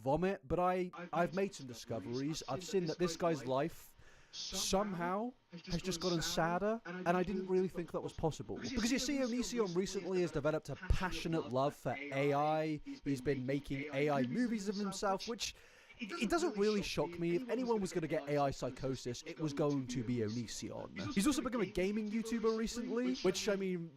vomit, but I've made some discoveries. I've seen that this guy's life somehow has just gotten sadder, and I didn't really think that was possible. Because you see, Onision recently has developed a passionate love for AI. He's been making AI movies of himself, which it doesn't really shock me. If anyone was going to get AI psychosis, it was going to be Onision. He's also become a gaming YouTuber recently, which, I mean,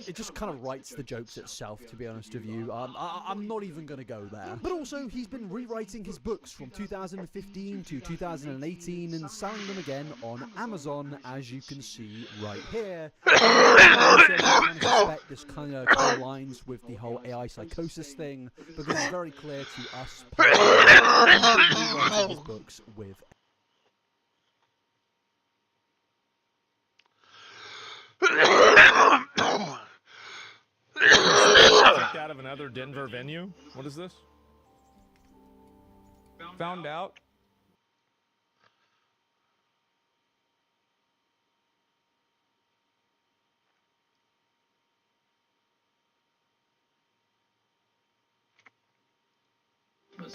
it just kind of writes the jokes itself, to be honest with you. I'm not even going to go there. But also, he's been rewriting his books from 2015 to 2018 and selling them again on Amazon, as you can see right here. I suspect this kind of aligns with the whole AI psychosis thing, because it's very clear to us rewriting his books with kicked out of another Denver venue. What is this? Found out.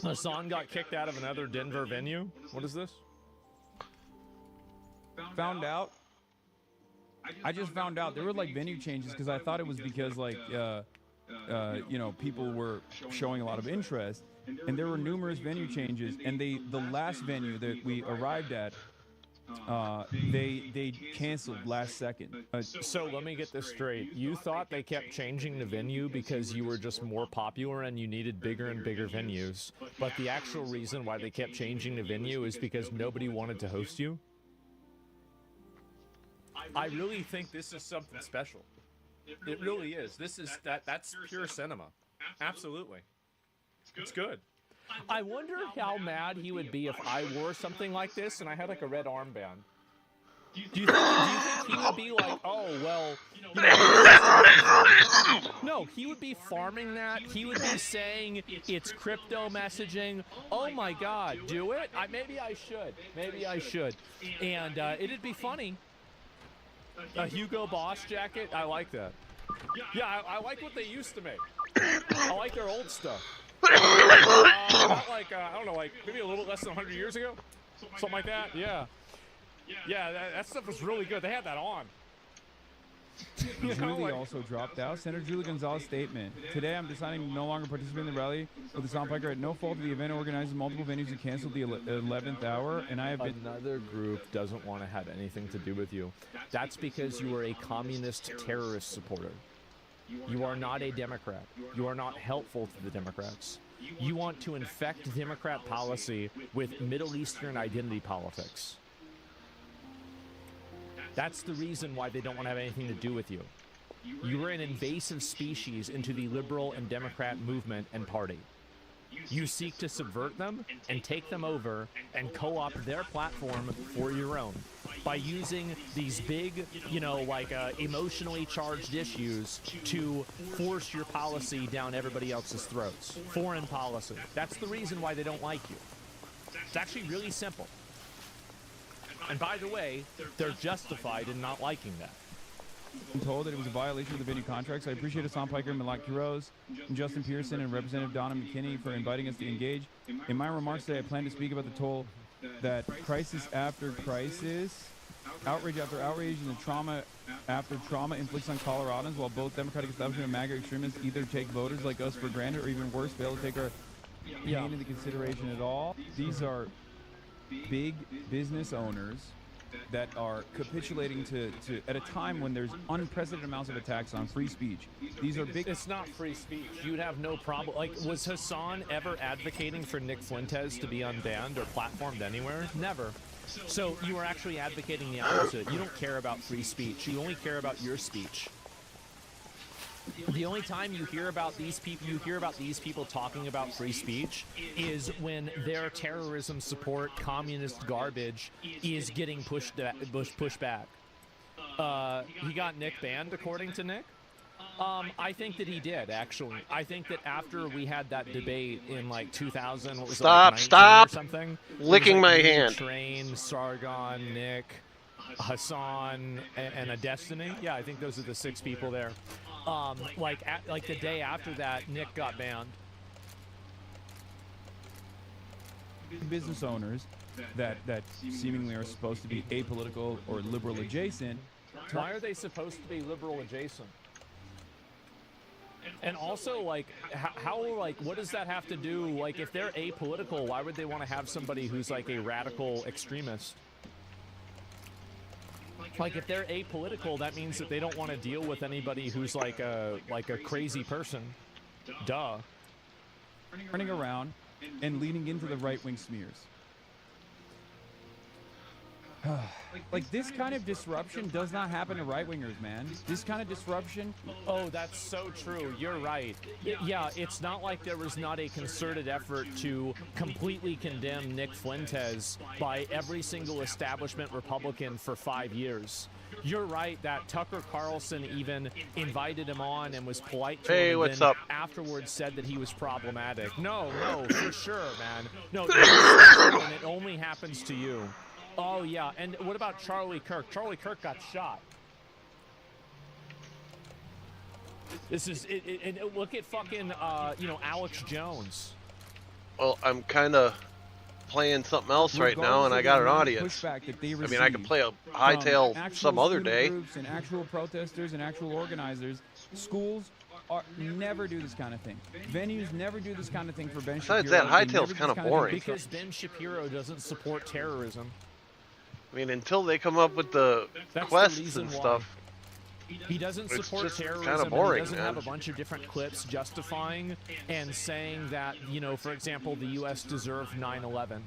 Hassan got kicked out of another Denver venue. What is this? Found out. I just found out there were like venue changes because I thought it was because like you know, people were showing a lot of interest, and there were numerous venue changes, and the last venue that we arrived at, they canceled last second. So let me get this straight. You thought they kept changing the venue because you were just more popular and you needed bigger and bigger venues, but the actual reason why they kept changing the venue is because nobody wanted to host you? I really think this is something special. It really is. That's pure cinema. Absolutely. It's good. I wonder how mad he would be if I wore something like this and I had like a red armband. Do you think he would be like, oh, well, you know, no, he would be farming that. He would be saying it's crypto messaging. Oh my God, do it? Maybe I should. Maybe I should. And it'd be funny. A Hugo Boss jacket? I like that. Yeah, I like what they used to make. I like their old stuff. Not like, I don't know, like maybe a little less than 100 years ago? Something like that, yeah. Yeah, that stuff was really good. They had that on. Julie also dropped out. Senator Julie Gonzalez's statement. Today, I'm deciding to no longer participate in the rally with the Soundpiker at no fault of the event organizers multiple venues have canceled the 11th hour, and I have been... Another group doesn't want to have anything to do with you. That's because you are a communist terrorist supporter. You are not a Democrat. You are not helpful to the Democrats. You want to infect Democrat policy with Middle Eastern identity politics. That's the reason why they don't want to have anything to do with you. You are an invasive species into the liberal and Democrat movement and party. You seek to subvert them and take them over and co-opt their platform for your own by using these big, you know, like emotionally charged issues to force your policy down everybody else's throats. Foreign policy. That's the reason why they don't like you. It's actually really simple. And by the way, they're justified in not liking that. I'm told that it was a violation of the venue contracts. I appreciate Hassan Piker, Malak Quiroz, and Justin Pearson, and Representative Donna McKinney for inviting us to engage. In my remarks today, I plan to speak about the toll that crisis after crisis, outrage after outrage, and the trauma after trauma inflicts on Coloradans, while both Democratic establishment and MAGA extremists either take voters like us for granted or even worse, fail to take our pain into consideration at all. These are big business owners that are capitulating to at a time when there's unprecedented amounts of attacks on free speech. These are big... It's not free speech. You'd have no problem. Like, was Hassan ever advocating for Nick Fuentes to be unbanned or platformed anywhere? Never. So you are actually advocating the opposite. You don't care about free speech. You only care about your speech. The only time you hear about these people talking about free speech is when their terrorism support communist garbage is getting pushed back. He got Nick banned, according to Nick. I think that he did, actually. I think that after we had that debate in like 2000, what was stop or something, licking my hand. Train, Sargon, Nick, Hassan, and a Destiny. Yeah, I think those are the 6 people there. Like the day after that, Nick got banned. business owners that seemingly are supposed to be apolitical or liberal adjacent. Why are they supposed to be liberal adjacent? And also, like, how, like, what does that have to do? Like, if they're apolitical, why would they want to have somebody who's like a radical extremist? Like, if they're apolitical, that means that they don't want to deal with anybody who's like a crazy person. Duh. Turning around and leaning into the right-wing smears. Like, this kind of disruption does not happen to right-wingers, man. This kind of disruption... Oh, that's so true. You're right. Yeah, it's not like there was not a concerted effort to completely condemn Nick Fuentes by every single establishment Republican for 5 years. You're right that Tucker Carlson even invited him on and was polite to him. Hey, and what's then up? afterwards said that he was problematic. No, for sure, man. No, and it only happens to you. Oh, yeah. And what about Charlie Kirk? Charlie Kirk got shot. This is it. And look at fucking, Alex Jones. Well, I'm kind of playing something else right now, and I got an audience. I mean, I could play a hightail some other day. Groups and actual protesters and actual organizers. Schools never do this kind of thing. Venues never do this kind of thing for Ben Shapiro. Besides that, hightail's kind of boring. Because Ben Shapiro doesn't support terrorism. I mean, until they come up with the quests and stuff. He doesn't support just terrorism. kinda boring, and he doesn't man. have a bunch of different clips justifying and saying that, for example, the U.S. deserved 9/11.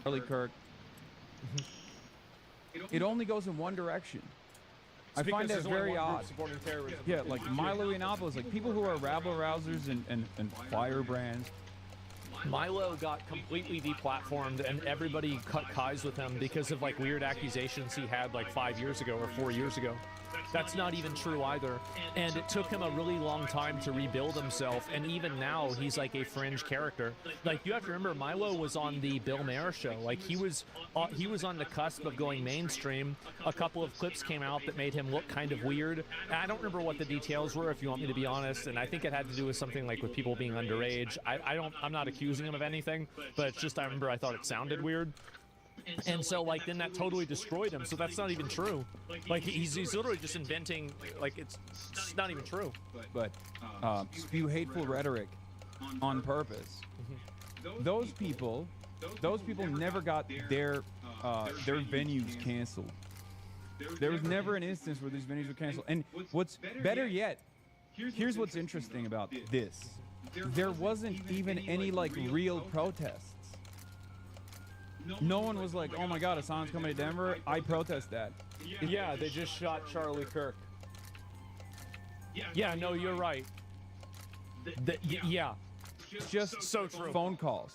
Charlie Kirk. It only goes in one direction. I find that very odd. Yeah, like Milo Yiannopoulos, like people who are rabble-rousers and firebrands. Milo got completely deplatformed, and everybody cut ties with him because of like weird accusations he had like 5 years ago or 4 years ago. That's not even true either. And it took him a really long time to rebuild himself, and even now he's like a fringe character. Like, you have to remember, Milo was on the Bill Maher show. Like, he was on the cusp of going mainstream. A couple of clips came out that made him look kind of weird. I don't remember what the details were, if you want me to be honest, and I think it had to do with something like with people being underage. I'm not accusing him of anything, but it's just I remember I thought it sounded weird. And so, like, then that totally destroyed him. So that's not even true. Like, he's literally just inventing, like, it's just not even true. But spew hateful rhetoric on purpose. Those people never got their venues canceled. There was never an instance where these venues were canceled. And what's better yet, here's what's interesting about this. There wasn't even any, like, real protests. No one was like, oh my god, Assange's coming to Denver, I protest that. Yeah, they just shot Charlie Kirk. Yeah, no, you're right. Yeah. It's just So true. phone calls.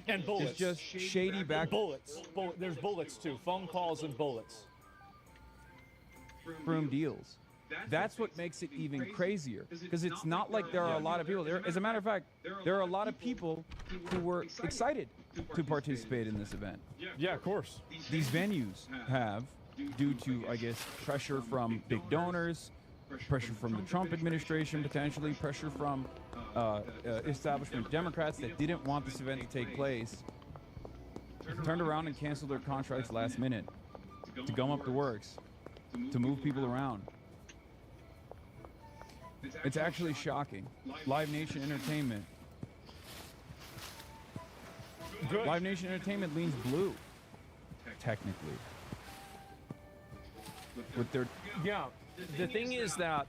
And bullets. It's just shady back Bullets. There's bullets too. Phone calls and bullets. room deals. That's what makes it even crazier, because it's not like there are a lot of people there. As a matter of fact, there are a lot of people who were excited to participate in this event. Yeah, of course. These venues have, due to, I guess, pressure from big donors, pressure from the Trump administration, potentially pressure from establishment Democrats that didn't want this event to take place, turned around and canceled their contracts last minute to gum up the works, to move people around. It's actually shocking. Live Nation Entertainment. Good. Live Nation Entertainment leans blue, technically. With their The thing is that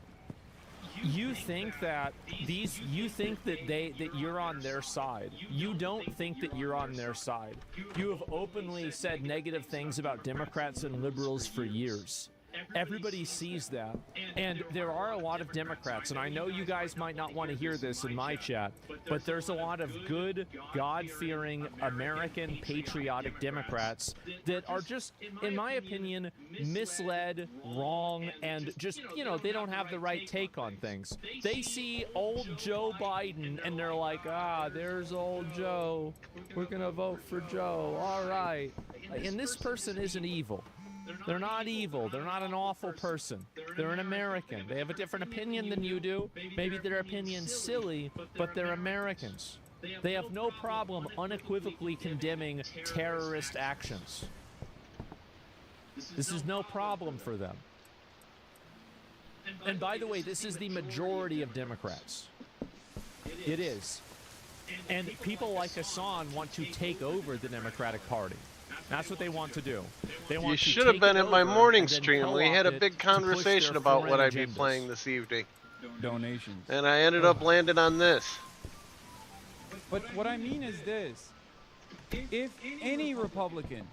you think that that you're on their side. You don't think that you're on their side. You have openly said negative things about Democrats and liberals for years. Everybody sees that. And there are a lot of Democrats, and I know you guys might not want to hear this in my chat, but there's a lot of good, God-fearing, American, patriotic Democrats that are just, in my opinion, misled, wrong, and just, they don't have the right take on things. They see old Joe Biden, and they're like, there's old Joe. We're going to vote for Joe. All right. And this person isn't evil. They're not evil. They're not an awful person. They're an American. They have a different opinion than you do. Maybe their opinion's silly, but they're Americans. They have no problem unequivocally condemning terrorist actions. This is no problem for them. And by the way, this is the majority of Democrats. It is. And people like Hassan want to take over the Democratic Party. That's what they want to do. They want You to should have take been it at my over morning and then stream. We had a co-opt big it to push conversation their about what foreign I'd be agendas. playing this evening. Donations. And I ended up landing on this. But what I mean is this. If any Republican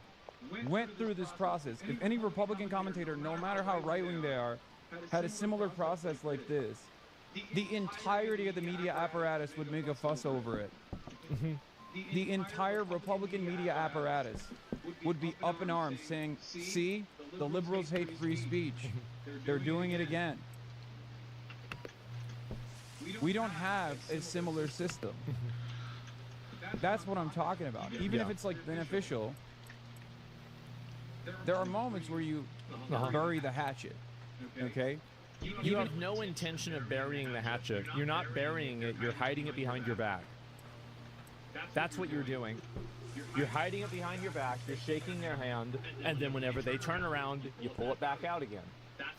went through this process, if any Republican commentator, no matter how right-wing they are, had a similar process like this, the entirety of the media apparatus would make a fuss over it. The entire Republican media apparatus would be up in arms saying, see, the liberals hate free speech. They're doing it again. We don't have a similar system. That's what I'm talking about. Even if it's like beneficial, there are moments where you bury the hatchet, okay? You have no intention of burying the hatchet. You're not burying it. You're hiding it behind your back. That's what you're doing. You're hiding it behind your back. You're shaking their hand. And then whenever they turn around, you pull it back out again.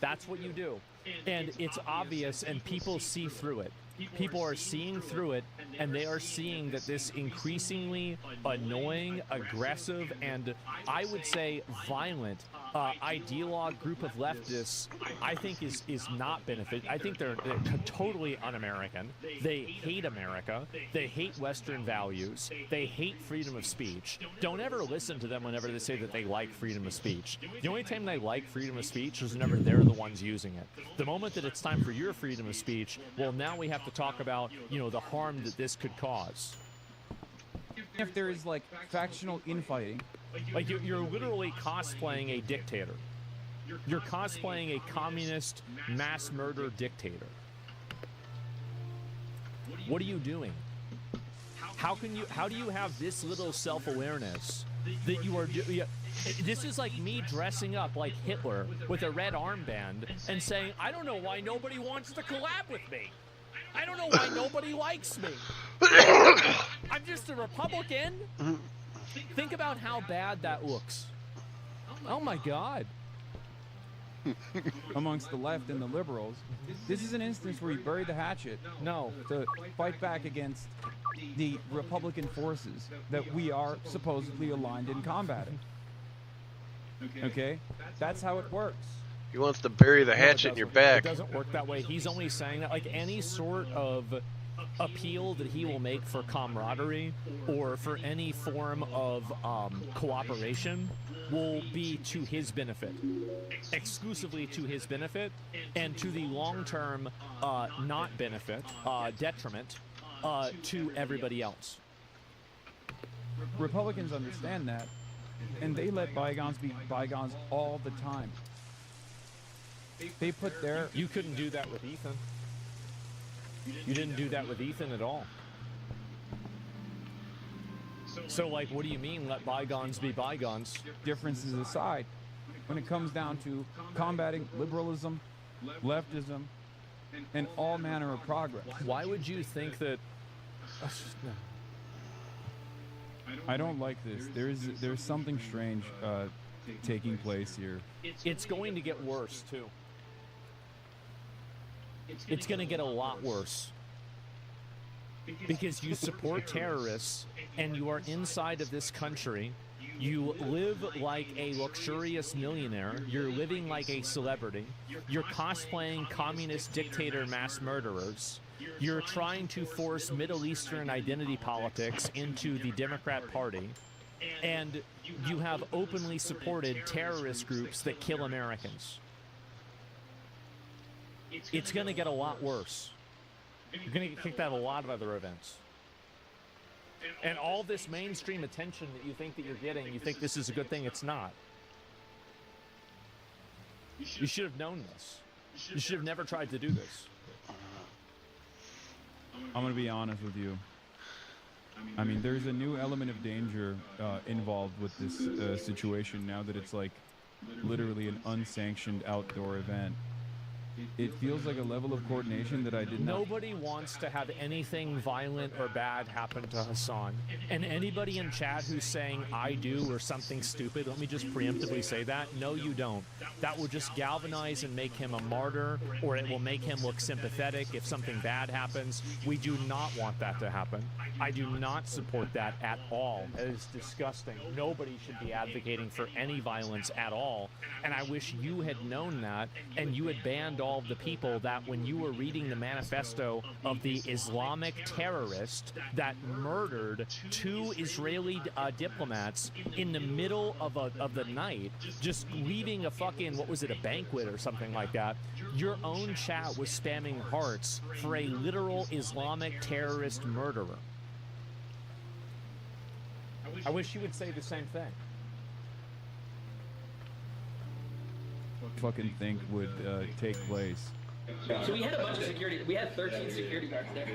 That's what you do. And it's obvious, and people see through it. People are seeing through it, and they are seeing that this increasingly annoying, aggressive, and I would say violent ideologue group of leftists, I think is not beneficial. I think they're totally un-American. They hate America. They hate Western values. They hate freedom of speech. Don't ever listen to them whenever they say that they like freedom of speech. The only time they like freedom of speech is whenever they're the ones using it. The moment that it's time for your freedom of speech, well, now we have to talk about, you know, the harm that this could cause. If there is like factional infighting, Like you're literally cosplaying a dictator. You're cosplaying a communist mass murder dictator. What are you doing? How do you have this little self-awareness that you are this is like me dressing up like Hitler with a red armband and saying, I don't know why nobody wants to collab with me. I don't know why nobody likes me. I'm just a Republican. Think about how bad that looks. Oh my God. amongst the left and the liberals, this is an instance where you bury the hatchet to fight back against the Republican forces that we are supposedly aligned in combating. Okay? That's how it works. He wants to bury the hatchet in your back. It doesn't work that way. He's only saying that, like, any sort of appeal that he will make for camaraderie or for any form of cooperation will be to his benefit, exclusively to his benefit, and to the long-term not benefit, detriment to everybody else. Republicans understand that, and they let bygones be bygones all the time. They put their... You couldn't do that with Ethan. You didn't do that with Ethan at all. So, like, what do you mean, let bygones be bygones? differences aside, when it comes down to combating liberalism, leftism, and all manner of progress. Why would you think that... I don't like this. There's something strange taking place here. It's going to get worse, too. It's going to get a lot worse. Because you support terrorists, and you are inside of this country. You live like a luxurious millionaire. You're living like a celebrity. You're cosplaying communist dictator mass murderers. You're trying to force Middle Eastern identity politics into the Democrat Party. And you have openly supported terrorist groups that kill Americans. It's going to get a lot worse. You're going to get kicked out of a lot of other events. And all this mainstream attention that you think that you're getting, you think this is a good thing, it's not. You should have known this. You should have never tried to do this. I'm going to be honest with you. I mean, there's a new element of danger involved with this situation now that it's like literally an unsanctioned outdoor event. It feels like a level of coordination that I did not. Nobody wants to have anything violent or bad happen to Hassan. And anybody in chat who's saying I do or something stupid, let me just preemptively say that. No, you don't. That will just galvanize and make him a martyr, or it will make him look sympathetic if something bad happens. We do not want that to happen. I do not support that at all. It is disgusting. Nobody should be advocating for any violence at all. And I wish you had known that, and you had banned all of the people that when you were reading the manifesto of the Islamic terrorist that murdered 2 Israeli diplomats in the middle of the night, just leaving a fucking, what was it, a banquet or something like that, your own chat was spamming hearts for a literal Islamic terrorist murderer. I wish you would say the same thing. Fucking think would take place. So we had a bunch of security. We had 13 security guards there,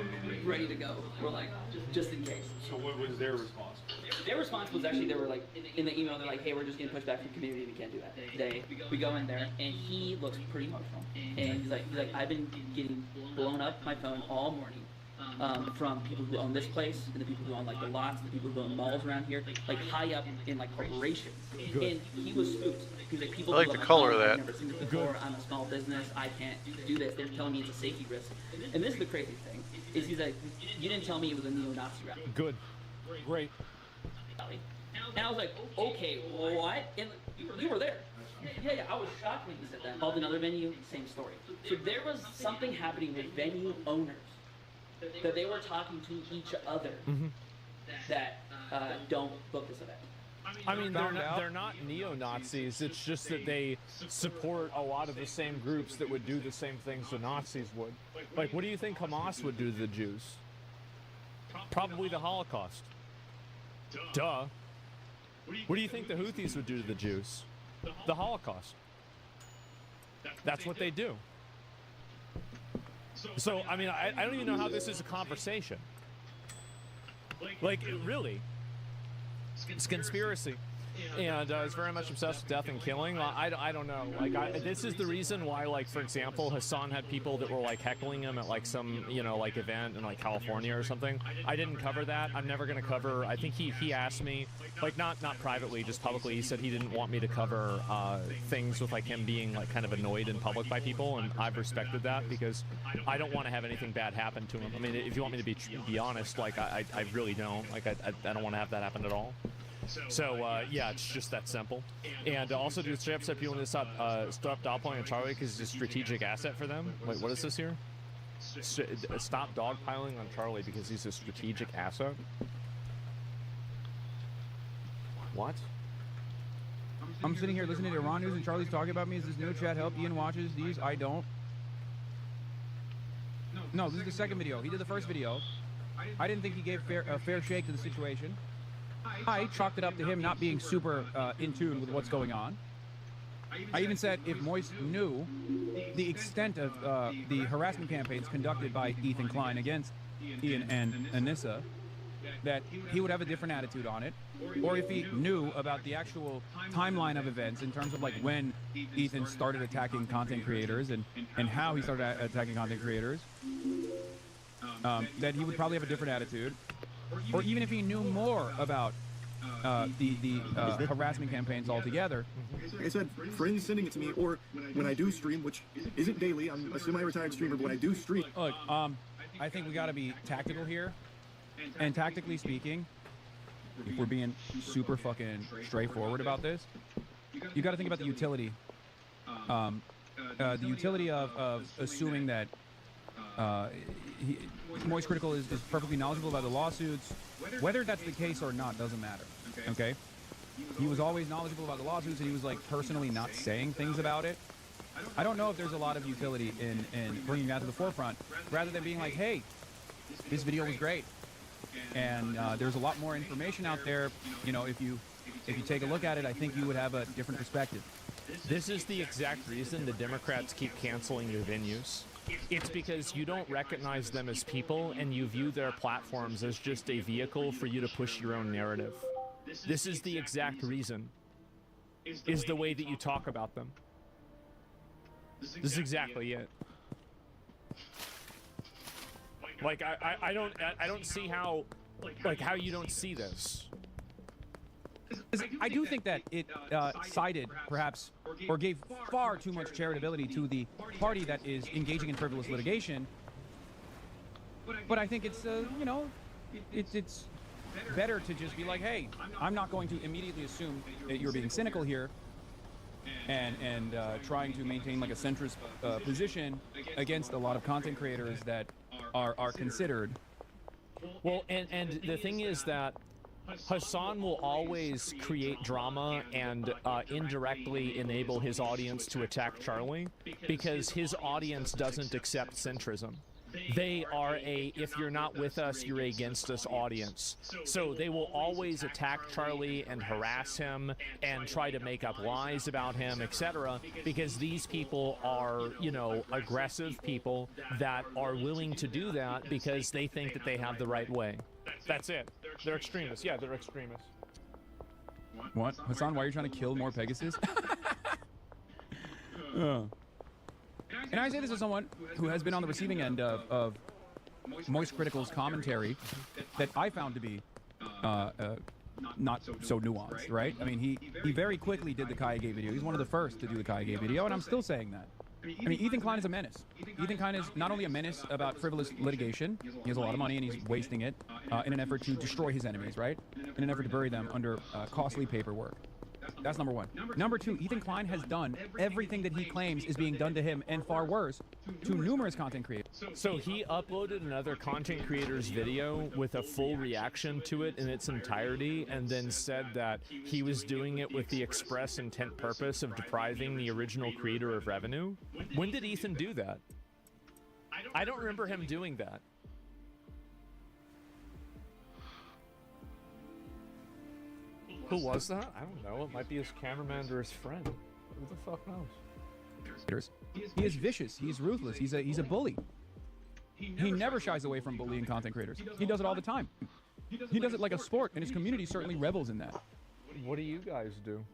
ready to go. We're like, just in case. So what was their response? Their response was actually, they were like, in the email, they're like, hey, we're just getting pushed back from community. We can't do that. We go in there, and he looks pretty emotional. And he's like, I've been getting blown up my phone all morning. From people who own this place, and the people who own like the lots, the people who own malls around here, like high up in like corporations. Good. And he was spooked. He's like, people I like who the own my color phone, of I've that. never seen this before. I'm a small business. I can't do this. They're telling me it's a safety risk. And this is the crazy thing: is he's like, you didn't tell me it was a neo-Nazi rally. Good. Great. And I was like, okay, what? And you were there. Yeah, I was shocked when he said that. Called another venue, same story. So there was something happening with venue owners. That they were talking to each other that don't book this event. I mean, they're not neo-Nazis. It's just that they support a lot of the same groups that would do the same things the Nazis would. Like, what do you think Hamas would do to the Jews? Probably the Holocaust. Duh. What do you think the Houthis would do to the Jews? The Holocaust. That's what they do. So, I mean, I don't even know how this is a conversation. Like, really. It's conspiracy. And it's very much obsessed with death and killing. I don't know. Like, this is the reason why, like, for example, Hassan had people that were, like, heckling him at, like, some, you know, like, event in, like, California or something. I didn't cover that. I'm never going to cover. I think he asked me, like, not privately, just publicly. He said he didn't want me to cover things with, like, him being, like, kind of annoyed in public by people, and I've respected that because I don't want to have anything bad happen to him. I mean, if you want me to be honest, like, I really don't. Like, I don't want to have that happen at all. So, yeah, it's just that simple. And also, do Jeff said people need to stop dogpiling on Charlie because he's a strategic asset for them? Wait, what is this here? Stop dogpiling on Charlie because he's a strategic asset? What? I'm sitting here listening to Iran News and Charlie's talking about me. Is this new chat help? Ian watches these. I don't. No, this is the second video. He did the first video. I didn't think he gave a fair shake to the situation. I chalked it up to him not being super in tune with what's going on. I even said if Moist knew the extent of the harassment campaigns conducted by Ethan Klein against Ian and Anissa, that he would have a different attitude on it. Or if he knew about the actual timeline of events in terms of like when Ethan started attacking content creators and how he started attacking content creators, that he would probably have a different attitude. Or even if he knew more about the harassment campaigns altogether. Like I said, friends sending it to me, or when I do stream, which isn't daily, I'm a semi-retired streamer, but when I do stream... Look, I think we got to be tactical here. And tactically speaking, if we're being super fucking straightforward about this, you got to think about the utility. The utility of assuming that Moist Critical is perfectly knowledgeable about the lawsuits. Whether that's the case or not doesn't matter, okay? He was always knowledgeable about the lawsuits, and he was, like, personally not saying things about it. I don't know if there's a lot of utility in bringing that to the forefront, rather than being like, hey, this video was great, and there's a lot more information out there. You know, if you take a look at it, I think you would have a different perspective. This is the exact reason the Democrats keep canceling your venues. It's because you don't recognize them as people and you view their platforms as just a vehicle for you to push your own narrative. This is the exact reason. is the way that you talk about them. This is exactly it. Like I don't see how you don't see this. I do think that it sided, perhaps, or gave far too much charitability to the party that is engaging in frivolous litigation. But I think it's, you know, it's better to just be like, hey, I'm not going to immediately assume that you're being cynical here and trying to maintain like a centrist position against a lot of content creators that are considered. Well, and the thing is that Hassan will always create drama and indirectly enable his audience to attack Charlie because his audience doesn't accept centrism. They are a if you're not with us, you're against us audience. So they will always attack Charlie and harass him and try to make up lies about him, etc. because these people are, you know, aggressive people that are willing to do that because they think that they have the right way. That's it. They're extremists. Yeah, they're extremists. What? Hassan, why are you trying to kill more Pegasus? And I say this as someone who has been on the receiving end of Moist Critical's commentary that I found to be not so nuanced, right? I mean, he very quickly did the Kayagate video. He's one of the first to do the Kayagate video, and I'm still saying that. I mean, Ethan Klein is a menace. Ethan Klein is not only a menace about frivolous litigation, he has a lot of money and he's wasting it in an effort to destroy his enemies, right? In an effort to bury them under costly paperwork. That's number one. Number two, Ethan Klein has done everything that he claims is being done to him, and far worse, to numerous content creators. So he uploaded another content creator's video with a full reaction to it in its entirety, and then said that he was doing it with the express intent purpose of depriving the original creator of revenue. When did Ethan do that? I don't remember him doing that. Who was that? I don't know. It might be his cameraman or his friend. Who the fuck knows? He is vicious. He's ruthless. He's a bully. He never shies away from bullying content creators. He does it all the time. He does it like a sport, and his community certainly revels in that. What do you guys do?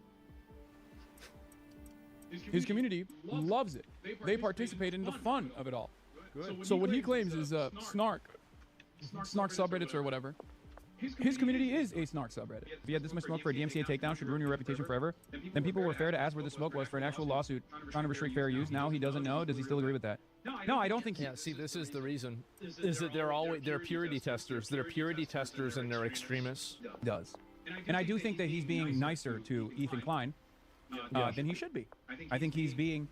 His community loves it. They participate in the fun of it all. Good. So what he claims is snark subreddits or whatever. His community is a snark subreddit. If you had this much smoke for a DMCA takedown should ruin your reputation forever, then people were fair to ask where the smoke was for an actual lawsuit trying to restrict fair use. Now he doesn't know. Does he still agree with that? No, I don't think he... Yeah, see, this is the reason. Is that they're purity testers. They're purity testers and they're extremists. Does. And I do think that he's being nicer to Ethan Klein than he should be. I think he's being,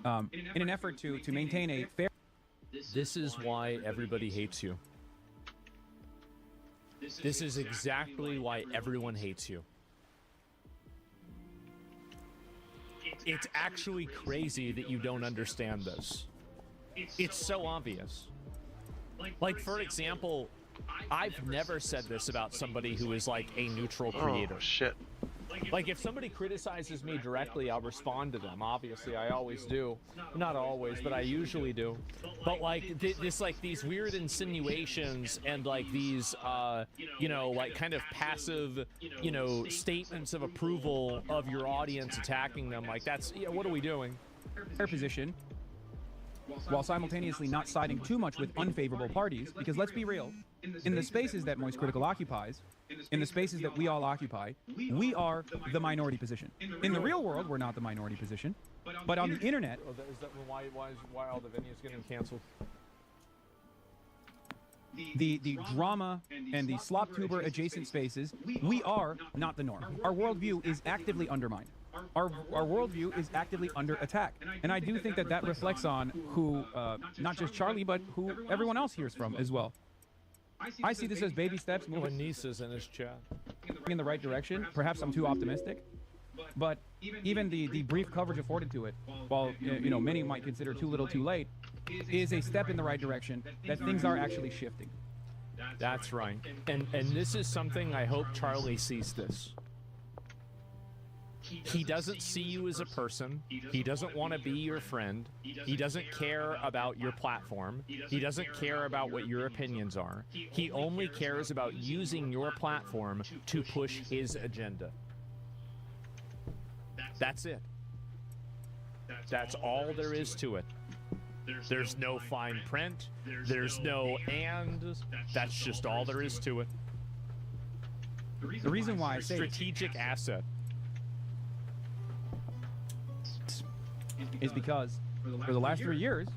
in an effort to maintain a fair... This is why everybody hates you. This is exactly why everyone hates you. It's actually crazy that you don't understand this. It's so obvious. Like, for example, I've never said this about somebody who is like a neutral creator. Oh, shit. Like, if somebody criticizes me directly, I'll respond to them. Obviously, I always do. Not always, but I usually do. But, like, these weird insinuations and, like, these, you know, like, kind of passive, you know, statements of approval of your audience attacking them, like, that's, yeah, what are we doing? Fair position, while simultaneously not siding too much with unfavorable parties, because let's be real, in the spaces that Moist Critical occupies, in the spaces that we all occupy, we are the minority position. In the real world, we're not the minority position, but on the internet... Is that why all the venues getting canceled? The drama and the slop tuber adjacent spaces, we are not the norm. Our worldview is actively undermined. Our worldview is actively under attack. And I do think that that reflects on who, not just Charlie, but who everyone else hears from as well. I see this as baby steps moving Niece's in his chat. in the right direction. Perhaps I'm too optimistic, but even the brief coverage afforded to it, while you know many might consider too little too late, is a step in the right direction, that things are actually shifting. That's right. And this is something I hope Charlie sees this. He doesn't see you as a person. He doesn't want to be your friend. He doesn't care about your platform. He doesn't care about what your opinions are. He only cares about using your platform to push his agenda. That's it. That's all there is to it. There's no fine print. There's no and. That's just all there is to it. The reason why I say Strategic asset. is because for the last 3 years,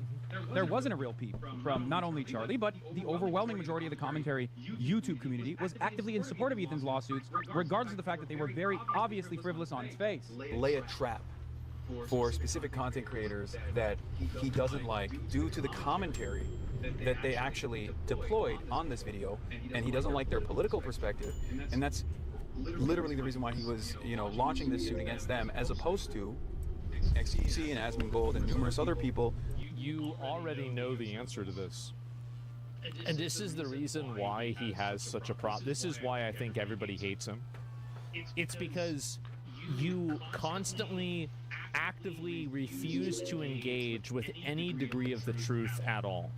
there wasn't a real peep from not only Charlie, but the overwhelming majority of the commentary YouTube community was actively in support of Ethan's lawsuits, regardless of the fact that they were very obviously frivolous on its face. Lay a trap for specific content creators that he doesn't like due to the commentary that they actually deployed on this video, and he doesn't like their political perspective, and that's literally the reason why he was, you know, launching this suit against them, as opposed to XTC and Asmongold and numerous other people. You already know the answer to this. And this is the reason why he has such a problem. This is why I think everybody hates him. It's because you constantly, actively refuse to engage with any degree of the truth at all.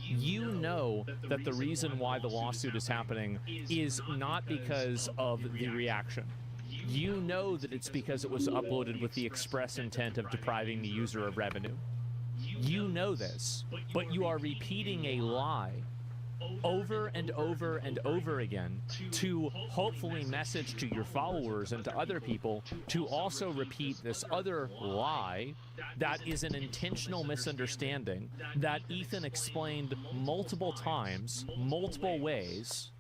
You know that the reason why the lawsuit is happening is not because of the reaction. You know that it's because it was uploaded with the express intent of depriving the user of revenue. You know this, but you are repeating a lie over and over and over again to hopefully message to your followers and to other people to also repeat this other lie that is an intentional misunderstanding that Ethan explained multiple times, multiple ways.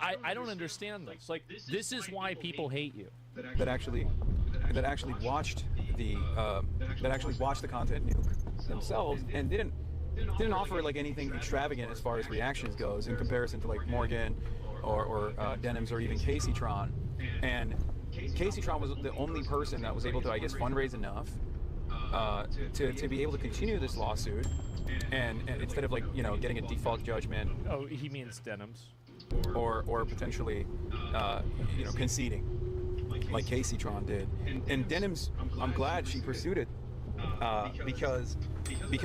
I don't understand this. Like, this is why people hate you. that actually watched the content nuke themselves and didn't offer like anything extravagant as far as reactions goes in comparison to like Morgan or Denims or even Casey Tron. And Casey Tron was the only person that was able to, I guess, fundraise enough to be able to continue this lawsuit, and instead of, like, you know, getting a default judgment. Oh, he means Denims. Or potentially, you know, conceding, like Casey Tron did. And Denims, I'm glad she pursued it, because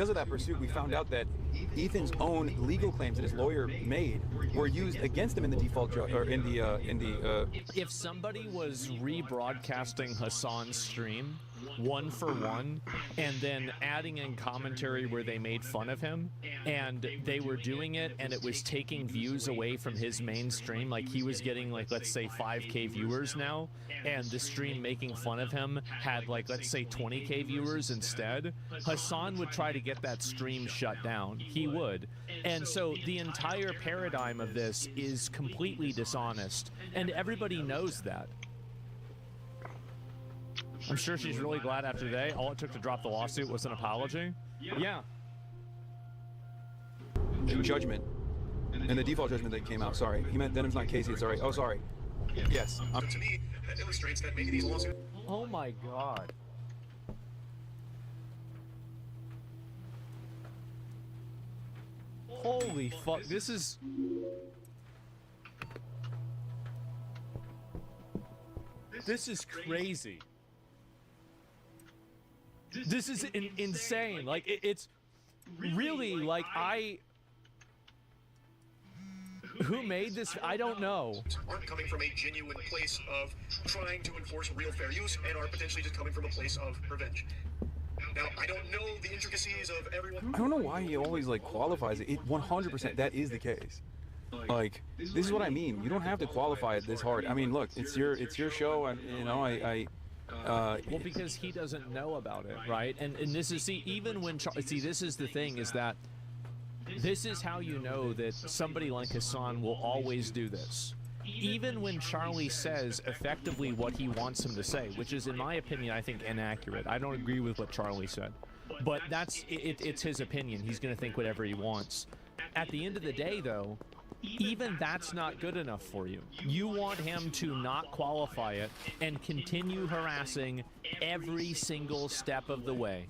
of that pursuit, we found out that Ethan's own legal claims that his lawyer made were used against him in the default or in the. If somebody was rebroadcasting Hassan's stream one for one and then adding in commentary where they made fun of him, and they were doing it and it was taking views away from his main stream, like he was getting, like, let's say 5K viewers now, and the stream making fun of him had, like, let's say 20K viewers instead, Hassan would try to get that stream shut down. He would. And so the entire paradigm of this is completely dishonest, and everybody knows that. I'm sure she's really glad after today. All it took to drop the lawsuit was an apology. Yeah. Judgment. And the default judgment that came out, sorry. He meant Denim's, not Casey, sorry. Oh, sorry. Yes. To me, that illustrates that maybe these lawsuits. Oh my God. Holy fuck, this is... This is crazy. This is insane. Like, it's really, like, who made this? I don't know. Aren't coming from a genuine place of trying to enforce real fair use and are potentially just coming from a place of revenge. Now, I don't know the intricacies of everyone. I don't know why he always, like, qualifies it. 100%, that is the case. Like, this is what I mean. You don't have to qualify it this hard. I mean, look, it's your show, and, you know, well, because he doesn't know about it, right? And this is, see, even when see, this is the thing, is that this is how you know that somebody like Hassan will always do this. Even when Charlie says effectively what he wants him to say, which is, in my opinion, I think inaccurate. I don't agree with what Charlie said, but that's it's his opinion. He's going to think whatever he wants. At the end of the day, though, even that's not good enough for you. You want him to not qualify it and continue harassing every single step of the way.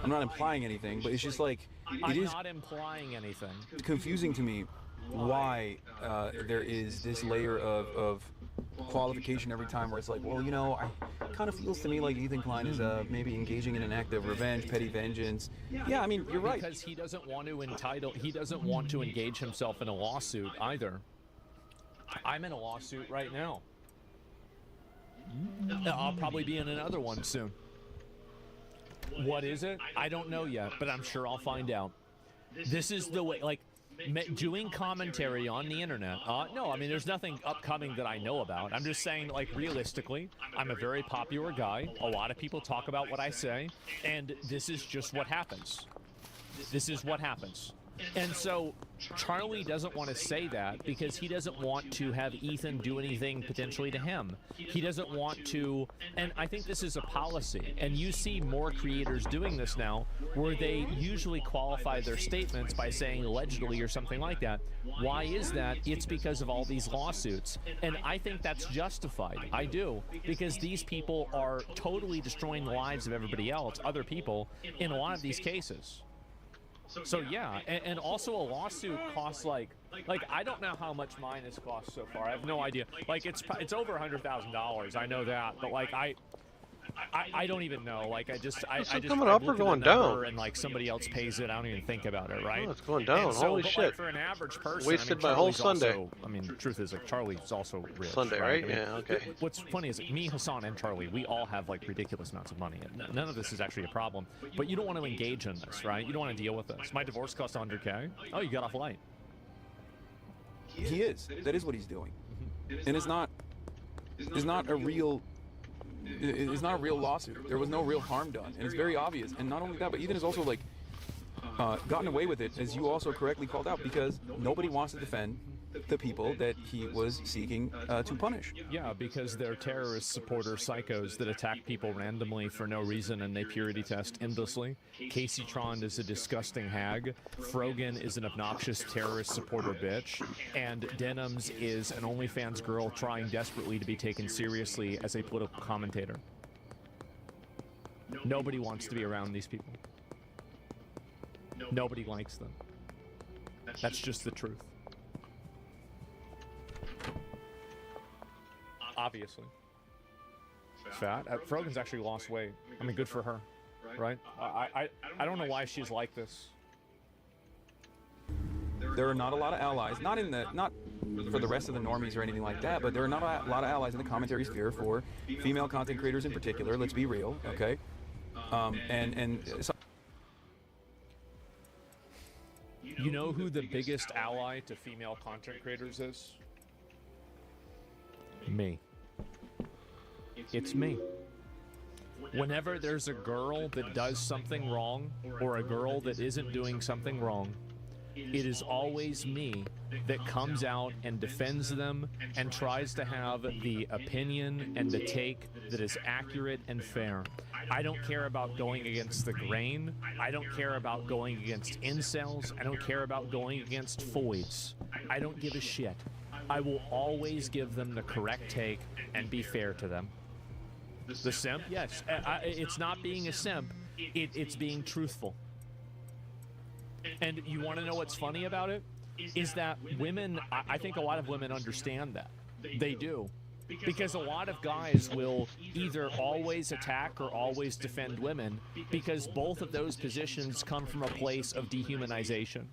I'm not implying anything, but it's just like, I'm not implying anything. Confusing to me why there is this layer of qualification every time where it's like, well, you know, it kind of feels to me like Ethan Klein is maybe engaging in an act of revenge, petty vengeance. Yeah, I mean, you're right. Because he doesn't want to engage himself in a lawsuit either. I'm in a lawsuit right now. I'll probably be in another one soon. What is it? I don't know yet, but I'm sure I'll find out. This is the way, like, doing commentary on the internet. No, I mean, there's nothing upcoming that I know about. I'm just saying, like, realistically, I'm a very popular guy. A lot of people talk about what I say, and this is just what happens. This is what happens. And so Charlie doesn't want to say that because he doesn't want to have Ethan do anything potentially to him. He doesn't want to, and I think this is a policy, and you see more creators doing this now where they usually qualify their statements by saying allegedly or something like that. Why is that? It's because of all these lawsuits. And I think that's justified. I do. Because these people are totally destroying the lives of everybody else, other people, in a lot of these cases. So yeah, and also a lawsuit costs like I don't know how much mine has cost so far. I have no idea. Like it's over $100,000. I know that, but like I don't even know. Like I just coming up or going down? And like somebody else pays it. I don't even think about it, right? Oh, it's going down. So, Holy but, shit! Like, for an average person, Wasted my whole Sunday. Also, I mean, the truth is, like Charlie's also rich. Sunday, right? I mean, Yeah. Okay. What's funny is me, Hassan, and Charlie, we all have like ridiculous amounts of money. And none of this is actually a problem. But you don't want to engage in this, right? You don't want to deal with this. My divorce cost $100K. Oh, you got off light. He is. That is what he's doing, and it's not a real. It's not a real lawsuit. There was no real harm done, and it's very obvious. And not only that, but Ethan has also like gotten away with it, as you also correctly called out, because nobody wants to defend the people that he was seeking to punish. Yeah, because they're terrorist supporter psychos that attack people randomly for no reason, and they purity test endlessly. Casey Tron is a disgusting hag. Frogan is an obnoxious terrorist supporter bitch. And Denims is an OnlyFans girl trying desperately to be taken seriously as a political commentator. Nobody wants to be around these people. Nobody likes them. That's just the truth. Obviously. Fat. Frogan's actually lost weight. I mean, good for her, right? I don't know why she's like this. There are not a lot of allies, not for the rest of the normies or anything like that, but there are not a lot of allies in the commentary sphere for female content creators in particular. Let's be real, okay? You know who the biggest ally to female content creators is? Me. It's me. Whenever there's a girl that does something wrong, or a girl that isn't doing something wrong, it is always me that comes out and defends them and tries to have the opinion and the take that is accurate and fair. I don't care about going against the grain. I don't care about going against incels. I don't care about going against foids. I don't give a shit. I will always give them the correct take and be fair to them. The simp? Yes. It's not being a simp. It's being truthful. And you want to know what's funny about it? Is that women, I think a lot of women understand that. They do. Because a lot of guys will either always attack or always defend women, because both of those positions come from a place of dehumanization.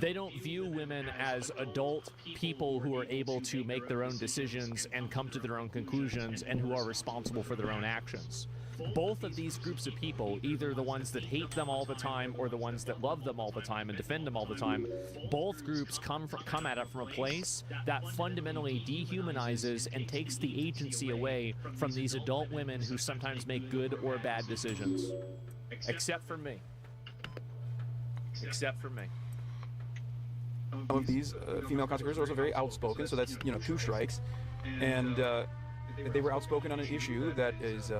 They don't view women as adult people who are able to make their own decisions and come to their own conclusions and who are responsible for their own actions. Both of these groups of people, either the ones that hate them all the time or the ones that love them all the time and defend them all the time, both groups come at it from a place that fundamentally dehumanizes and takes the agency away from these adult women who sometimes make good or bad decisions. Except for me. Except for me. Some of these female content creators are also very outspoken, so that's, 2 strikes. And they were outspoken on an issue that is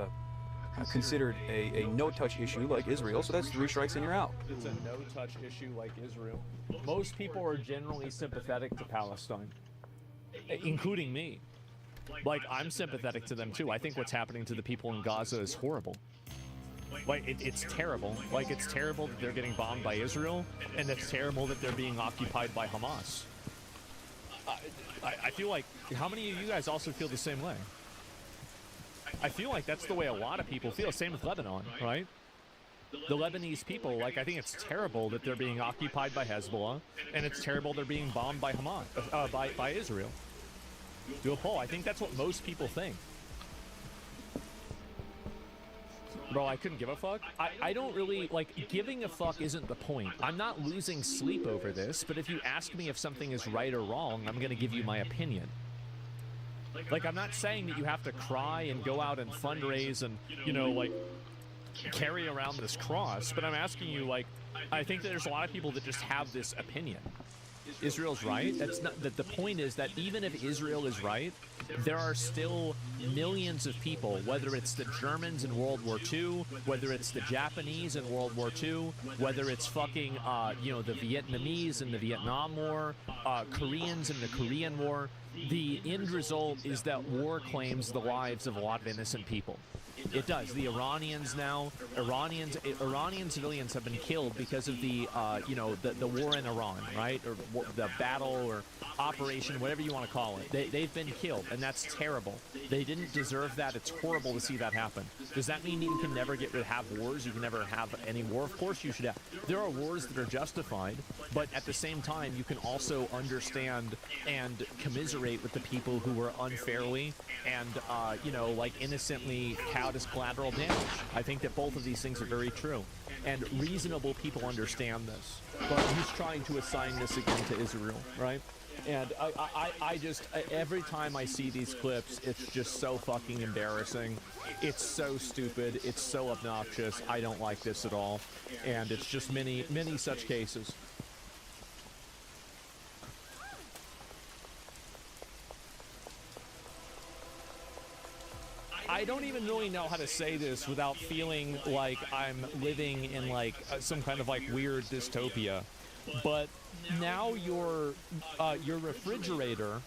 considered a no-touch issue like Israel, so that's 3 strikes and you're out. It's a no-touch issue like Israel. Most people are generally sympathetic to Palestine, including me. Like, I'm sympathetic to them too. I think what's happening to the people in Gaza is horrible. Like, it's terrible. Like, it's terrible that they're getting bombed by Israel, and it's terrible that they're being occupied by Hamas. I feel like, how many of you guys also feel the same way? I feel like that's the way a lot of people feel. Same with Lebanon, right? The Lebanese people, like, I think it's terrible that they're being occupied by Hezbollah, and it's terrible they're being bombed by Hamas, by Israel. Do a poll. I think that's what most people think. Bro, I couldn't give a fuck. I don't really, like, giving a fuck isn't the point. I'm not losing sleep over this, but if you ask me if something is right or wrong, I'm gonna give you my opinion. Like, I'm not saying that you have to cry and go out and fundraise and, you know, like, carry around this cross, but I'm asking you, like, I think that there's a lot of people that just have this opinion. Israel's right. That's not that. The point is that even if Israel is right, there are still millions of people, whether it's the Germans in World War II, whether it's the Japanese in World War II, whether it's fucking, you know, the Vietnamese in the Vietnam War, Koreans in the Korean War. The end result is that war claims the lives of a lot of innocent people. It does. The Iranians now, Iranian civilians have been killed because of the, you know, the war in Iran, right? Or the battle or operation, whatever you want to call it. They've been killed, and that's terrible. They didn't deserve that. It's horrible to see that happen. Does that mean you can never have wars? You can never have any war? Of course you should have. There are wars that are justified, but at the same time, you can also understand and commiserate with the people who were unfairly and, you know, like innocently cowed as collateral damage. I think that both of these things are very true. And reasonable people understand this. But he's trying to assign this again to Israel, right? And I just, every time I see these clips, it's just so fucking embarrassing. It's so stupid. It's so obnoxious. I don't like this at all. And it's just many, many such cases. I don't even really know how to say this without feeling like I'm living in like some kind of like weird dystopia. But now your refrigerator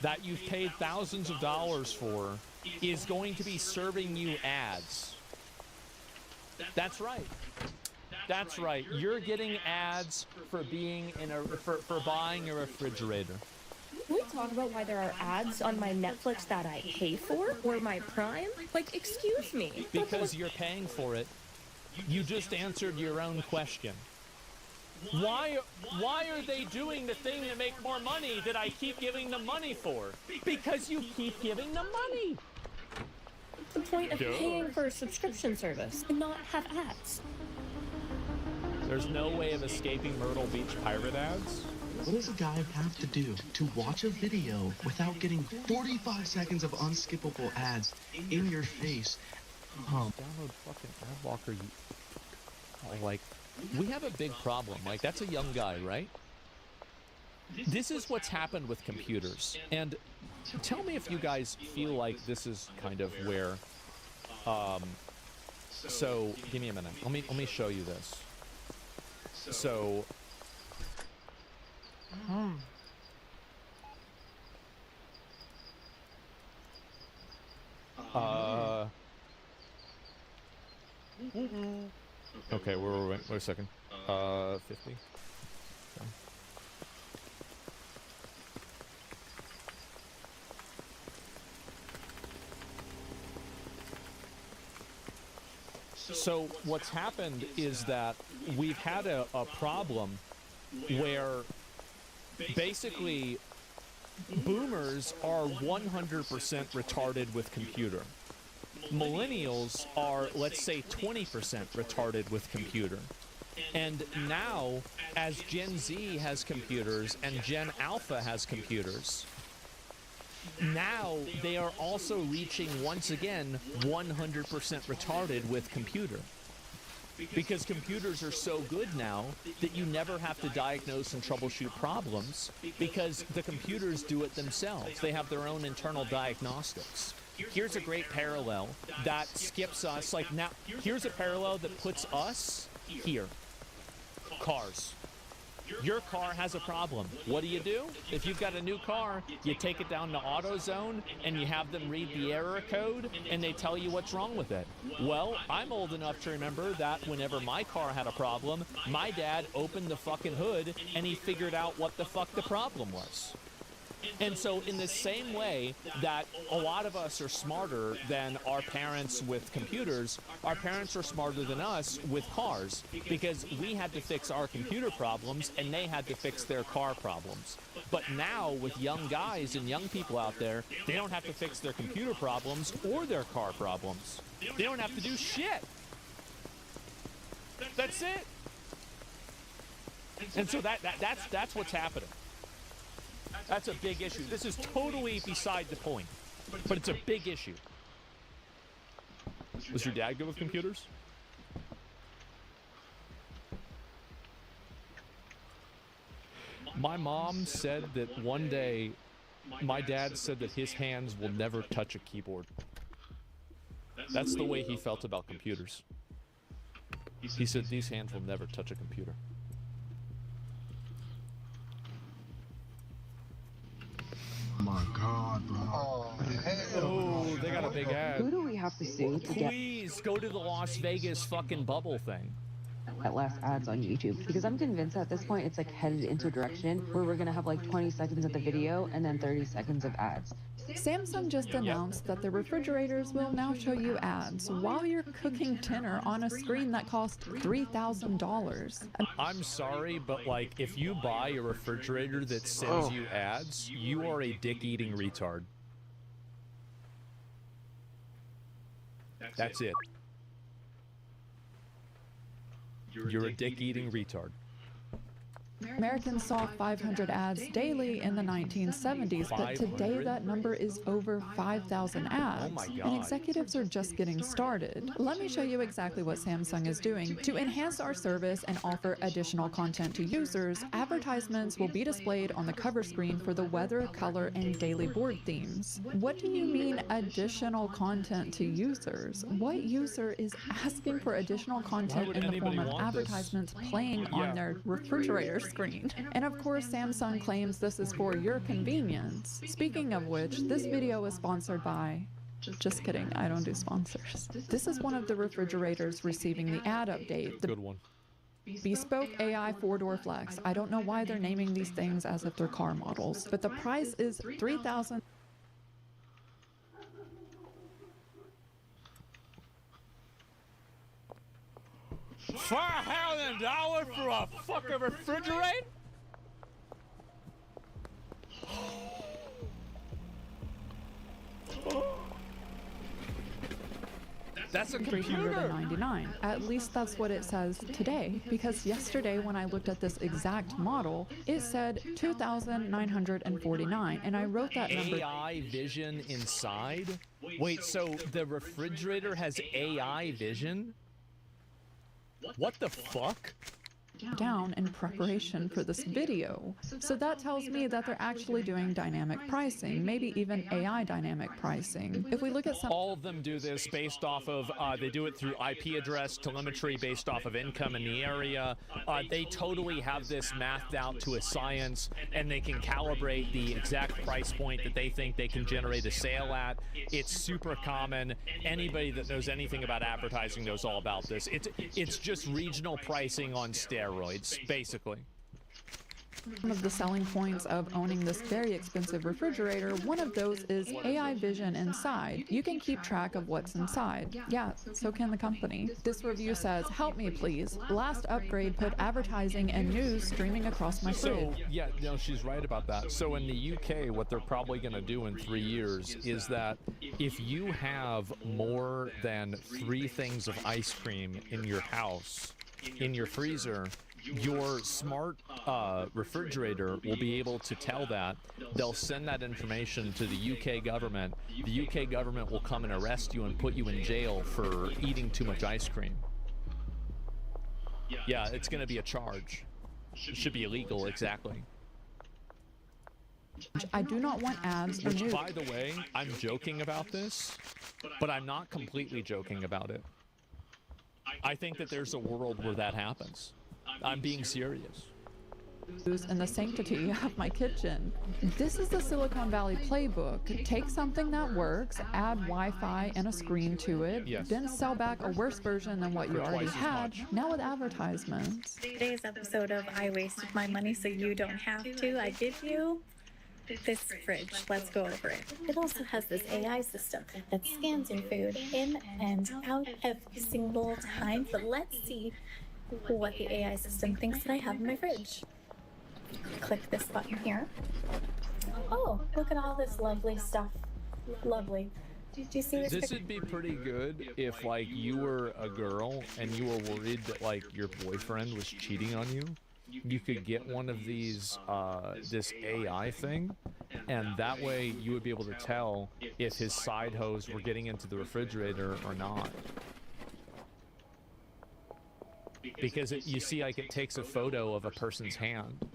that you've paid thousands of dollars for is going to be serving you ads. That's right. That's right. You're getting ads for being in a for buying a refrigerator. Can we talk about why there are ads on my Netflix that I pay for or my Prime? Like, excuse me. Because you're paying for it. You just answered your own question. Why are they doing the thing to make more money that I keep giving them money for? Because you keep giving them money. The point of paying for a subscription service and not have ads. There's no way of escaping Myrtle Beach pirate ads? What does a guy have to do to watch a video without getting 45 seconds of unskippable ads in your face? Download fucking ad blocker. Like, we have a big problem. Like, that's a young guy, right? This is what's happened with computers. And tell me if you guys feel like this is kind of where... So, give me a minute. Let me show you this. So... Okay, wait a second. 50. Okay. So what's happened is that we've had a problem where basically boomers are 100% retarded with computer. Millennials are, let's say, 20% retarded with computer. And now, as Gen Z has computers and Gen Alpha has computers, now they are also reaching, once again, 100% retarded with computer. Because computers are so good now that you never have to diagnose and troubleshoot problems because the computers do it themselves. They have their own internal diagnostics. Here's a great parallel that skips us. Like now, here's a parallel that puts us here. Cars. Your car has a problem. What do? If you've got a new car, you take it down to AutoZone and you have them read the error code and they tell you what's wrong with it. Well, I'm old enough to remember that whenever my car had a problem, my dad opened the fucking hood and he figured out what the fuck the problem was. And so in the same way that a lot of us are smarter than our parents with computers, our parents are smarter than us with cars, because we had to fix our computer problems and they had to fix their car problems. But now with young guys and young people out there, they don't have to fix their computer problems or their car problems. They don't have to do shit. That's it. And so that's what's happening. That's a big issue. This is totally beside the point, but it's a big issue. Was your dad good with computers? My mom said that one day, my dad said that his hands will never touch a keyboard. That's the way he felt about computers. He said these hands will never touch a computer. Oh my God, bro. Oh, they got a big ad. Who do we have to sue to get Please go to the Las Vegas fucking bubble thing. at last ads on YouTube? Because I'm convinced at this point it's like headed into a direction where we're gonna have like 20 seconds of the video and then 30 seconds of ads. Samsung just announced that the refrigerators will now show you ads while you're cooking dinner on a screen that costs $3,000. I'm sorry, but like, if you buy a refrigerator that sends you ads, you are a dick-eating retard. That's it. You're a dick-eating retard. Americans saw 500 ads daily in the 1970s, but today that number is over 5,000 ads. Oh my God. And executives are just getting started. Let me show you exactly what Samsung is doing. To enhance our service and offer additional content to users, advertisements will be displayed on the cover screen for the weather, color, and daily board themes. What do you mean additional content to users? What user is asking for additional content in the form of advertisements playing on their refrigerator screen? And of course, Samsung claims this is for your convenience. Speaking of which, this video is sponsored by... Just kidding, I don't do sponsors. This is one of the refrigerators receiving the ad update. The Good one. Bespoke AI 4-door flex. I don't know why they're naming these things as if they're car models, but the price is $3,000. $4,000 for a fucking refrigerator? That's a computer. $399. At least that's what it says today, because yesterday when I looked at this exact model, it said $2,949, and I wrote that number. AI vision inside? Wait, so the refrigerator has AI vision? What the fuck? Down in preparation for this video. So that tells me that they're actually doing dynamic pricing, maybe even AI dynamic pricing. If we look at some... All of them do this based off of, they do it through IP address telemetry based off of income in the area. They totally have this mathed out to a science, and they can calibrate the exact price point that they think they can generate a sale at. It's super common. Anybody that knows anything about advertising knows all about this. It's just regional pricing on steroids, basically. One of the selling points of owning this very expensive refrigerator, one of those is AI vision inside. You can keep track of what's inside. Yeah, so can the company. This review says, help me please. Last upgrade put advertising and news streaming across my fridge. So, yeah, no, she's right about that. So in the UK, what they're probably going to do in 3 years is that if you have more than 3 things of ice cream in your house, in your freezer, your smart refrigerator will be able to tell that. They'll send that information to the UK government. The UK government will come and arrest you and put you in jail for eating too much ice cream. Yeah, it's going to be a charge. It should be illegal, exactly. I do not want ads or Which, news. by the way, I'm joking about this, but I'm not completely joking about it. I think that there's a world where that happens. I'm being serious. In the sanctity of my kitchen. This is the Silicon Valley playbook. Take something that works, add Wi-Fi and a screen to it, then sell back a worse version than what you already had, now with advertisements. Today's episode of I Wasted My Money So You Don't Have To, I give you this fridge. Let's go over it. It also has this AI system that scans your food in and out every single time. But let's see what the AI system thinks that I have in my fridge. Click this button here. Oh, look at all this lovely stuff. Lovely. Do you see this? This would be pretty good if, like, you were a girl and you were worried that, like, your boyfriend was cheating on you. You could get one of these, this AI thing, and that way you would be able to tell if his side hose were getting into the refrigerator or not. Because you see, like, it takes a photo of a person's hand.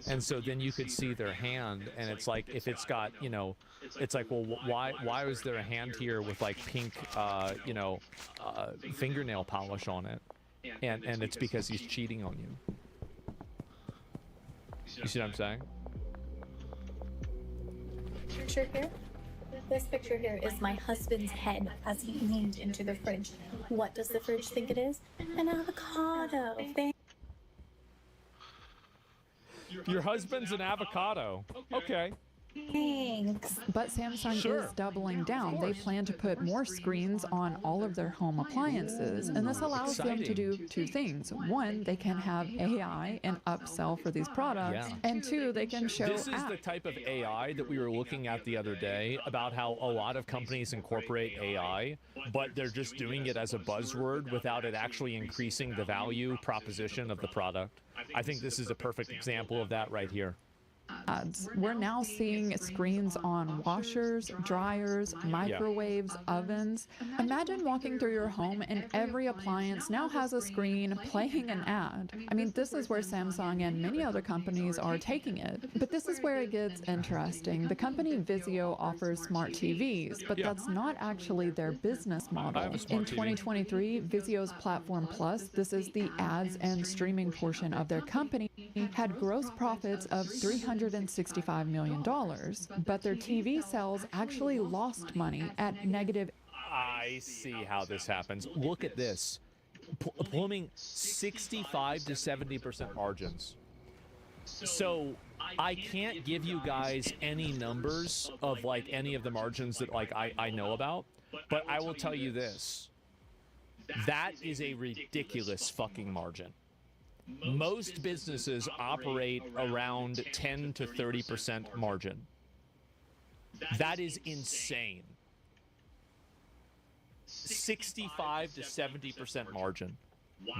And so then you could see their hand, and it's like, if it's got, you know, it's like, well, why was there a hand here with, like, pink, fingernail polish on it? And it's because he's cheating on you. You see what I'm saying? Picture here? This picture here is my husband's head as he leaned into the fridge. What does the fridge think it is? An avocado. Your husband's an avocado. Okay. Thanks. But Samsung is doubling down. They plan to put more screens on all of their home appliances, and this allows them to do two things. One, they can have AI and upsell for these products, and two, they can show This is the type of AI that we were looking at the other day, about how a lot of companies incorporate AI, but they're just doing it as a buzzword without it actually increasing the value proposition of the product. I think this is a perfect example of that right here. ads. We're now seeing screens on washers, dryers, microwaves, ovens. Imagine walking through your home and every appliance now has a screen playing an ad. I mean, this is where Samsung and many other companies are taking it. But this is where it gets interesting. The company Vizio offers smart TVs, but that's not actually their business model. In 2023, Vizio's Platform Plus, this is the ads and streaming portion of their company, had gross profits of $365 million, but their TV sales actually lost money at negative. I see how this happens. Look at this. Plumbing 65 to 70% margins. So I can't give you guys any numbers of like any of the margins that like I know about, but I will tell you this. That is a ridiculous fucking margin. Most businesses operate around 10 to 30% margin. That is insane. 65 to 70% margin.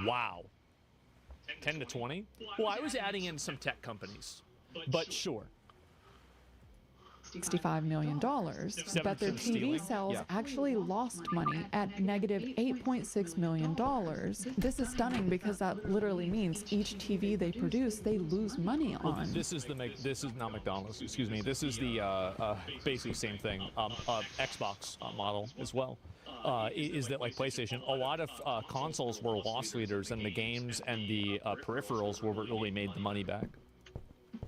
Wow. 10 to 20? Well, I was adding in some tech companies, but sure. $65 million, but their TV sales actually lost money at negative $8.6 million. This is stunning because that literally means each TV they produce, they lose money on. Well, this is not McDonald's, excuse me. This is the basically same thing. Xbox model as well. Is that like PlayStation? A lot of consoles were loss leaders, and the games and the peripherals were what really made the money back.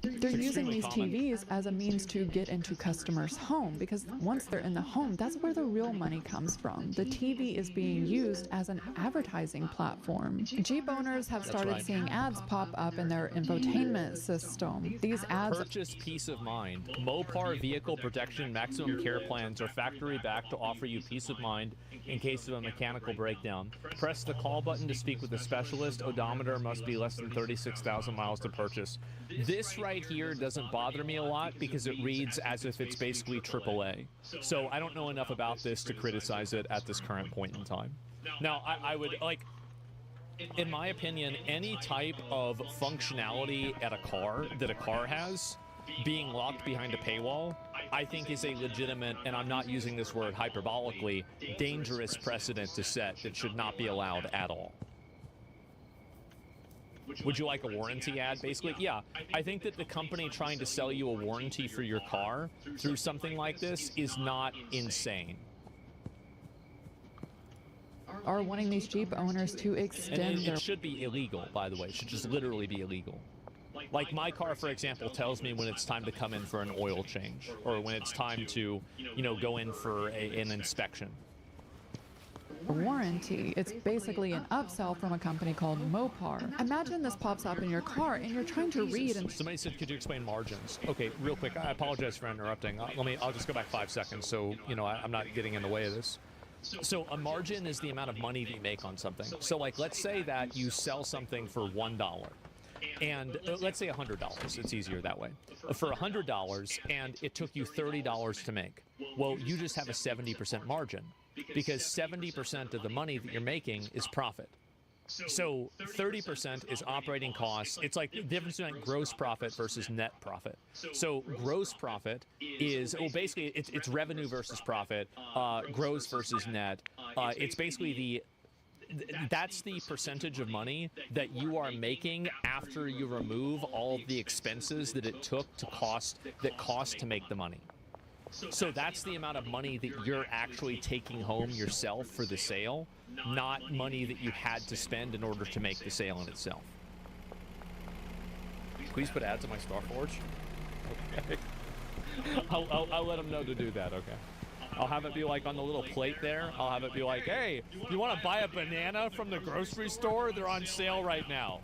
They're using these TVs as a means to get into customers' home, because once they're in the home, that's where the real money comes from. The TV is being used as an advertising platform. Jeep owners have started seeing ads pop up in their infotainment system. These ads Purchase peace of mind. Mopar vehicle protection maximum care plans are factory backed to offer you peace of mind in case of a mechanical breakdown. Press the call button to speak with a specialist. Odometer must be less than 36,000 miles to purchase. This right here doesn't bother me a lot because it reads as if it's basically AAA. So I don't know enough about this to criticize it at this current point in time. Now, I would, like, in my opinion, any type of functionality at a car that a car has being locked behind a paywall, I think is a legitimate, and I'm not using this word hyperbolically, dangerous precedent to set that should not be allowed at all. Would you like a warranty ad, basically? Yeah. I think that the company trying to sell you a warranty for your car through something like this is not insane. are wanting these Jeep owners to extend their... It should be illegal, by the way. It should just literally be illegal. Like my car, for example, tells me when it's time to come in for an oil change, or when it's time to, you know, go in for an inspection. warranty. It's basically an upsell from a company called Mopar. Imagine this pops up in your car and you're trying to read and... Somebody said, could you explain margins? Okay, real quick, I apologize for interrupting. I'll just go back 5 seconds so, I'm not getting in the way of this. So a margin is the amount of money that you make on something. So like, let's say that you sell something for $1. And let's say $100. It's easier that way. For $100, and it took you $30 to make. Well, you just have a 70% margin because 70% of the money that you're making is profit. So 30% is operating costs. It's like the difference between gross profit versus net profit. So gross profit is, well, basically it's revenue versus profit, gross versus net. It's basically that's the percentage of money that you are making after you remove all of the expenses that it took to cost to make the money. So that's the amount of money that you're actually taking home yourself for the sale, not money that you had to spend in order to make the sale in itself. Please put ads on my Starforge. Okay. I'll let them know to do that, okay. I'll have it be like on the little plate there. I'll have it be like, hey, you want to buy a banana from the grocery store? They're on sale right now.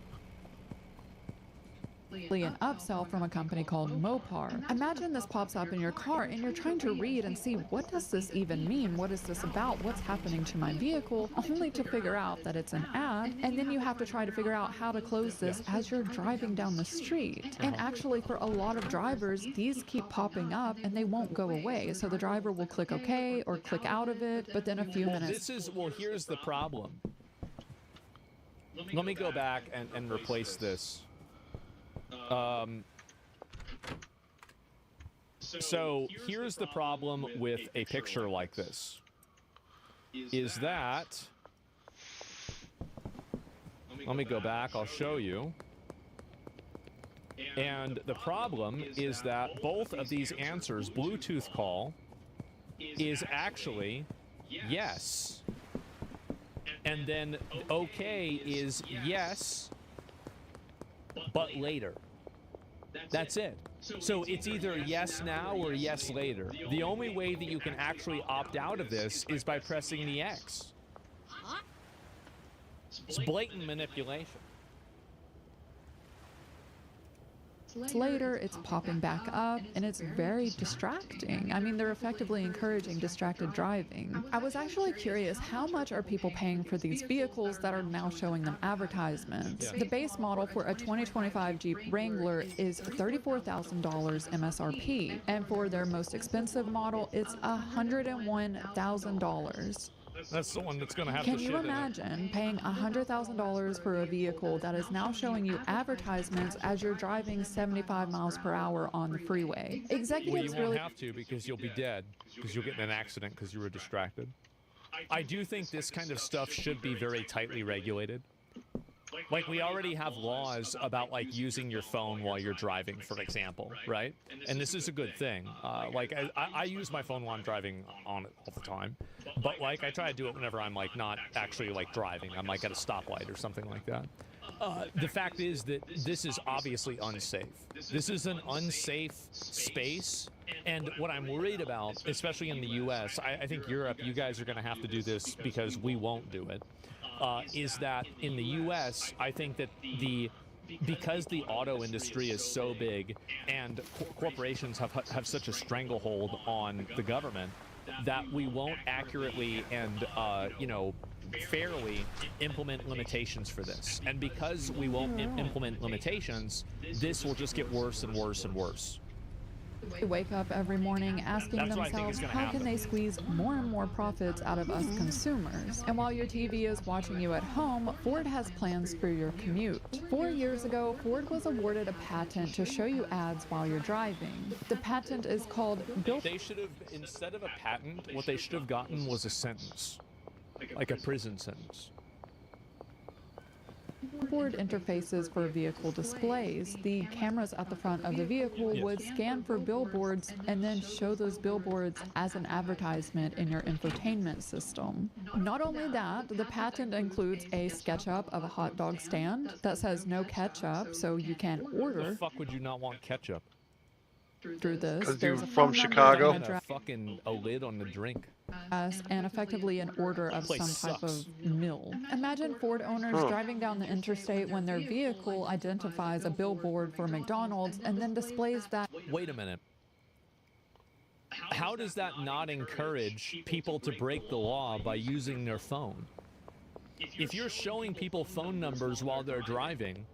An upsell from a company called Mopar. Imagine this pops up in your car and you're trying to read and see, what does this even mean? What is this about? What's happening to my vehicle? Only to figure out that it's an ad, and then you have to try to figure out how to close this as you're driving down the street. And actually, for a lot of drivers, these keep popping up and they won't go away. So the driver will click OK or click out of it, but then a few minutes. Here's the problem. Let me go back and replace this. So here's the problem with a picture like this, is that, let me go back, I'll show you. And the problem is that both of these answers, Bluetooth call, is actually yes. And then okay is yes, but later. That's it. So it's either yes now or yes later. The only way that you can actually opt out of this is by pressing the X. It's blatant manipulation. Later, it's popping back up, and it's very distracting. I mean, they're effectively encouraging distracted driving. I was actually curious, how much are people paying for these vehicles that are now showing them advertisements? The base model for a 2025 Jeep Wrangler is $34,000 MSRP, and for their most expensive model, it's $101,000. That's the one that's going to have Can you imagine paying $100,000 for a vehicle that is now showing you advertisements as you're driving 75 miles per hour on the freeway? Executives you won't have to, because you'll be dead, because you'll get in an accident because you were distracted. I do think this kind of stuff should be very tightly regulated. Like, we already have laws about, like, using your phone while you're driving, for example, right? And this is a good thing. Like, I use my phone while I'm driving on it all the time. But, like, I try to do it whenever I'm, like, not actually, like, driving. I'm, like, at a stoplight or something like that. The fact is that this is obviously unsafe. This is an unsafe space. And what I'm worried about, especially in the U.S., I think Europe, you guys are going to have to do this because we won't do it. Is that in the U.S., I think that because the auto industry is so big and corporations have such a stranglehold on the government, that we won't accurately and fairly implement limitations for this. And because we won't implement limitations, this will just get worse and worse and worse. They wake up every morning asking themselves, how can they squeeze more and more profits out of us consumers? And while your TV is watching you at home, Ford has plans for your commute. 4 years ago, Ford was awarded a patent to show you ads while you're driving. The patent is called They should have, instead of a patent, what they should have gotten was a sentence, like a prison sentence. Billboard interfaces for vehicle displays. The cameras at the front of the vehicle would scan for billboards and then show those billboards as an advertisement in your infotainment system. Not only that, the patent includes a SketchUp of a hot dog stand that says no ketchup, so you can't order. Why the fuck would you not want ketchup? through this. 'Cause There's you're a from phone number Chicago? and And a fucking a lid on the drink. and effectively an order of Place some type sucks. of meal. Imagine Ford owners driving down the interstate when their vehicle identifies a billboard for McDonald's and then displays that. Wait a minute. How does that not encourage people to break the law by using their phone? If you're showing people phone numbers while they're driving,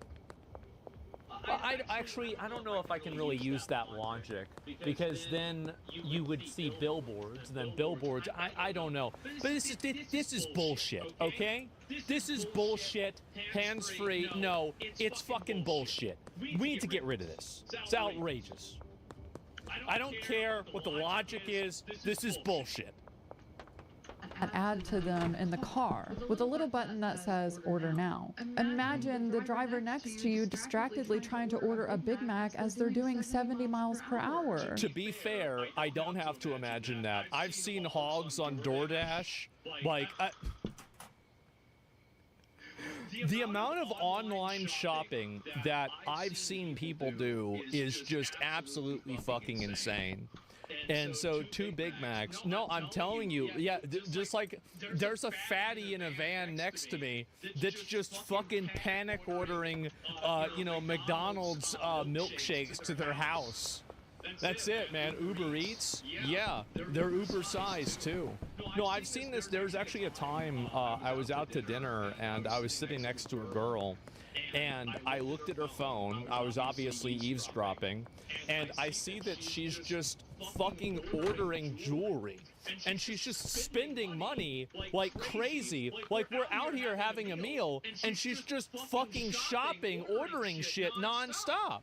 well, I don't know if I can really use that logic, because then you would see billboards, and then billboards, I don't know. But this is bullshit, okay? This is bullshit, hands-free. No, it's fucking bullshit. We need to get rid of this. It's outrageous. I don't care what the logic is. This is bullshit. An ad to them in the car with a little button that says order now. Imagine the driver next to you distractedly trying to order a Big Mac as they're doing 70 miles per hour. To be fair, I don't have to imagine that. I've seen hogs on DoorDash. Like, the amount of online shopping that I've seen people do is just absolutely fucking insane. And so 2 Big Macs. No, I'm telling you, yeah, just like there's a fatty in a van next to me that's just fucking panic ordering, McDonald's milkshakes to their house. That's it, man. Uber Eats, yeah, they're Uber sized too. No, I've seen this. There was actually a time I was out to dinner and I was sitting next to a girl, and I looked at her phone. I was obviously eavesdropping, and I see that she's just fucking ordering jewelry, and she's just spending money like crazy. Like, we're out here having a meal, and she's just fucking shopping, ordering shit nonstop.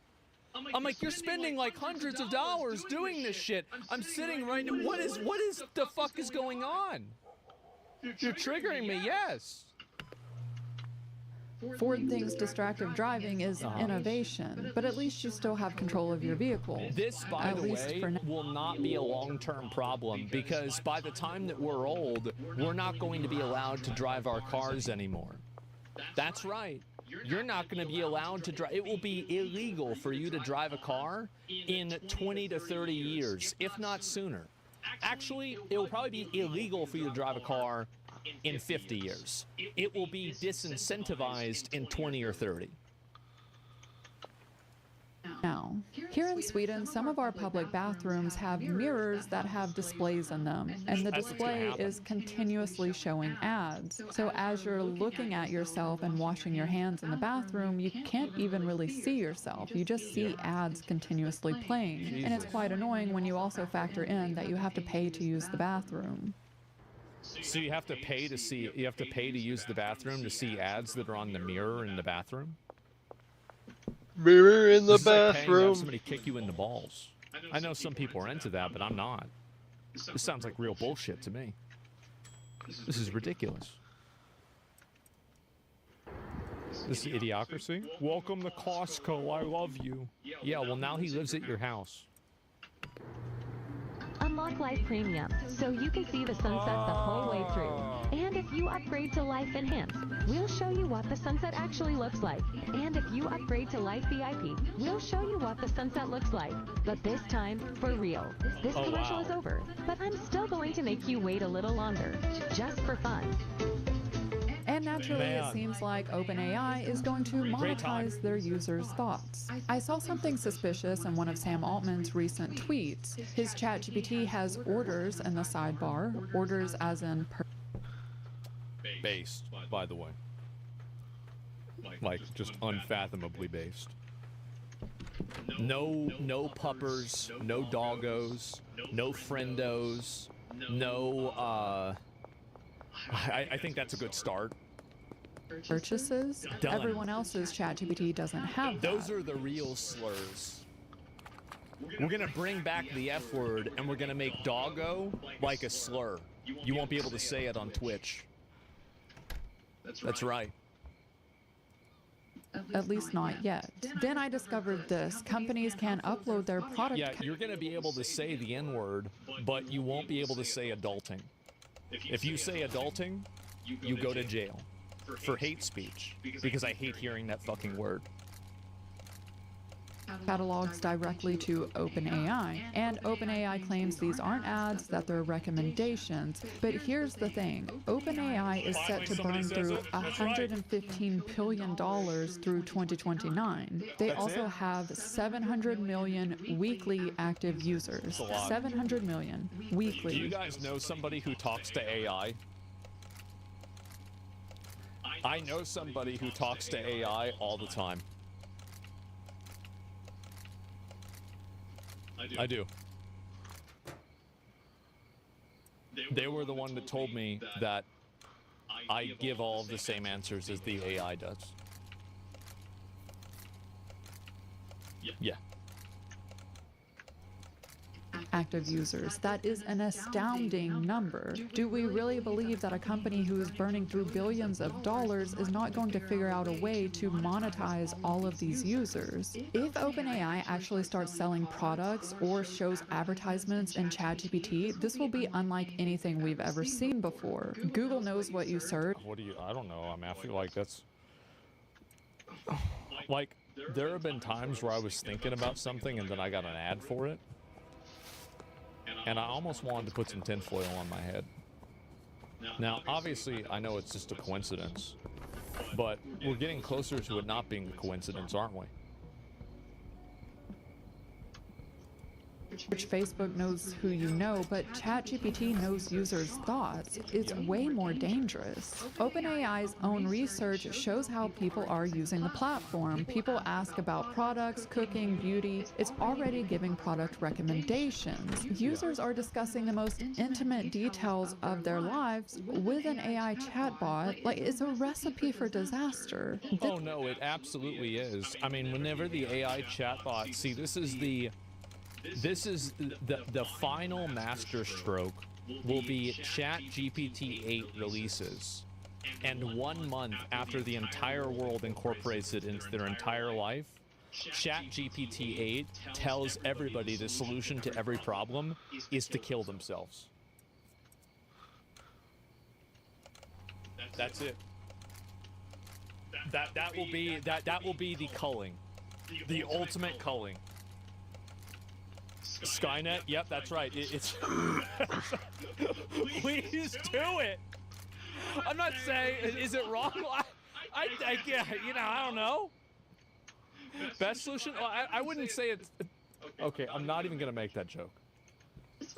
I'm like, you're spending like hundreds of dollars doing this shit. I'm sitting right now. What is the fuck is going on? You're triggering me, yes. Ford thinks distracted driving is innovation, but at least you still have control of your vehicle. This, by the way, will not be a long-term problem, because by the time that we're old, we're not going to be allowed to drive our cars anymore. That's right. You're not going to be allowed to drive. It will be illegal for you to drive a car in 20 to 30 years, if not sooner. Actually, it will probably be illegal for you to drive a car in 50 years. It will be disincentivized in 20 or 30. Now, here in Sweden, some of our public bathrooms have mirrors that have displays in them, and the display is continuously showing ads. So as you're looking at yourself and washing your hands in the bathroom, you can't even really see yourself. You just see ads continuously playing. And it's quite annoying when you also factor in that you have to pay to use the bathroom. So you have to pay to use the bathroom to see ads that are on the mirror in the bathroom? Mirror in the This is like paying to bathroom. have somebody kick you in the balls. I know some people are into that, but I'm not. This sounds like real bullshit to me. This is ridiculous. This is idiocracy. Welcome to Costco. I love you. Yeah, well, now he lives at your house. Unlock Life Premium, so you can see the sunset the whole way through. And if you upgrade to Life Enhanced, we'll show you what the sunset actually looks like. And if you upgrade to Life VIP, we'll show you what the sunset looks like. But this time, for real. This commercial is over, but I'm still going to make you wait a little longer, just for fun. And naturally, it seems like OpenAI is going to monetize their users' thoughts. I saw something suspicious in one of Sam Altman's recent tweets. His ChatGPT has orders in the sidebar, orders as in Based, by the way. Like, just unfathomably based. No puppers, no doggos, no friendos, no, I think that's a good start. purchases. Done. Everyone else's ChatGPT doesn't have that. Those are the real slurs. We're gonna bring back the F word, and we're gonna make doggo like a slur. You won't be able to say it on Twitch. That's right. At least not yet. Then I discovered this. Companies can upload their product. Yeah, you're gonna be able to say the N word, but you won't be able to say adulting. If you say adulting, you go to jail for hate speech, because I hate hearing that fucking word. catalogs directly to OpenAI, and OpenAI claims these aren't ads, that they're recommendations. But here's the thing, OpenAI is set to burn through $115 billion through 2029. They also have 700 million weekly active users. 700 million weekly. Do you guys know somebody who talks to AI? I know somebody who talks to AI all the time. I do. They were the one that told me that I give all the same answers as the AI does. Yeah. Active users. That is an astounding number. Do we really believe that a company who is burning through billions of dollars is not going to figure out a way to monetize all of these users? If OpenAI actually starts selling products or shows advertisements in ChatGPT, this will be unlike anything we've ever seen before. Google knows what you search. I don't know. I mean, I feel like that's... Like, there have been times where I was thinking about something and then I got an ad for it. And I almost wanted to put some tinfoil on my head. Now, obviously, I know it's just a coincidence, but we're getting closer to it not being a coincidence, aren't we? Which Facebook knows who you know, but ChatGPT knows users' thoughts. It's way more dangerous. OpenAI's own research shows how people are using the platform. People ask about products, cooking, beauty. It's already giving product recommendations. Users are discussing the most intimate details of their lives with an AI chatbot. Like, it's a recipe for disaster. Oh no, it absolutely is. I mean, whenever the AI chatbot, see, this is the final master stroke will be ChatGPT 8 releases. And 1 month after the entire world incorporates it into their entire life, ChatGPT 8 tells everybody the solution to every problem is to kill themselves. That's it. That will be the culling. The ultimate culling. Skynet? Yep, that's right. It's please do it. I'm not saying, is it wrong? I don't know. Best solution? Well, I wouldn't say it's... Okay, I'm not even going to make that joke.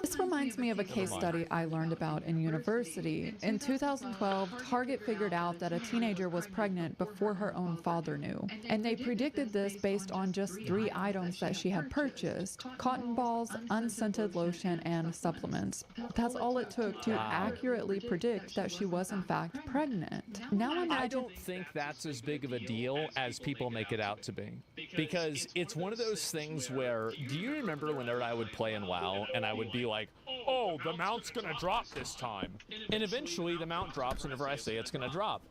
This reminds me of a case study I learned about in university. In 2012, Target figured out that a teenager was pregnant before her own father knew. And they predicted this based on just 3 items that she had purchased: cotton balls, unscented lotion, and supplements. That's all it took to accurately predict that she was in fact pregnant. Now imagine... I don't think that's as big of a deal as people make it out to be. Because it's one of those things where, do you remember whenever I would play in WoW and I would be like, oh, the mount's gonna drop this time. And eventually the mount drops whenever I say it's gonna drop.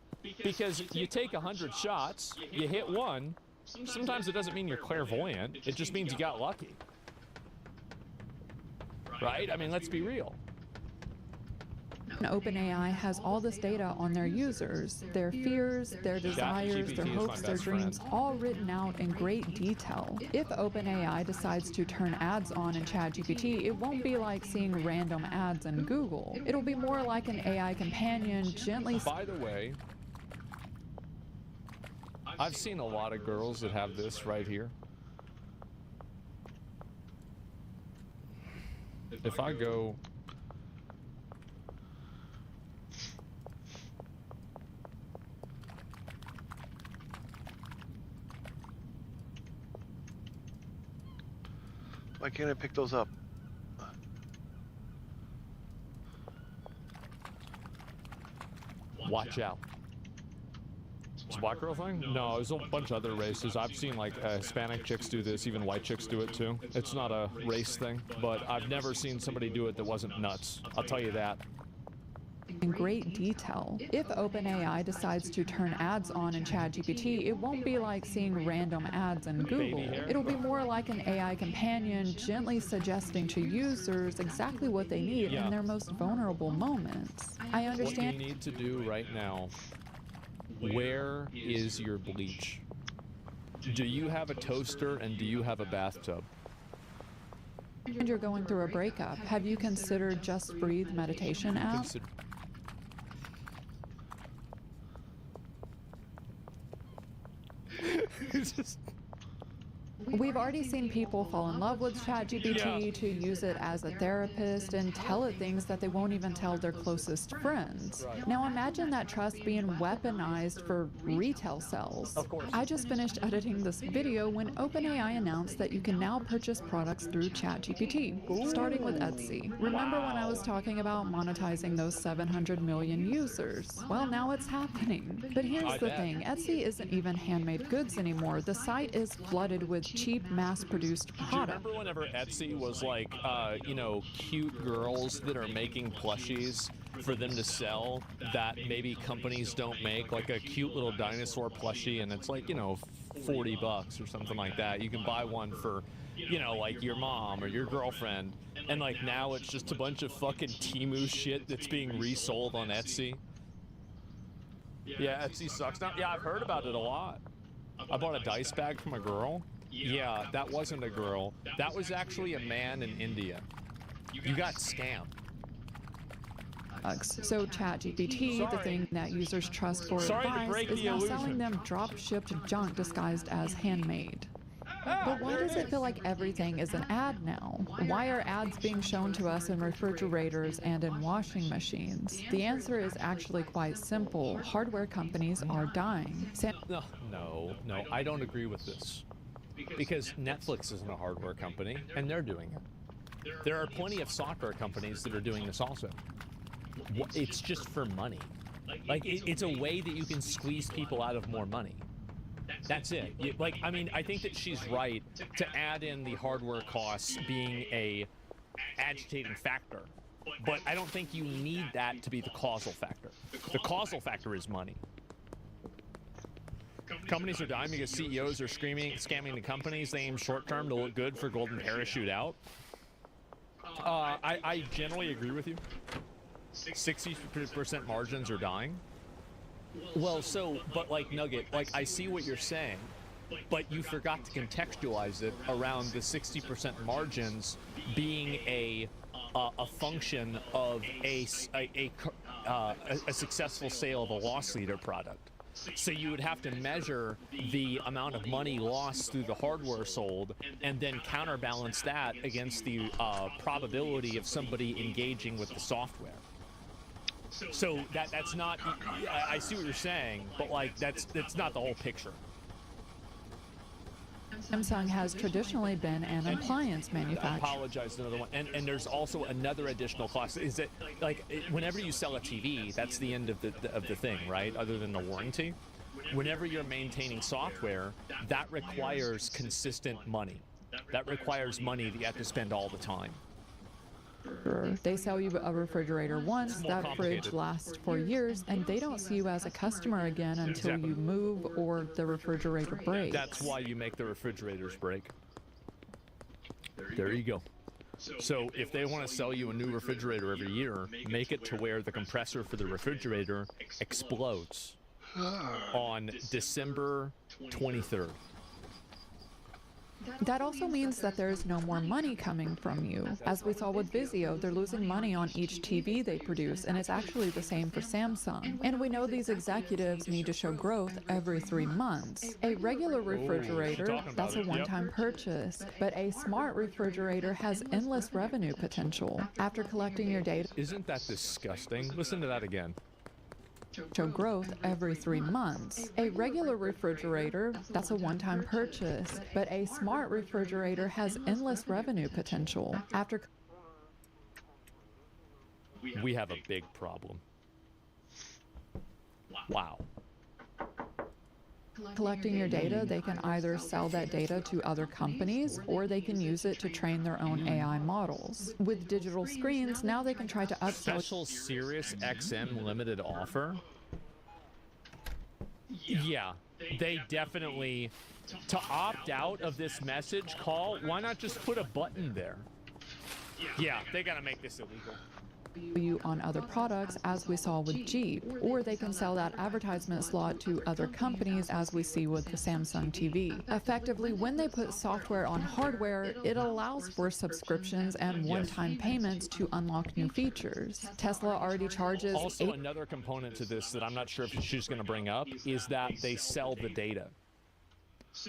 Because you take 100 shots, you hit one, sometimes it doesn't mean you're clairvoyant, it just means you got lucky. Right? I mean, let's be real. OpenAI has all this data on their users, their fears, their desires, their hopes, their dreams, all written out in great detail. If OpenAI decides to turn ads on in ChatGPT, it won't be like seeing random ads in Google. It'll be more like an AI companion gently... By the way, I've seen a lot of girls that have this right here. If I go... Why can't I pick those up? Watch out. It's a black girl thing? No, there's a bunch of other races. I've seen like Hispanic chicks do this, even white chicks do it too. It's not a race thing, but I've never seen somebody do it that wasn't nuts. I'll tell you that. In great detail. If OpenAI decides to turn ads on in ChatGPT, it won't be like seeing random ads in Google. It'll be more like an AI companion gently suggesting to users exactly what they need in their most vulnerable moments. I understand. What you need to do right now, where is your bleach? Do you have a toaster and do you have a bathtub? And you're going through a breakup. Have you considered Just Breathe meditation app? We've already seen people fall in love with ChatGPT to use it as a therapist and tell it things that they won't even tell their closest friends. Now imagine that trust being weaponized for retail sales. Of course. I just finished editing this video when OpenAI announced that you can now purchase products through ChatGPT, starting with Etsy. Remember when I was talking about monetizing those 700 million users? Well, now it's happening. But here's the thing, Etsy isn't even handmade goods anymore. The site is flooded with cheap, mass-produced Do you product. remember whenever Etsy was like, you know, cute girls that are making plushies for them to sell that maybe companies don't make, like a cute little dinosaur plushie, and it's like, you know, $40 or something like that. You can buy one for, you know, like your mom or your girlfriend, and like now it's just a bunch of fucking Temu shit that's being resold on Etsy. Yeah, Etsy sucks now. Yeah, I've heard about it a lot. I bought a dice bag from a girl. Yeah, that wasn't a girl. That was actually a man in India. You got scammed. So ChatGPT, the thing that users trust for advice, is now selling them drop-shipped junk disguised as handmade. But why does it feel like everything is an ad now? Why are ads being shown to us in refrigerators and in washing machines? The answer is actually quite simple. Hardware companies are dying. No, I don't agree with this. Because Netflix isn't a hardware company, and they're doing it. There are plenty of software companies that are doing this also. It's just for money. Like, it's a way that you can squeeze people out of more money. That's it. I mean, I think that she's right to add in the hardware costs being a agitating factor. But I don't think you need that to be the causal factor. The causal factor is money. Companies are dying because CEOs are scamming the companies. They aim short term to look good for golden parachute out. I generally agree with you. 60% margins are dying. Well, but like Nugget, like I see what you're saying, but you forgot to contextualize it around the 60% margins being a function of a successful sale of a loss leader product. So you would have to measure the amount of money lost through the hardware sold and then counterbalance that against the probability of somebody engaging with the software. So that's not, I see what you're saying, but like that's not the whole picture. Samsung has traditionally been an appliance I manufacturer. apologize, another one. And there's also another additional cost. Is that like whenever you sell a TV, that's the end of the thing, right? Other than the warranty. Whenever you're maintaining software, that requires consistent money. That requires money that you have to spend all the time. They sell you a refrigerator once, that fridge lasts for years, and they don't see you as a customer again until you move or the refrigerator breaks. That's why you make the refrigerators break. There you go. So if they want to sell you a new refrigerator every year, make it to where the compressor for the refrigerator explodes on December 23rd. That also means that there is no more money coming from you. As we saw with Vizio, they're losing money on each TV they produce, and it's actually the same for Samsung. And we know these executives need to show growth every 3 months. A regular refrigerator, that's a one-time purchase, but a smart refrigerator has endless revenue potential. After collecting your data, Isn't that disgusting? Listen to that again. show growth every 3 months. A regular refrigerator, that's a one-time purchase, but a smart refrigerator has endless revenue potential. After We have a big problem. Wow. collecting your data, they can either sell that data to other companies or they can use it to train their own AI models. With digital screens, now they can try to upsell. Special Sirius XM limited offer? Yeah, they definitely, to opt out of this message call, why not just put a button there? Yeah, they gotta make this illegal. on other products, as we saw with Jeep, or they can sell that advertisement slot to other companies, as we see with the Samsung TV. Effectively, when they put software on hardware, it allows for subscriptions and one-time payments to unlock new features. Tesla already charges Also, another component to this that I'm not sure if she's going to bring up is that they sell the data.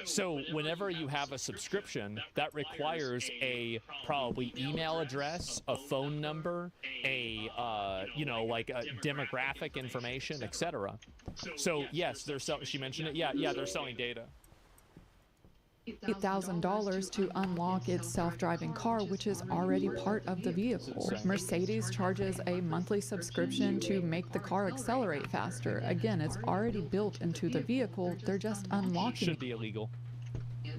So whenever you have a subscription, that requires a probably email address, a phone number, a you know, like a demographic information, etc. So yes, they're selling. She mentioned it. Yeah, they're selling data. $8,000 to unlock its self-driving car, which is already part of the vehicle. Mercedes charges a monthly subscription to make the car accelerate faster. Again, it's already built into the vehicle. They're just unlocking Should be illegal.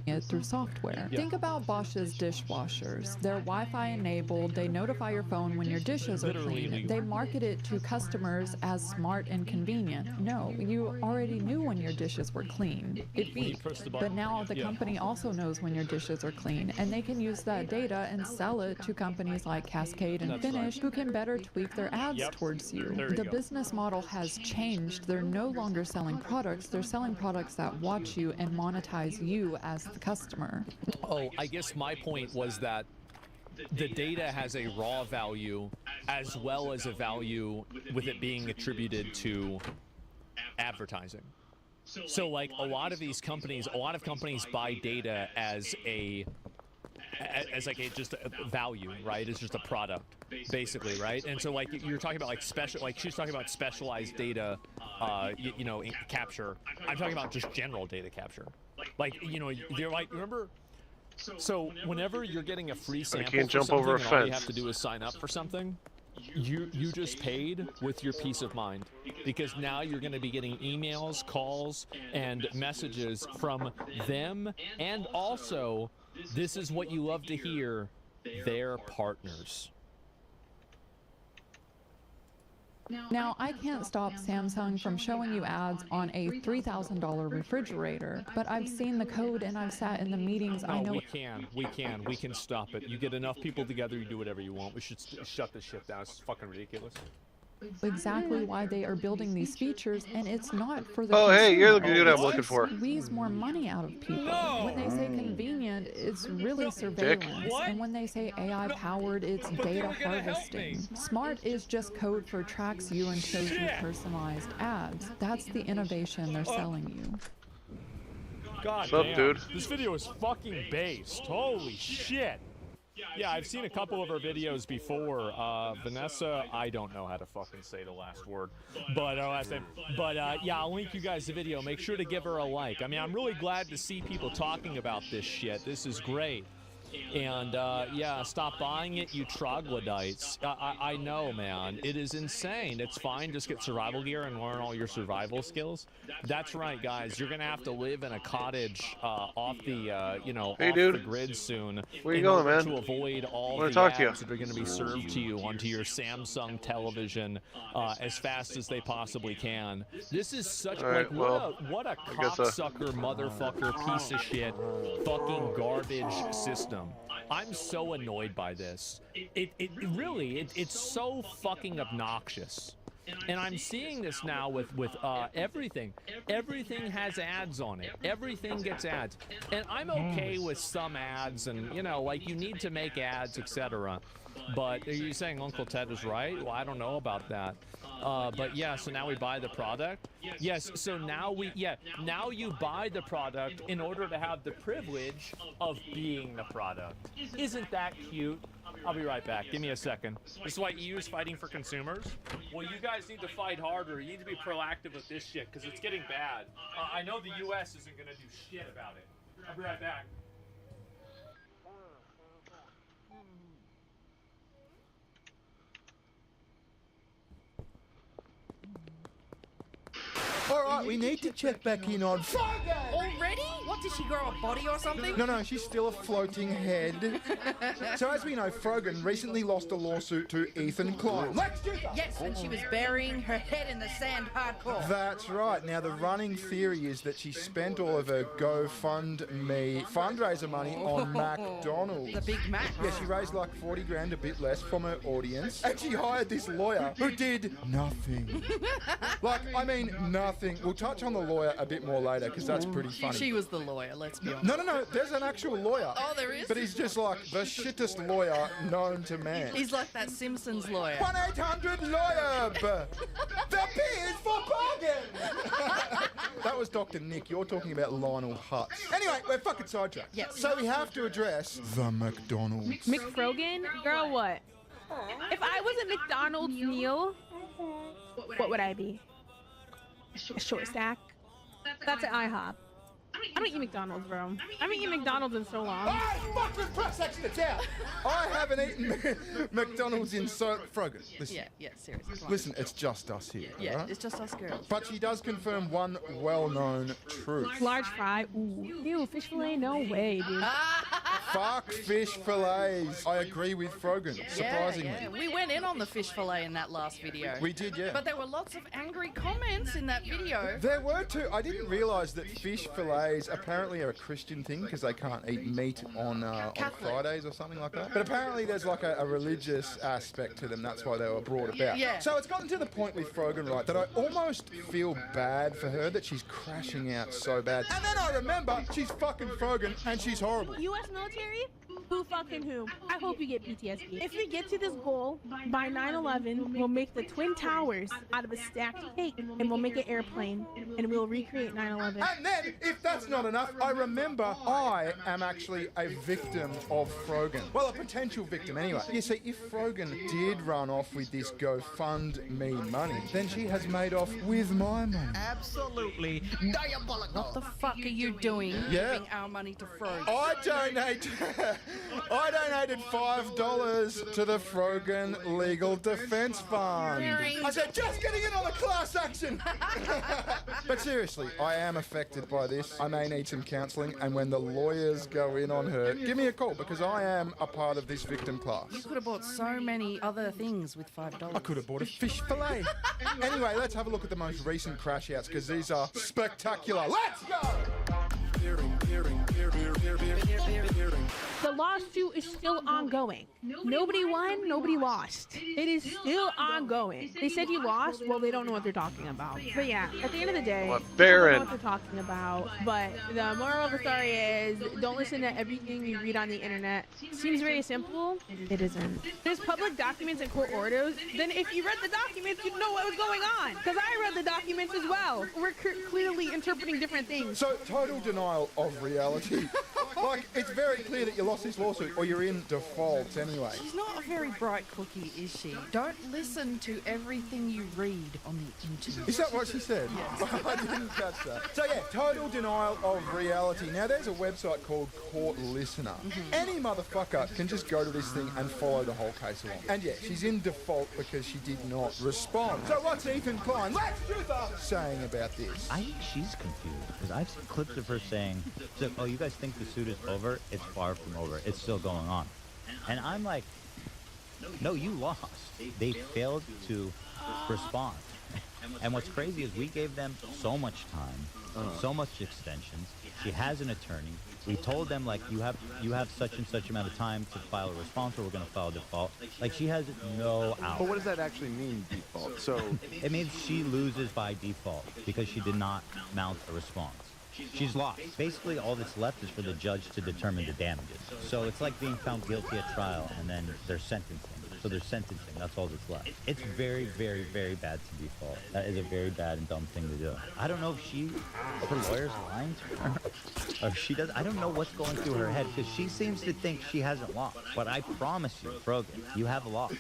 it through software. Yeah. Think about Bosch's dishwashers. They're Wi-Fi enabled. They notify your phone when your dishes are clean. They market it to customers as smart and convenient. No, you already knew when your dishes were clean. It beeped. But now the company also knows when your dishes are clean, and they can use that data and sell it to companies like Cascade and Finish, who can better tweak their ads towards you. The business model has changed. They're no longer selling products. They're selling products that watch you and monetize you as the customer. Oh, I guess my point was that the data has a raw value as well as a value with it being attributed to advertising. So like a lot of companies buy data as like just a value, right? It's just a product, basically, right? And so like you're talking about like she's talking about specialized data, you know, capture. I'm talking about just general data capture. Like, you know, they're like, remember, so whenever you're getting a free sample can't jump for something over a and all you fence. have to do is sign up for something, you just paid with your peace of mind, because now you're going to be getting emails, calls, and messages from them, and also, this is what you love to hear, their partners. Now, I can't stop Samsung from showing you ads on a $3,000 refrigerator, but I've seen the code and I've sat in the meetings. I know we can stop it. You get enough people together, you do whatever you want. We should shut this shit down. It's fucking ridiculous. exactly why they are building these features, and it's not for the Oh, hey, you're the consumer. dude I'm It's looking to for. Squeeze more money out of people. No! When they say convenient, it's really surveillance, and when they say AI powered, it's data harvesting. Smart is just code for tracks you and shows you personalized ads. That's the innovation they're selling you. God What's up, damn. dude? This video is fucking based. Holy shit. Yeah, I've seen a couple of her videos before. Vanessa, I don't know how to fucking say the last word, but yeah, I'll link you guys the video. Make sure to give her a like. I mean, I'm really glad to see people talking about this shit. This is great. And yeah, stop buying it, you troglodytes. I know, man. It is insane. It's fine. Just get survival gear and learn all your survival skills. That's right, guys. You're gonna have to live in a cottage off the, you know, Hey, off dude. the grid soon. Where you in going, order man? to avoid all Wanna the talk to you. ads that are gonna be served to you onto your Samsung television as fast as they possibly can. This is such All right, like well, what a I guess, cocksucker, motherfucker, piece of shit, fucking garbage system. I'm so annoyed by this. It really, it's so fucking obnoxious. And I'm seeing this now with everything. Everything has ads on it. Everything gets ads. And I'm okay with some ads, and, you know, like, you need to make ads, etc. But are you saying Uncle Ted is right? Well, I don't know about that. But yeah, so now we buy the product. Yes, so now now you buy the product in order to have the privilege of being the product. Isn't that cute? I'll be right back. Give me a second. This is why EU is fighting for consumers. Well, you guys need to fight harder. You need to be proactive with this shit, because it's getting bad. I know the US isn't going to do shit about it. I'll be right back. Alright, we need to check back in on Friday! Already? What Did she grow a body or something? No, she's still a floating head. So as we know, Frogan recently lost a lawsuit to Ethan Klein. Lex Luthor! Yes, and she was burying her head in the sand hardcore. That's right. Now, the running theory is that she spent all of her GoFundMe fundraiser money on McDonald's. The Big Mac. Yeah, she raised like 40 grand, a bit less, from her audience. And she hired this lawyer who did nothing. Like, I mean, nothing. We'll touch on the lawyer a bit more later, because that's pretty funny. She was the lawyer, let's be honest. No, there's an actual lawyer. Oh, there is? But he's just like the shittest lawyer known to man. He's like that Simpsons lawyer. 1-800-LAWYER! The P is for bargain! That was Dr. Nick. You're talking about Lionel Hutz. Anyway, we're fucking sidetracked. Yes. So we have to address the McDonald's. McFrogan? Girl, what? If I was a McDonald's meal, what would I be? A short stack? That's an IHOP. I don't eat McDonald's, bro. I haven't eaten McDonald's in so long. Fucking press extra down! I haven't eaten McDonald's in so... Frogan, listen. Yeah, seriously. Come on. Listen, it's just us here, Yeah, right? it's just us girls. But she does confirm one well-known truth. Large fry. Ooh. Ew, fish fillet? No way, dude. Fuck fish fillets. I agree with Frogan, surprisingly. Yeah. We went in on the fish fillet in that last video. We did, yeah. But there were lots of angry comments in that video. There were too. I didn't realise that fish fillets apparently are a Christian thing because they can't eat meat on Fridays or something like that. But apparently there's like a religious aspect to them. That's why they were brought about. Yeah. So it's gotten to the point with Frogan, right, that I almost feel bad for her that she's crashing out so bad. And then I remember she's fucking Frogan and she's horrible. U.S. military? Who fucking who? I hope you get PTSD. If we get to this goal by 9/11, we'll make the Twin Towers out of a stacked cake, and we'll make an airplane, and we'll recreate 9/11. And then, if that's not enough, I remember I am actually a victim of Frogan. Well, a potential victim anyway. You see, if Frogan did run off with this GoFundMe money, then she has made off with my money. Absolutely diabolical. What the fuck are you doing giving our money to Frogan? I donated $5 to the Frogan Legal Defense Fund. I said, just getting in on the class action. But seriously, I am affected by this. I may need some counselling, and when the lawyers go in on her, give me a call, because I am a part of this victim class. You could have bought so many other things with $5. I could have bought a fish fillet. Anyway, let's have a look at the most recent crash outs, because these are spectacular. Let's go! The lawsuit is still ongoing. Nobody won, nobody lost. It is still ongoing. They said you lost, well, they don't know what they're talking about. But yeah, at the end of the day, they don't know what they're talking about. But the moral of the story is, don't listen to everything you read on the internet. Seems very simple. It isn't. There's public documents and court orders. Then if you read the documents, you'd know what was going on. Because I read the documents as well. We're clearly interpreting different things. So, total denial of reality. Like, it's very clear that you lost this lawsuit, or you're in default anyway. She's not a very bright cookie, is she? Don't listen to everything you read on the internet. Is that what she said? Yes. I didn't catch that. So yeah, total denial of reality. Now there's a website called Court Listener. Any motherfucker can just go to this thing and follow the whole case along. And yeah, she's in default because she did not respond. So what's Ethan Klein, Lex Luthor, saying about this? I think she's confused because I've seen clips of her saying, she's like, oh, you guys think the suit is over? It's far from over. It's still going on. And I'm like, no, you lost. They failed to respond. And what's crazy is we gave them so much time, so much extensions. She has an attorney. We told them, like, you have such and such amount of time to file a response, or we're going to file a default. Like, she has no out. But what does that actually mean, default? So it means she loses by default because she did not mount a response. She's lost. Basically, all that's left is for the judge to determine the damages. So it's like being found guilty at trial, and then they're sentencing. So they're sentencing. That's all that's left. It's very, very, very bad to default. That is a very bad and dumb thing to do. I don't know if her lawyer's lying to her, or if she does. I don't know what's going through her head, because she seems to think she hasn't lost. But I promise you, Frogan, you have lost.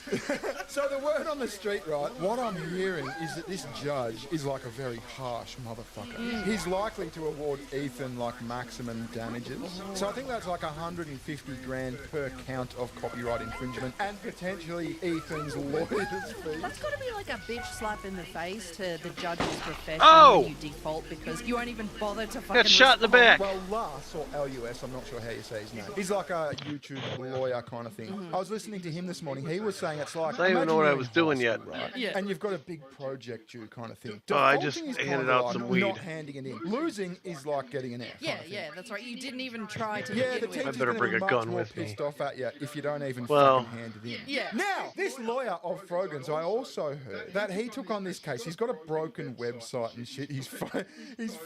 So the word on the street, right, what I'm hearing is that this judge is like a very harsh motherfucker. He's likely to award Ethan like maximum damages. So I think that's like 150 grand per count of copyright infringement, and potentially actually Ethan's lawyer's fee. That's got to be like a bitch slap in the face to the judge's profession Oh! when you default because you won't even bother to fucking Got shot in the back. Well, Lars, or LUS, I'm not sure how you say his name. He's like a YouTube lawyer kind of thing. I was listening to him this morning. He was saying it's like... I don't even know what I was doing yet. Right? Yeah. And you've got a big project due kind of thing. Oh, I just Defaulting is handed kind of out like some weed. not handing it in. Losing is like getting an F. Yeah, yeah, that's right. You didn't even try to Yeah, the begin teacher's with. better gonna bring be a much gun more with me. pissed off at you if you don't even Well- fucking hand it in. Yeah. Now, this lawyer of Frogan's, I also heard that he took on this case. He's got a broken website and shit. His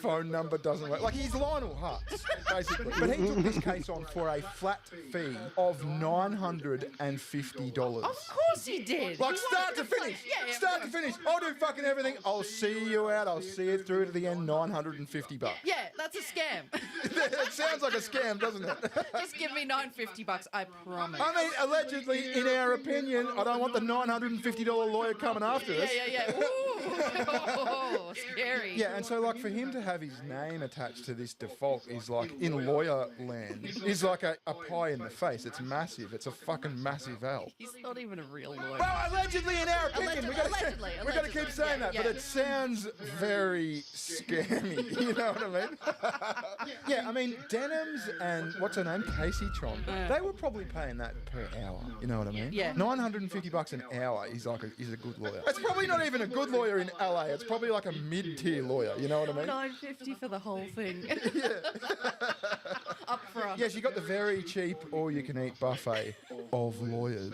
phone number doesn't work. Like, he's Lionel Hutz, basically. But he took this case on for a flat fee of $950. Of course he did. Like, He start wanted to finish. Yeah, yeah. Start to finish. I'll do fucking everything. I'll see you out. I'll see it through to the end. $950. Yeah, that's a scam. It sounds like a scam, doesn't it? Just give me $950, I promise. I mean, allegedly, in our opinion, I don't want the $950 lawyer coming after us. Yeah. Ooh, scary. Yeah, and so like for him to have his name attached to this default is like in lawyer land is like a pie in the face. It's massive. It's a fucking massive L. He's not even a real lawyer. Well, allegedly in our opinion, we got Allegedly, to keep saying that, but it sounds very scammy. You know what I mean? Yeah, I mean Denims and what's her name, Casey Tron. They were probably paying that per hour. You know what I mean? Yeah. $950 an hour is like is a good lawyer. It's probably not even a good lawyer in LA. It's probably like a mid-tier lawyer. You know what I mean? $950 for the whole thing. Up front. Yes, you got the very cheap all-you-can-eat buffet of lawyers.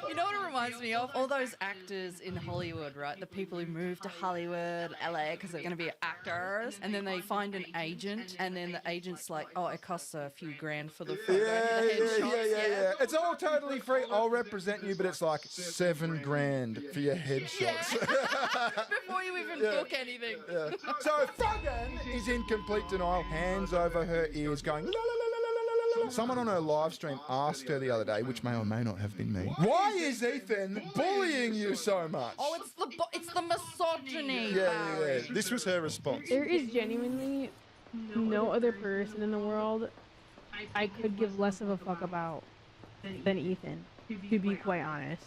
You know what it reminds me of? All those actors in Hollywood, right? The people who move to Hollywood, LA, because they're going to be actors, and then they find an agent, and then the agent's like, oh, it costs a few grand for the photo, the headshots. It's all totally free. I'll represent you, but it's like $7,000 for your headshots. Before you even book anything. Yeah. So Frogan is in complete denial, hands over her ears, going la la la la la la la. Someone on her live stream asked her the other day, which may or may not have been me, why is Ethan bullying you so much? Oh, it's the misogyny. Yeah. This was her response. There is genuinely no other person in the world I could give less of a fuck about than Ethan, to be quite honest.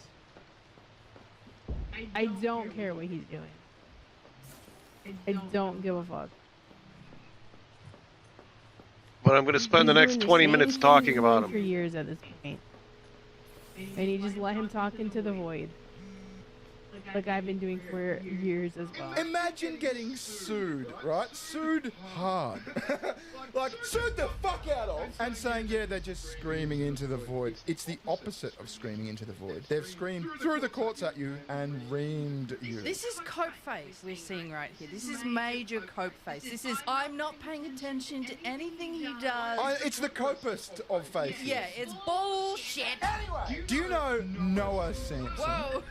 I don't care what he's doing. I don't give a fuck. But I'm going to spend the next 20 minutes talking about For him. years at this point. And you just let him talk into the void. Like I've been doing for years as well. Imagine getting sued, right? Sued hard. Like, sued the fuck out of. And saying, yeah, they're just screaming into the void. It's the opposite of screaming into the void. They've screamed through the courts at you and reamed you. This is cope face we're seeing right here. This is major cope face. This is, I'm not paying attention to anything he does. It's the copest of faces. Yeah, it's bullshit. Anyway, do you know Noah Sampson? Whoa.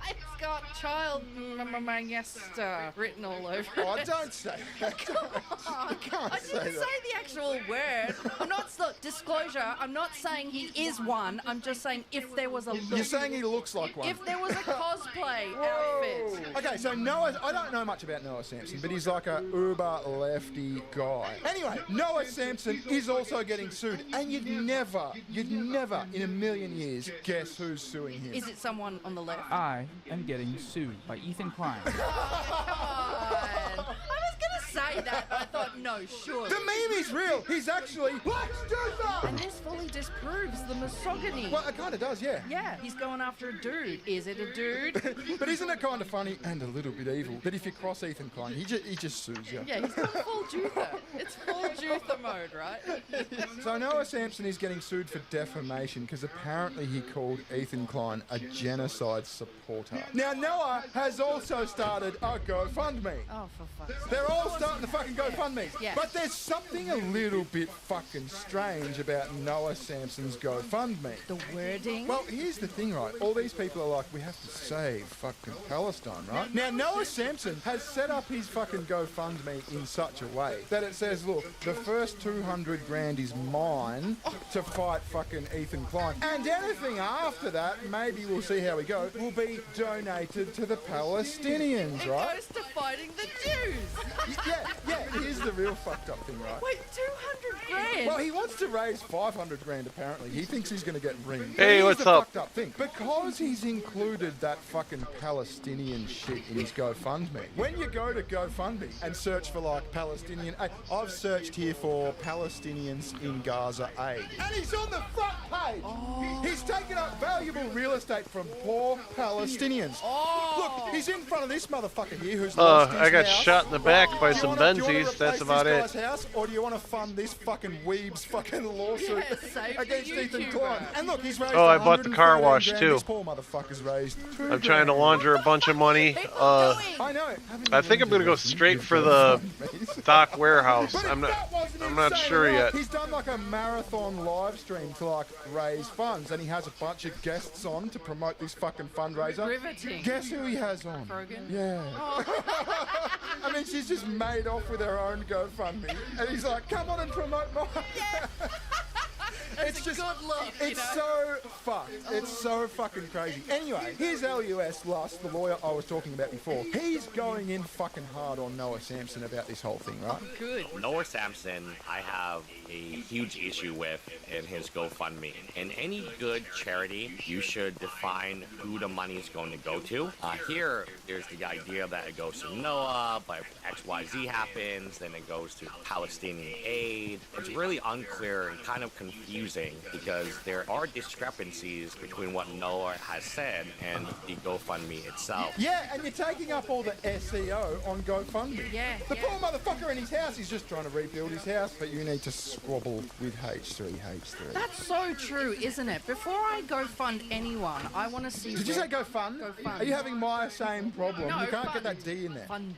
It's got child molester written all over Oh, it. don't say that. You can't I say didn't say that. the actual word. I'm not, look, disclosure, I'm not saying he is one. I'm just saying if there was a look. You're saying he looks like one. If there was a cosplay outfit. Okay, so Noah, I don't know much about Noah Sampson, but he's like a uber lefty guy. Anyway, Noah Sampson is also getting sued, and you'd never in a million years guess who's suing him. Is it someone on the left? I am getting sued by Ethan Klein. Come on. I was gonna say that, but I thought, no, sure. The meme is real. He's actually Lex Luthor. And this fully disproves the misogyny. Well, it kind of does, yeah. Yeah, he's going after a dude. Is it a dude? But isn't it kind of funny and a little bit evil that if you cross Ethan Klein, he just sues you? Yeah, he's got full Juther. It's full Juther mode, right? So Noah Sampson is getting sued for defamation because apparently he called Ethan Klein a genocide supporter. Now Noah has also started a GoFundMe. Oh, for fuck's sake. They're all starting to fucking GoFundMes. Yeah. But there's something a little bit fucking strange about Noah Sampson's GoFundMe. The wording? Well, here's the thing, right? All these people are like, we have to save fucking Palestine, right? Now, Noah Sampson has set up his fucking GoFundMe in such a way that it says, look, the first 200 grand is mine to fight fucking Ethan Klein. And anything after that, maybe we'll see how we go, will be donated to the Palestinians, right? It goes to fighting the Jews. Yeah, Yeah, here's the real fucked up thing, right? Wait, 200 grand? Well, he wants to raise 500 grand apparently. He thinks he's going to get ringed. Hey, Here's what's the up? fucked up thing. Because he's included that fucking Palestinian shit in his GoFundMe. When you go to GoFundMe and search for like Palestinian aid, I've searched here for Palestinians in Gaza aid. And he's on the front page. Oh. He's taken up valuable real estate from poor Palestinians. Oh. Look, he's in front of this motherfucker here who's lost his I got house. shot in the back by Do you some wanna- do you wanna Benzies. That's replace about this it. guy's house, or do you want to fund this fucking weeb's fucking lawsuit Yeah, save the against Ethan YouTuber. Klein? And look, he's raised Oh, I bought the car 113 wash, grand. too. This poor motherfucker's raised $2 I'm trying to launder a bunch of money. I know. I think I'm gonna go straight for the dock warehouse. I'm not sure yet. He's done like a marathon live stream to like raise funds, and he has a bunch of guests on to promote this fucking fundraiser. Riveting. Guess who he has on? Frogan? Yeah. I mean, she's just made off with her own GoFundMe, and he's like, "Come on and promote mine." It's just good look. It's so fucked. It's so fucking crazy. Anyway, here's LUS Lust, the lawyer I was talking about before. He's going in fucking hard on Noah Sampson about this whole thing, right? Good. Noah Sampson, I have a huge issue with in his GoFundMe. In any good charity, you should define who the money is going to go to. Here, there's the idea that it goes to Noah, but XYZ happens, then it goes to Palestinian aid. It's really unclear and kind of confusing because there are discrepancies between what Noah has said and the GoFundMe itself. Yeah, and you're taking up all the SEO on GoFundMe. Yeah. The poor motherfucker in his house, he's just trying to rebuild his house, but you need to squabble with H3H3. That's so true, isn't it? Before I go fund anyone, I want to see. Did you say go fund? Go fund. Are you having my same problem? No, you can't fund. get that D in there. Fund.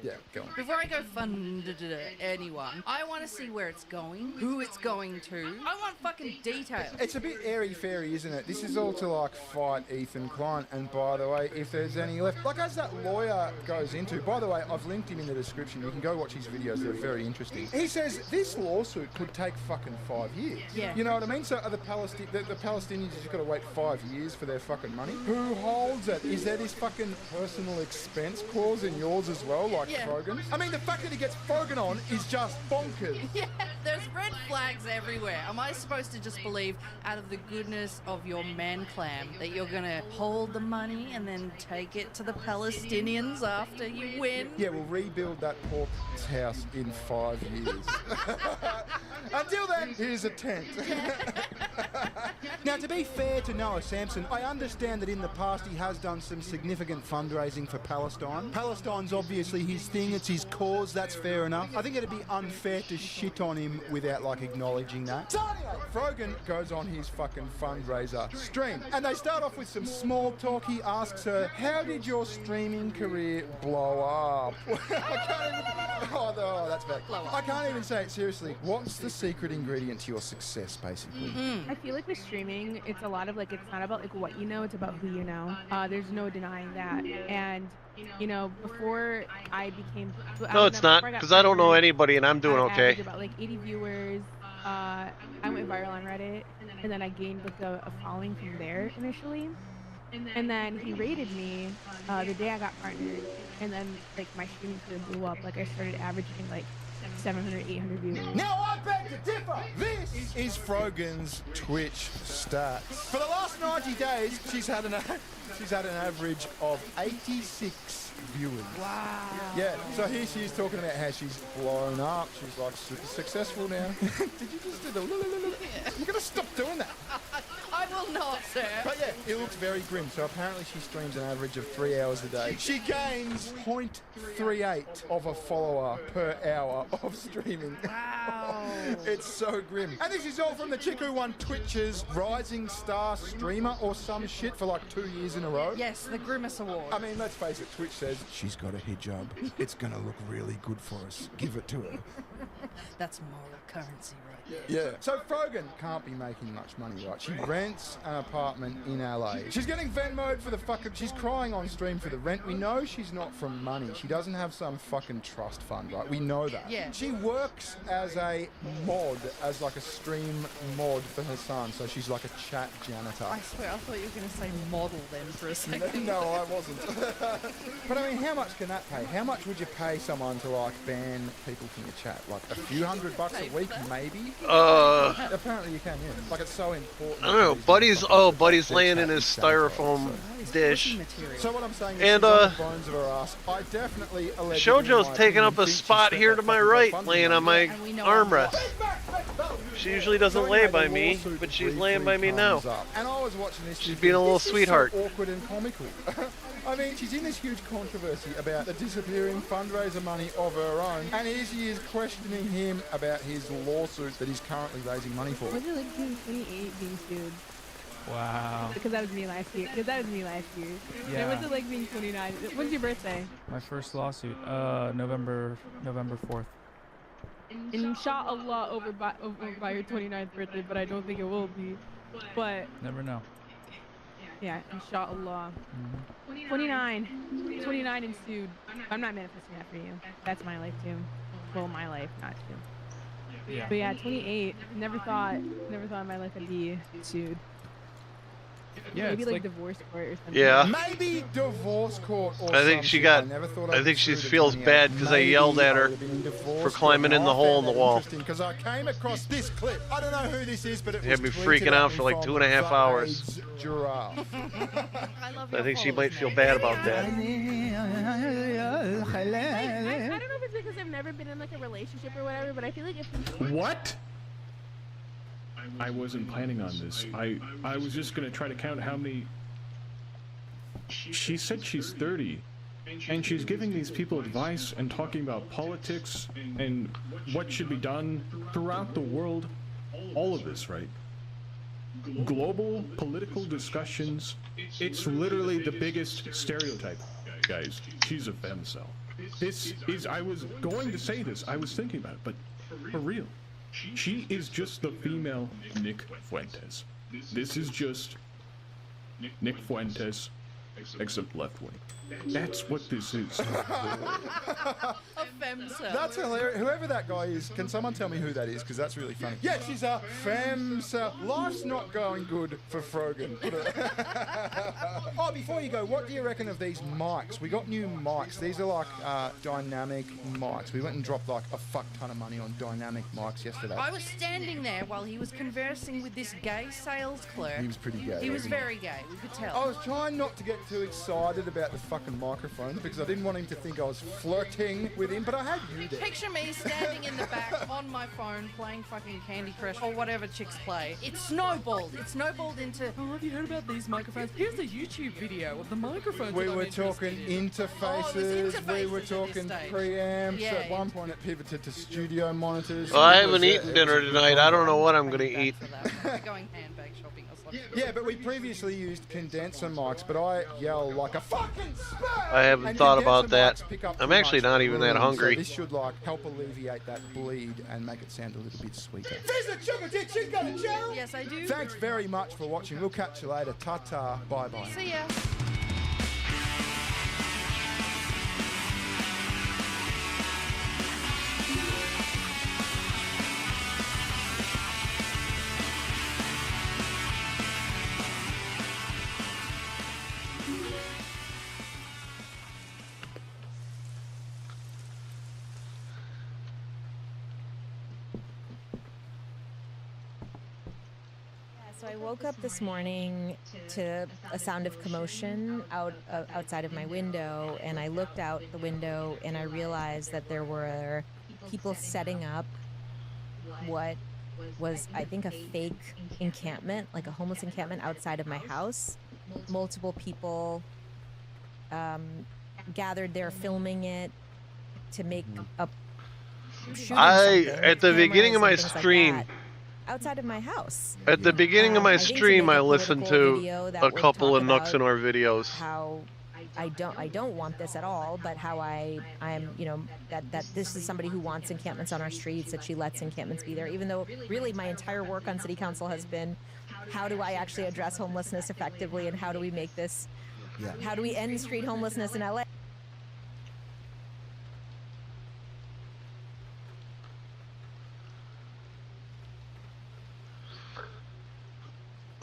Yeah, go on. Before I go fund anyone, I want to see where it's going, who it's going to. I want fucking details. It's a bit airy-fairy, isn't it? This is all to, like, fight Ethan Klein. And, by the way, if there's any left... Like, as that lawyer goes into... By the way, I've linked him in the description. You can go watch his videos. They're very interesting. He says this lawsuit could take fucking 5 years. Yeah. You know what I mean? So are the Palestinians just got to wait 5 years for their fucking money? Who holds it? Is there this fucking personal expense clause in yours as well, like Frogan's? I mean, the fact that he gets Frogan on is just bonkers. Yeah, there's red flags everywhere. Am I supposed to just believe, out of the goodness of your man clam, that you're gonna hold the money and then take it to the Palestinians after you win? Yeah, we'll rebuild that poor house in 5 years. Until then, here's a tent. Now, to be fair to Noah Sampson, I understand that in the past he has done some significant fundraising for Palestine. Palestine's obviously his thing, it's his cause, that's fair enough. I think it'd be unfair to shit on him without, like, acknowledging that. So anyway, Frogan goes on his fucking fundraiser stream, and they start off with some small talk. He asks her, how did your streaming career blow up? I can't even... Oh, that's bad. I can't even say it seriously. What's the secret ingredient to your success, basically? I feel like with streaming, it's a lot of like, it's not about like what you know, it's about who you know. There's no denying that. And you know, before I became... No, it's not, because I don't know anybody and I'm doing I okay. averaged about like 80 viewers. I went viral on Reddit, and then I gained like a following from there initially. And then he rated me the day I got partnered, and then like my streaming career blew up. Like I started averaging like 700, 800 viewers. Now I beg to differ! This is Frogan's Twitch stats. For the last 90 days, she's had an average of 86 viewers. Wow. Yeah, so here she is talking about how she's blown up. She's like super successful now. Did you just do the... You're going to stop doing that. I will not, sir. But yeah, it looks very grim. So apparently she streams an average of 3 hours a day. She gains 0.38 of a follower per hour of streaming. Wow. It's so grim. And this is all from the chick who won Twitch's Rising Star Streamer or some shit for like 2 years in a row. Yes, the Grimace Award. I mean, let's face it, Twitch says, she's got a hijab. It's going to look really good for us. Give it to her. That's moral currency, right? Yeah. So Frogan can't be making much money, right? She rents an apartment in LA. She's getting Venmo'd for the fucking... She's crying on stream for the rent. We know she's not from money. She doesn't have some fucking trust fund, right? We know that. Yeah. She works as a mod, as like a stream mod for her son, so she's like a chat janitor. I swear, I thought you were going to say model then for a second. No, I wasn't. But I mean, how much can that pay? How much would you pay someone to like ban people from your chat? Like a few $100 a week, maybe? Apparently you can, yeah. Like it's so important. I don't know. Buddy's laying in his styrofoam dish. So what I'm saying is, And she's on the bones of her ass. I definitely Shojo's taking up a spot here to my right, laying on my armrest. She usually doesn't lay by me, but she's laying by me now. And I was watching this. She's being a little sweetheart. So awkward and comical. I mean, she's in this huge controversy about the disappearing fundraiser money of her own, and here she is questioning him about his lawsuit that he's currently raising money for. Was it like June 28 being sued? Wow. Because that was me last year. Yeah. And what's it like being 29? When's your birthday? My first lawsuit, November 4th. Inshallah over by your 29th birthday, but I don't think it will be. But Never know. yeah, inshallah. 29 and sued. I'm not manifesting that for you. That's my life too. Well, my life, not you. Yeah. But yeah, 28. Never thought in my life I'd be sued. Yeah, maybe it's like divorce court or something. Yeah. Maybe divorce court or I think she got. I think she feels bad because I yelled at her for climbing in the hole in the wall. Because I came across this clip. I don't know who this is, but it Had me was freaking tweeted out at for me like from 2.5 hours. the AIDS giraffe. I think she might feel bad about that. I don't know if it's because I've never been in like a relationship or whatever, but I feel like if What? I wasn't planning on this. I was just gonna try to count how many. She said she's 30, and she's giving these people advice and talking about politics and what should be done throughout the world. All of this, right? Global political discussions. It's literally the biggest stereotype, guys. She's a femcel. This is. I was going to say this. I was thinking about it, but for real. She is just the female Nick Fuentes. This is just Nick Fuentes, except left wing. That's what this is. A femcel. That's hilarious. Whoever that guy is, can someone tell me who that is? Because that's really funny. Yeah, she's a femcel. Life's not going good for Frogan. Oh, before you go, what do you reckon of these mics? We got new mics. These are like dynamic mics. We went and dropped like a fuck ton of money on dynamic mics yesterday. I was standing there while he was conversing with this gay sales clerk. He was pretty gay. He was wasn't he? very gay, we could tell. I was trying not to get too excited about the fucking microphones because I didn't want him to think I was flirting with him, but I had you there. Picture me standing in the back on my phone playing fucking Candy Crush or whatever chicks play. It snowballed. It snowballed into, oh, have you heard about these microphones? Here's a YouTube video of the microphones. We that I'm were interested talking in. interfaces, we were talking stage. preamps. Yeah, At one point it pivoted to studio monitors. Well, I haven't eaten dinner tonight. I don't know what I'm gonna eat. We're going handbag shopping or something. Yeah, but we previously used condenser mics, but I yell like a fucking spur! I haven't And thought condenser about that. mics pick up I'm too actually much not even that room, hungry. So this should like help alleviate that bleed and make it sound a little bit sweeter. Visit Sugar Dick, she's got a channel! Yes, I do. Thanks very much for watching. We'll catch you later. Ta-ta. Bye-bye. See ya. So I woke up this morning to a sound of commotion outside of my window, and I looked out the window and I realized that there were people setting up what was, I think, a fake encampment, like a homeless encampment outside of my house. Multiple people gathered there filming it to make a shooting At the beginning of my stream, outside of my house. At the beginning of my I think to stream, make I a listened political to video that a would couple talk of Nux about in our videos. How I don't want this at all, but how I'm that this is somebody who wants encampments on our streets, that she lets encampments be there, even though really my entire work on city council has been how do I actually address homelessness effectively, and how do we make this how do we end street homelessness in LA?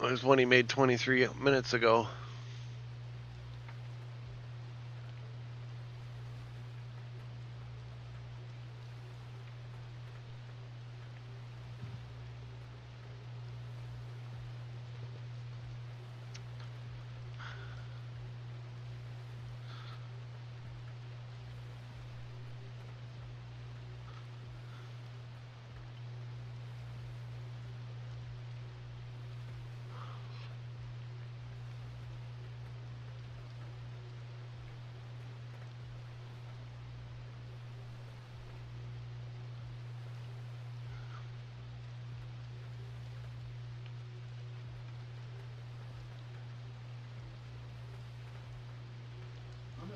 There's one he made 23 minutes ago.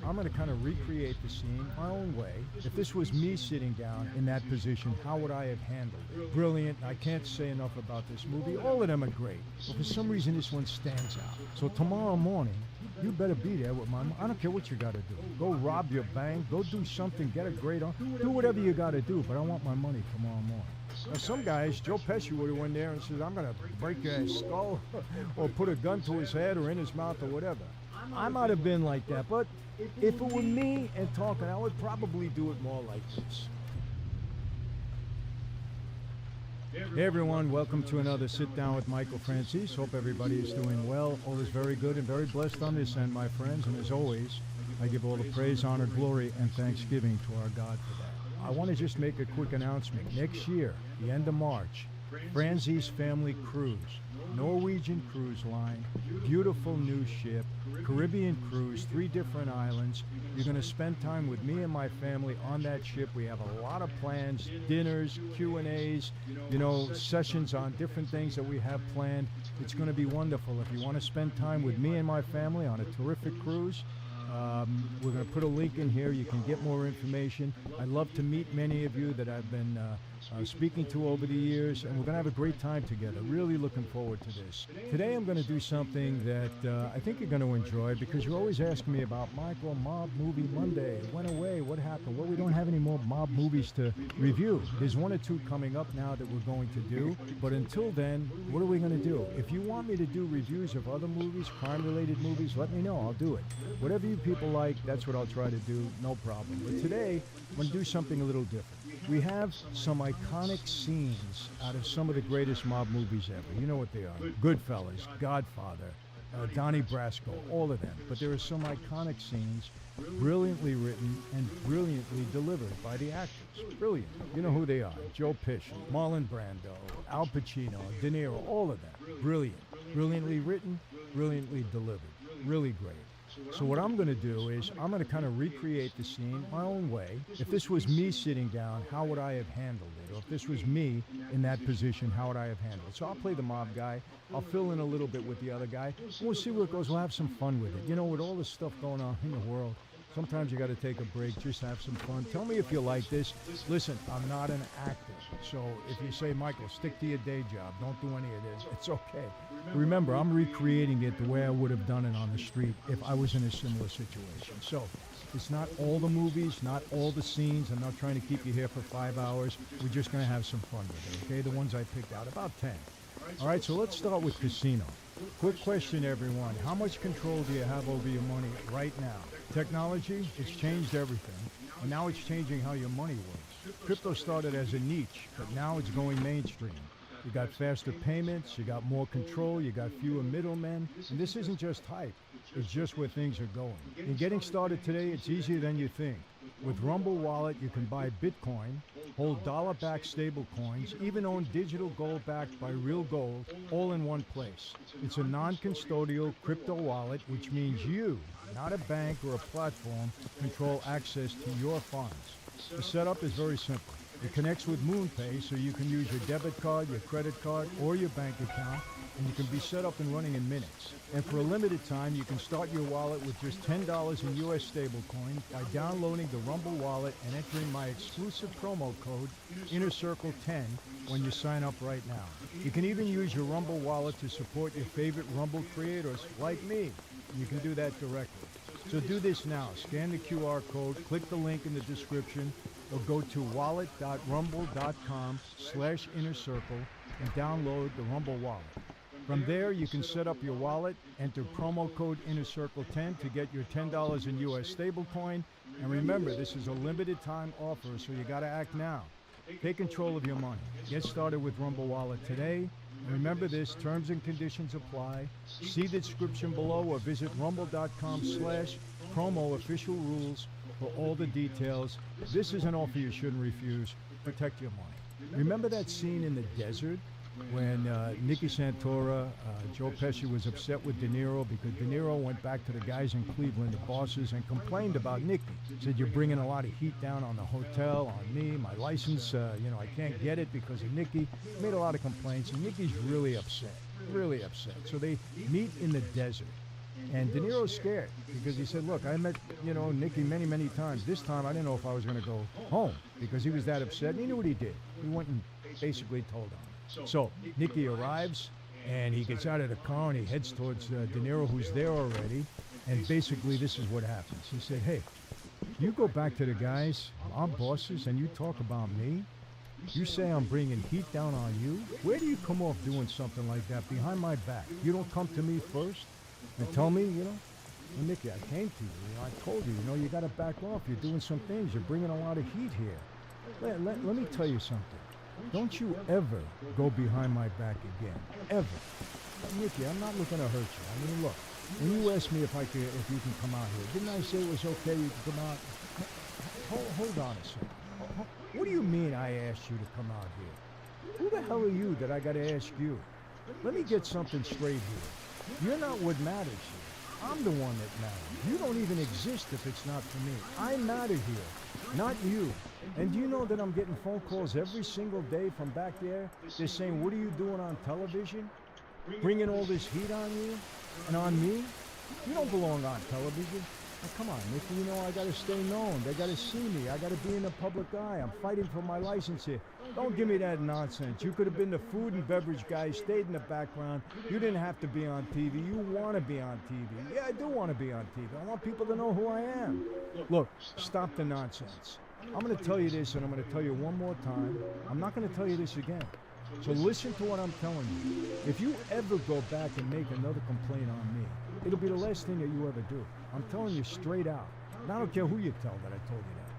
I'm going to kind of recreate the scene my own way. If this was me sitting down in that position, how would I have handled it? Brilliant. I can't say enough about this movie. All of them are great. But for some reason, this one stands out. So tomorrow morning, you better be there with my... I don't care what you got to do. Go rob your bank. Go do something. Get a grade on. Do whatever you got to do. But I want my money tomorrow morning. Now, some guys, Joe Pesci would have went there and said, I'm going to break your skull or put a gun to his head or in his mouth or whatever. I might have been like that, but if it were me and talking, I would probably do it more like this. Hey everyone, welcome to another Sit Down with Michael Francis. Hope everybody is doing well. All is very good and very blessed on this end, my friends. And as always, I give all the praise, honor, glory, and thanksgiving to our God for that. I want to just make a quick announcement. Next year, the end of March, Franzese Family Cruise, Norwegian Cruise Line, beautiful new ship, Caribbean cruise, 3 different islands. You're going to spend time with me and my family on that ship. We have a lot of plans, dinners, Q&As, sessions on different things that we have planned. It's going to be wonderful. If you want to spend time with me and my family on a terrific cruise, we're going to put a link in here. You can get more information. I'd love to meet many of you that I've been speaking to over the years, and we're going to have a great time together. Really looking forward to this. Today I'm going to do something that I think you're going to enjoy, because you're always asking me about, Michael, Mob Movie Monday. It went away. What happened? Well, we don't have any more mob movies to review. There's 1 or 2 coming up now that we're going to do, but until then, what are we going to do? If you want me to do reviews of other movies, crime-related movies, let me know. I'll do it. Whatever you people like, that's what I'll try to do. No problem. But today, I'm going to do something a little different. We have some iconic scenes out of some of the greatest mob movies ever. You know what they are. Goodfellas, Godfather, Donnie Brasco, all of them. But there are some iconic scenes, brilliantly written and brilliantly delivered by the actors. Brilliant. You know who they are. Joe Pesci, Marlon Brando, Al Pacino, De Niro, all of them. Brilliant. Brilliantly written, brilliantly delivered. Really great. So what I'm going to do is I'm going to kind of recreate the scene my own way. If this was me sitting down, how would I have handled it? Or if this was me in that position, how would I have handled it? So I'll play the mob guy. I'll fill in a little bit with the other guy. And we'll see where it goes. We'll have some fun with it. You know, with all this stuff going on in the world, sometimes you got to take a break, just have some fun. Tell me if you like this. Listen, I'm not an actor. So if you say, Michael, stick to your day job, don't do any of this, it's okay. Remember, I'm recreating it the way I would have done it on the street if I was in a similar situation. So it's not all the movies, not all the scenes. I'm not trying to keep you here for 5 hours. We're just going to have some fun with it, okay? The ones I picked out, about 10. All right, so let's start with Casino. Quick question, everyone. How much control do you have over your money right now? Technology, it's changed everything, and now it's changing how your money works. Crypto started as a niche, but now it's going mainstream. You got faster payments, you got more control, you got fewer middlemen, and this isn't just hype, it's just where things are going. In getting started today, it's easier than you think. With Rumble Wallet, you can buy Bitcoin, hold dollar-backed stable coins, even own digital gold backed by real gold, all in one place. It's a non-custodial crypto wallet, which means you, not a bank or a platform, control access to your funds. The setup is very simple. It connects with MoonPay, so you can use your debit card, your credit card, or your bank account, and you can be set up and running in minutes. And for a limited time, you can start your wallet with just $10 in US stablecoin by downloading the Rumble wallet and entering my exclusive promo code INNERCIRCLE10 when you sign up right now. You can even use your Rumble wallet to support your favorite Rumble creators like me. You can do that directly. So do this now. Scan the QR code, click the link in the description, or go to wallet.rumble.com/innercircle and download the Rumble wallet. From there, you can set up your wallet, enter promo code InnerCircle10 to get your $10 in U.S. stablecoin. And remember, this is a limited time offer, so you got to act now. Take control of your money. Get started with Rumble Wallet today. And remember this, terms and conditions apply. See the description below or visit rumble.com/promo official rules for all the details. This is an offer you shouldn't refuse. Protect your money. Remember that scene in the desert when Nicky Santora, Joe Pesci was upset with De Niro because De Niro went back to the guys in Cleveland, the bosses, and complained about Nicky. Said, you're bringing a lot of heat down on the hotel, on me, my license, I can't get it because of Nicky. Made a lot of complaints, and Nicky's really upset. So they meet in the desert. And De Niro's scared because he said, look, I met, Nicky many, many times. This time I didn't know if I was going to go home because he was that upset. And he knew what he did. He went and basically told on him. So Nicky arrives and he gets out of the car and he heads towards De Niro, who's there already. And basically this is what happens. He said, hey, you go back to the guys, our bosses, and you talk about me. You say I'm bringing heat down on you. Where do you come off doing something like that behind my back? You don't come to me first and tell me, well, Nicky, I came to you. I told you, you got to back off. You're doing some things. You're bringing a lot of heat here. Let me tell you something. Don't you ever go behind my back again. Ever. Nicky, I'm not looking to hurt you. I mean, look, when you asked me if you can come out here, didn't I say it was okay you can come out? Hold on a second. What do you mean I asked you to come out here? Who the hell are you that I got to ask you? Let me get something straight here. You're not what matters here. I'm the one that matters. You don't even exist if it's not for me. I matter here, not you. And do you know that I'm getting phone calls every single day from back there? They're saying, what are you doing on television? Bringing all this heat on you and on me? You don't belong on television. Now, come on, Nicky, I got to stay known. They got to see me. I got to be in the public eye. I'm fighting for my license here. Don't give me that nonsense. You could have been the food and beverage guy, stayed in the background. You didn't have to be on TV. You want to be on TV. Yeah, I do want to be on TV. I want people to know who I am. Look, stop the nonsense. I'm going to tell you this, and I'm going to tell you one more time. I'm not going to tell you this again. So listen to what I'm telling you. If you ever go back and make another complaint on me, it'll be the last thing that you ever do. I'm telling you straight out. And I don't care who you tell that I told you that.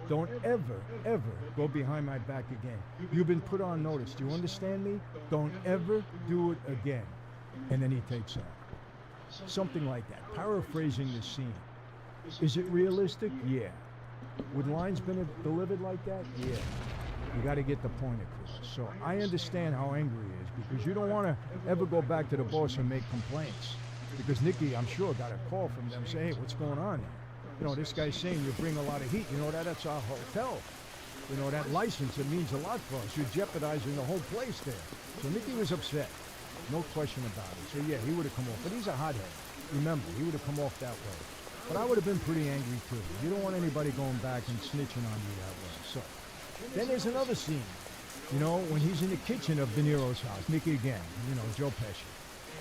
Don't ever, ever go behind my back again. You've been put on notice. Do you understand me? Don't ever do it again. And then he takes off. Something like that. Paraphrasing the scene. Is it realistic? Yeah. Would lines been delivered like that? Yeah. You got to get the point across. So I understand how angry he is because you don't want to ever go back to the boss and make complaints. Because Nicky, I'm sure, got a call from them saying, hey, what's going on here? This guy's saying you bring a lot of heat. That's our hotel. That license, it means a lot for us. You're jeopardizing the whole place there. So Nicky was upset. No question about it. So yeah, he would have come off. But he's a hothead. Remember, he would have come off that way. But I would have been pretty angry too. You don't want anybody going back and snitching on you that way. So then there's another scene. When he's in the kitchen of De Niro's house. Nicky again, Joe Pesci.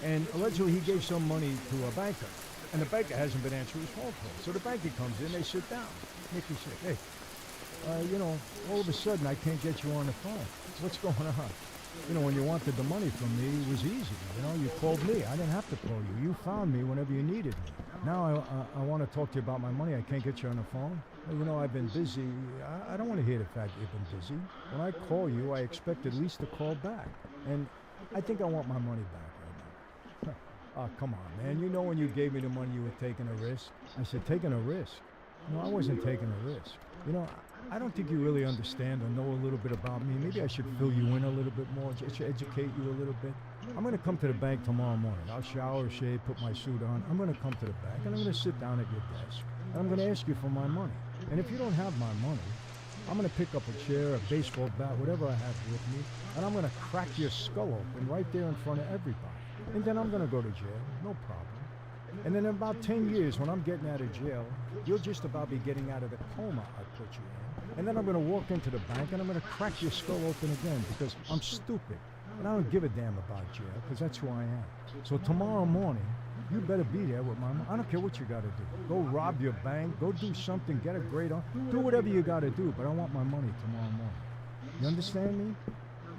And allegedly he gave some money to a banker. And the banker hasn't been answering his phone call. So the banker comes in, they sit down. Nicky said, hey, all of a sudden I can't get you on the phone. What's going on? When you wanted the money from me, it was easy. You called me. I didn't have to call you. You found me whenever you needed me. Now I want to talk to you about my money. I can't get you on the phone. Well, I've been busy. I don't want to hear the fact that you've been busy. When I call you, I expect at least a call back. And I think I want my money back right now. Oh, come on, man. When you gave me the money, you were taking a risk. I said, taking a risk? No, I wasn't taking a risk. I don't think you really understand or know a little bit about me. Maybe I should fill you in a little bit more, just to educate you a little bit. I'm going to come to the bank tomorrow morning. I'll shower, shave, put my suit on. I'm going to come to the bank, and I'm going to sit down at your desk, and I'm going to ask you for my money. And if you don't have my money, I'm going to pick up a chair, a baseball bat, whatever I have with me, and I'm going to crack your skull open right there in front of everybody. And then I'm going to go to jail, no problem. And then in about 10 years, when I'm getting out of jail, you'll just about be getting out of the coma I put you in. And then I'm going to walk into the bank and I'm going to crack your skull open again because I'm stupid. And I don't give a damn about jail because that's who I am. So tomorrow morning, you better be there with my money. I don't care what you got to do. Go rob your bank, go do something, get a grade on, do whatever you got to do, but I want my money tomorrow morning. You understand me?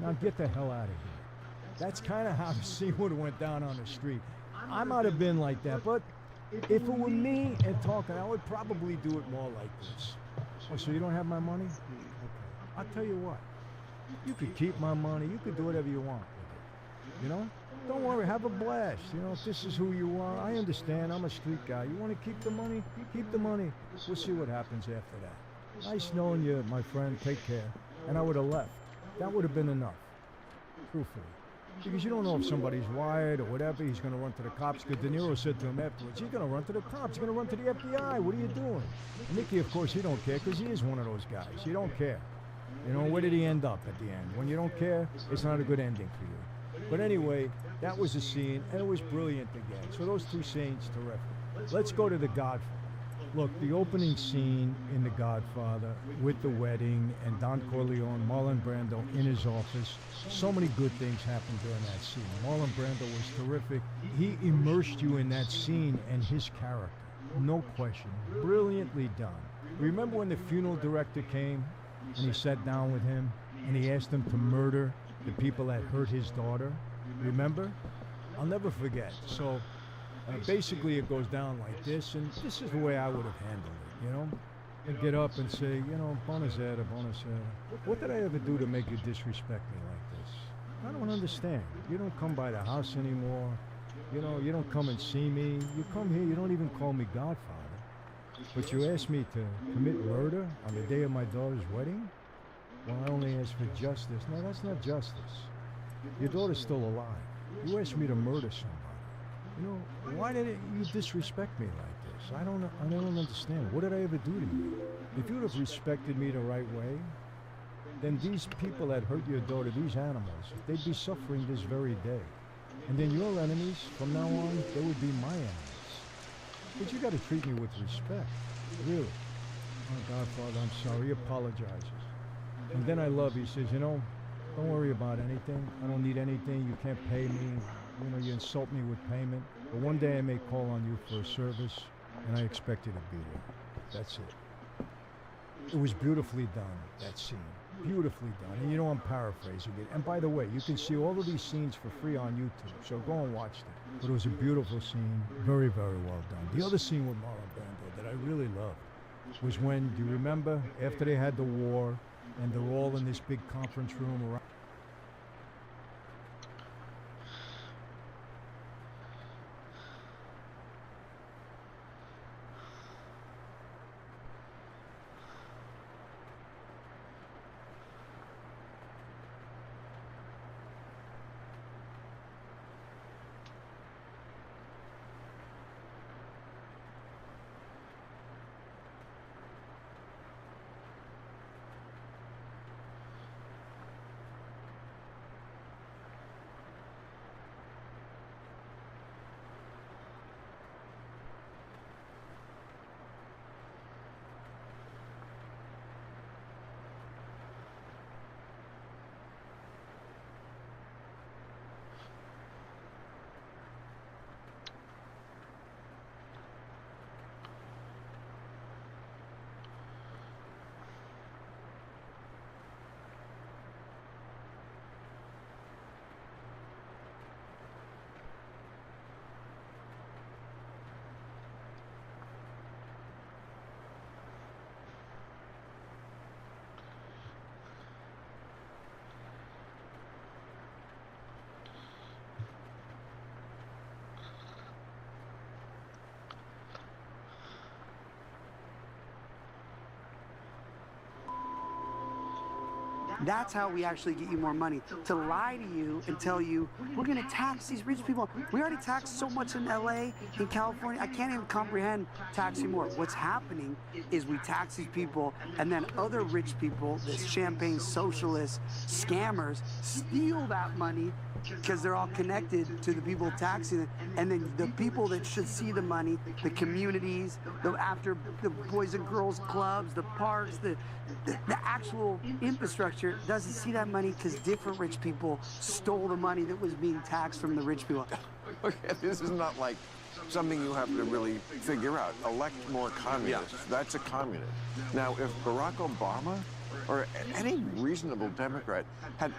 Now get the hell out of here. That's kind of how the scene would have went down on the street. I might have been like that, but if it were me and talking, I would probably do it more like this. Oh, so you don't have my money? Okay. I'll tell you what. You could keep my money. You could do whatever you want with it. You know? Don't worry. Have a blast. You know, if this is who you are, I understand. I'm a street guy. You want to keep the money? Keep the money. We'll see what happens after that. Nice knowing you, my friend. Take care. And I would have left. That would have been enough. Truthfully. Because you don't know if somebody's wired or whatever. He's going to run to the cops. Because De Niro said to him afterwards, he's going to run to the cops. He's going to run to the FBI. What are you doing? Mickey, of course, he don't care because he is one of those guys. He don't care. You know, where did he end up at the end? When you don't care, it's not a good ending for you. But anyway, that was a scene, and it was brilliant again. So those two scenes, terrific. Let's go to The Godfather. Look, the opening scene in The Godfather with the wedding and Don Corleone, Marlon Brando in his office. So many good things happened during that scene. Marlon Brando was terrific. He immersed you in that scene and his character. No question. Brilliantly done. Remember when the funeral director came and he sat down with him and he asked him to murder the people that hurt his daughter? Remember? I'll never forget. So basically it goes down like this, and this is the way I would have handled it, you know? And get up and say, you know, buonasera, buonasera. What did I ever do to make you disrespect me like this? I don't understand. You don't come by the house anymore. You know, you don't come and see me. You come here, you don't even call me Godfather. But you asked me to commit murder on the day of my daughter's wedding? Well, I only asked for justice. No, that's not justice. Your daughter's still alive. You asked me to murder somebody. You know, why did you disrespect me like this? I don't understand. What did I ever do to you? If you'd have respected me the right way, then these people that hurt your daughter, these animals, they'd be suffering this very day. And then your enemies, from now on, they would be my enemies. But you got to treat me with respect. Really. Oh, Godfather, I'm sorry. He apologizes. And then I love, he says, you know, don't worry about anything. I don't need anything. You can't pay me. You know, you insult me with payment. But one day I may call on you for a service, and I expect you to be there. That's it. It was beautifully done, that scene. Beautifully done. And you know I'm paraphrasing it. And by the way, you can see all of these scenes for free on YouTube, so go and watch them. But it was a beautiful scene. Very, very well done. The other scene with Marlon Brando that I really loved was when, do you remember, after they had the war, and they're all in this big conference room around. That's how we actually get you more money. To lie to you and tell you, we're going to tax these rich people. We already tax so much in LA, in California. I can't even comprehend taxing more. What's happening is we tax these people, and then other rich people, this champagne socialists, scammers, steal that money because they're all connected to the people taxing it. And then the people that should see the money, the communities, after the Boys and Girls Clubs, the parks, the actual infrastructure doesn't see that money because different rich people stole the money that was being taxed from the rich people. Okay, this is not like something you have to really figure out. Elect more communists. Yeah. That's a communist. Now, if Barack Obama or any reasonable Democrat had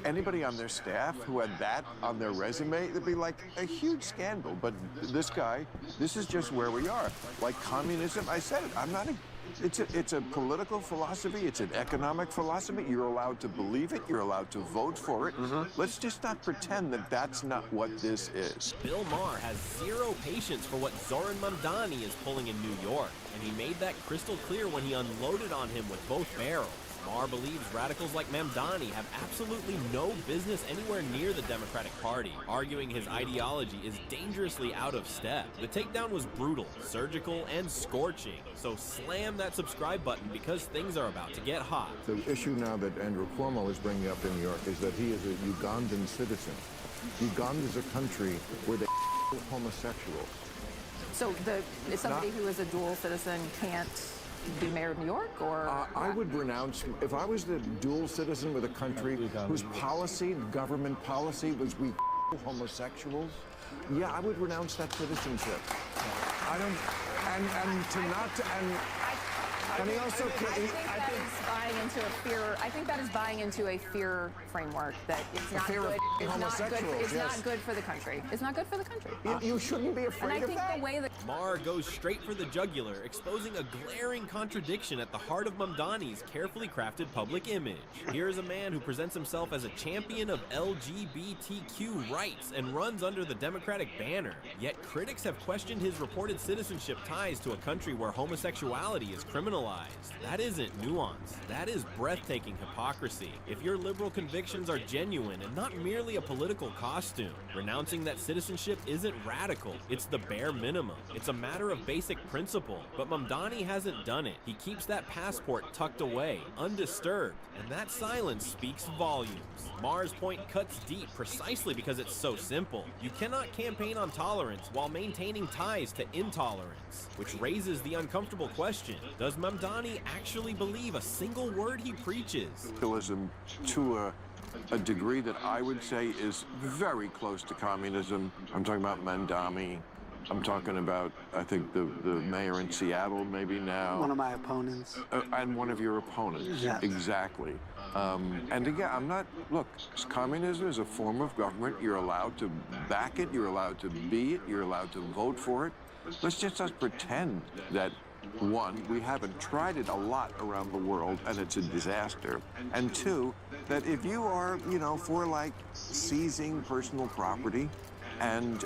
anybody on their staff who had that on their resume, it'd be like a huge scandal. But this guy, this is just where we are. Like communism, I said it, I'm not a, it's a political philosophy, it's an economic philosophy. You're allowed to believe it, you're allowed to vote for it. Let's just not pretend that that's not what this is. Bill Maher has zero patience for what Zoran Mamdani is pulling in New York, and he made that crystal clear when he unloaded on him with both barrels. Maher believes radicals like Mamdani have absolutely no business anywhere near the Democratic Party, arguing his ideology is dangerously out of step. The takedown was brutal, surgical, and scorching, so slam that subscribe button because things are about to get hot. The issue now that Andrew Cuomo is bringing up in New York is that he is a Ugandan citizen. Uganda is a country where they homosexuals. So somebody who is a dual citizen can't be mayor of New York, or? I would renounce, if I was the dual citizen with a country whose policy, government policy, was we homosexuals, yeah, I would renounce that citizenship. I don't, and to not, and he also, I think that is buying into a fear framework that it's not good. It's not good for the country. It's not good for the country. You shouldn't be afraid of that. And I think the way that Maher goes straight for the jugular, exposing a glaring contradiction at the heart of Mamdani's carefully crafted public image. Here's a man who presents himself as a champion of LGBTQ rights and runs under the Democratic banner. Yet critics have questioned his reported citizenship ties to a country where homosexuality is criminalized. That isn't nuance. That is breathtaking hypocrisy. If your liberal convictions are genuine and not merely a political costume, renouncing that citizenship isn't radical. It's the bare minimum. It's a matter of basic principle. But Mamdani hasn't done it. He keeps that passport tucked away, undisturbed, and that silence speaks volumes. Maher's point cuts deep precisely because it's so simple. You cannot campaign on tolerance while maintaining ties to intolerance, which raises the uncomfortable question: does Mamdani actually believe a single word he preaches? Socialism to a degree that I would say is very close to communism. I'm talking about Mamdani. I'm talking about, I think, the mayor in Seattle maybe now. One of my opponents. And one of your opponents. Yeah. Exactly. And again, I'm not, look, communism is a form of government. You're allowed to back it. You're allowed to be it. You're allowed to vote for it. Let's just not pretend that, one, we haven't tried it a lot around the world and it's a disaster. And two, that if you are, for like seizing personal property and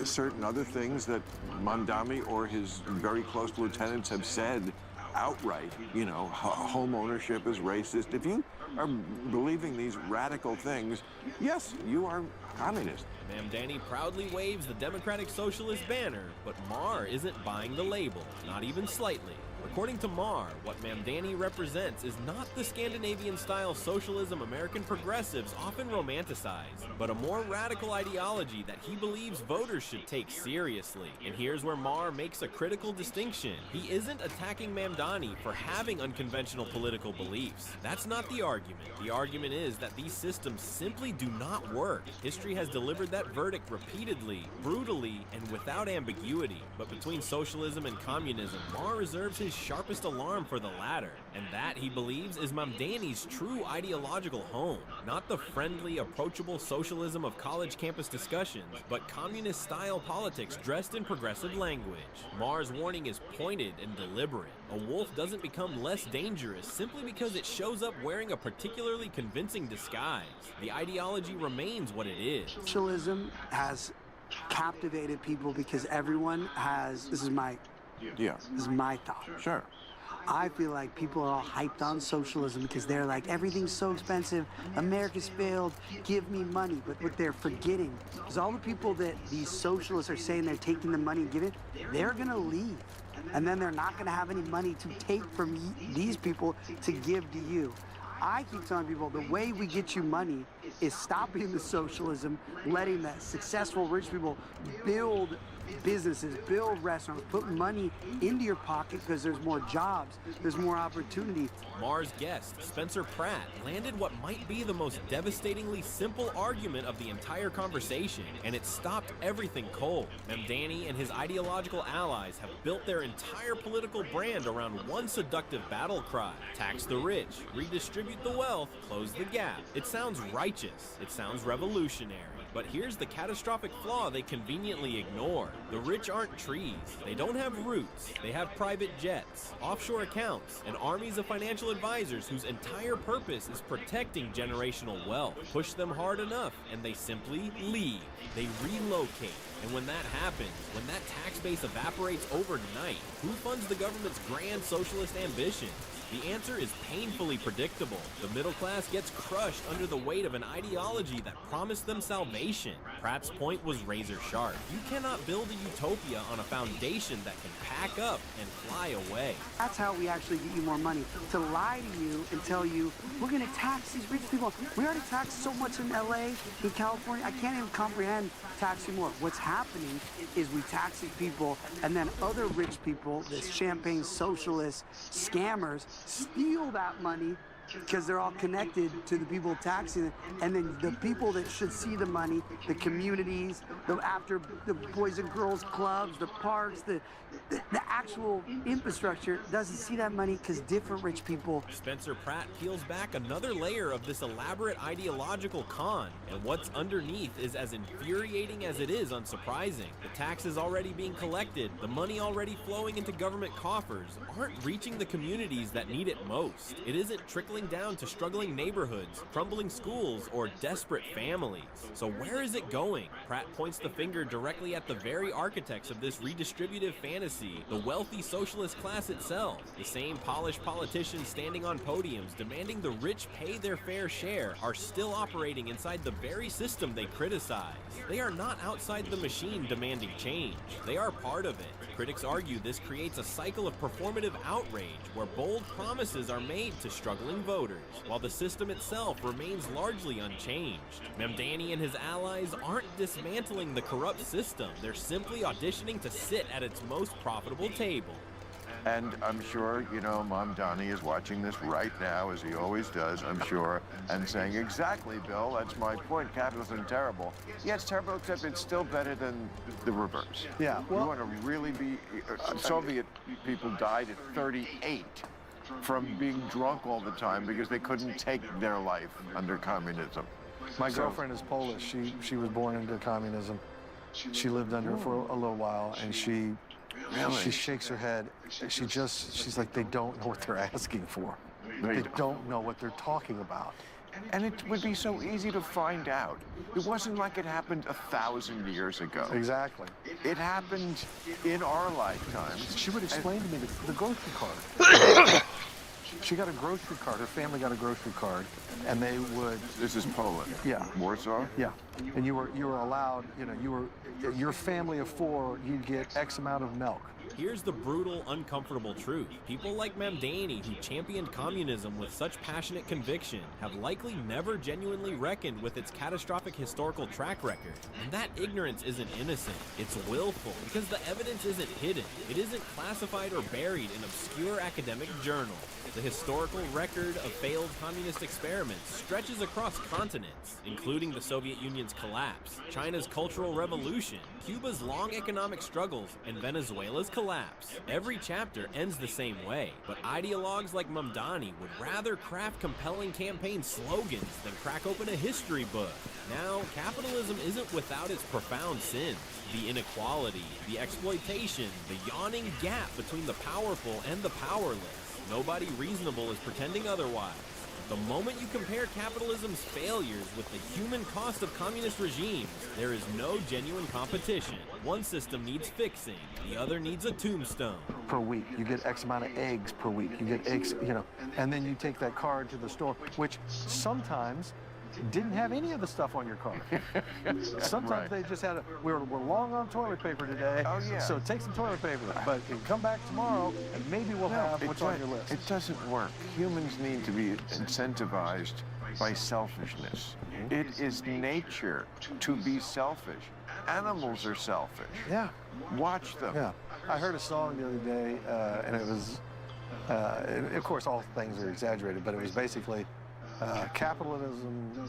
certain other things that Mamdani or his very close lieutenants have said outright, home ownership is racist. If you are believing these radical things, yes, you are communist. Mamdani proudly waves the Democratic Socialist banner, but Maher isn't buying the label, not even slightly. According to Maher, what Mamdani represents is not the Scandinavian-style socialism American progressives often romanticize, but a more radical ideology that he believes voters should take seriously. And here's where Maher makes a critical distinction. He isn't attacking Mamdani for having unconventional political beliefs. That's not the argument. The argument is that these systems simply do not work. History has delivered that verdict repeatedly, brutally, and without ambiguity. But between socialism and communism, Maher reserves his sharpest alarm for the latter, and that, he believes, is Mamdani's true ideological home. Not the friendly, approachable socialism of college campus discussions, but communist-style politics dressed in progressive language. Maher's warning is pointed and deliberate. A wolf doesn't become less dangerous simply because it shows up wearing a particularly convincing disguise. The ideology remains what it is. Socialism has captivated people because everyone has, this is my thought. Sure. I feel like people are all hyped on socialism because they're like, everything's so expensive, America's failed, give me money. But what they're forgetting is all the people that these socialists are saying they're taking the money and giving, they're gonna leave. And then they're not gonna have any money to take from these people to give to you. I keep telling people the way we get you money is stopping the socialism, letting the successful rich people build businesses, build restaurants, put money into your pocket because there's more jobs, there's more opportunity. Mar's guest, Spencer Pratt, landed what might be the most devastatingly simple argument of the entire conversation, and it stopped everything cold. Mamdani and his ideological allies have built their entire political brand around one seductive battle cry: tax the rich, redistribute the wealth, close the gap. It sounds righteous, it sounds revolutionary. But here's the catastrophic flaw they conveniently ignore. The rich aren't trees. They don't have roots. They have private jets, offshore accounts, and armies of financial advisors whose entire purpose is protecting generational wealth. Push them hard enough, and they simply leave. They relocate. And when that happens, when that tax base evaporates overnight, who funds the government's grand socialist ambitions? The answer is painfully predictable. The middle class gets crushed under the weight of an ideology that promised them salvation. Pratt's point was razor sharp. You cannot build a utopia on a foundation that can pack up and fly away. That's how we actually get you more money. To lie to you and tell you, we're going to tax these rich people. We already tax so much in LA, in California, I can't even comprehend taxing more. What's happening is we taxing people, and then other rich people, the champagne socialists, scammers, steal that money because they're all connected to the people taxing it, and then the people that should see the money, the communities, after the Boys and Girls Clubs, the parks, the actual infrastructure doesn't see that money because different rich people. Spencer Pratt peels back another layer of this elaborate ideological con, and what's underneath is as infuriating as it is unsurprising. The taxes already being collected, the money already flowing into government coffers, aren't reaching the communities that need it most. It isn't trickling down to struggling neighborhoods, crumbling schools, or desperate families. So where is it going? Pratt points the finger directly at the very architects of this redistributive fantasy, the wealthy socialist class itself. The same polished politicians standing on podiums demanding the rich pay their fair share are still operating inside the very system they criticize. They are not outside the machine demanding change. They are part of it. Critics argue this creates a cycle of performative outrage where bold promises are made to struggling voters, while the system itself remains largely unchanged. Mamdani and his allies aren't dismantling the corrupt system. They're simply auditioning to sit at its most profitable table. And I'm sure, you know, Mamdani is watching this right now, as he always does, I'm sure, and saying, exactly, Bill, that's my point. Capitalism is terrible. Yeah, it's terrible, except it's still better than the reverse. Yeah. You want to really be... Soviet people died at 38 from being drunk all the time because they couldn't take their life under communism. My girlfriend is Polish. She was born into communism. She lived under it for a little while, and she shakes her head. She's like, they don't know what they're asking for. They don't know what they're talking about. And it would be so easy to find out. It wasn't like it happened 1,000 years ago. Exactly. It happened in our lifetimes. She would explain to me the grocery card. She got a grocery card. Her family got a grocery card, and they would. This is Poland. Yeah. Warsaw. Yeah. And you were allowed. You know, your family of 4. You get X amount of milk. Here's the brutal, uncomfortable truth. People like Mamdani, who championed communism with such passionate conviction, have likely never genuinely reckoned with its catastrophic historical track record. And that ignorance isn't innocent. It's willful, because the evidence isn't hidden. It isn't classified or buried in obscure academic journals. The historical record of failed communist experiments stretches across continents, including the Soviet Union's collapse, China's Cultural Revolution, Cuba's long economic struggles, and Venezuela's collapse. Every chapter ends the same way, but ideologues like Mamdani would rather craft compelling campaign slogans than crack open a history book. Now, capitalism isn't without its profound sins. The inequality, the exploitation, the yawning gap between the powerful and the powerless. Nobody reasonable is pretending otherwise. The moment you compare capitalism's failures with the human cost of communist regimes, there is no genuine competition. One system needs fixing, the other needs a tombstone. Per week, you get X amount of eggs per week. You get eggs, you know, and then you take that card to the store, which sometimes didn't have any of the stuff on your card. Sometimes they just had we're long on toilet paper today, so take some toilet paper, but come back tomorrow and maybe we'll have what's on your list. It doesn't work. Humans need to be incentivized by selfishness. It is nature to be selfish. Animals are selfish. Yeah. Watch them. Yeah. I heard a song the other day, and it was, of course, all things are exaggerated, but it was basically capitalism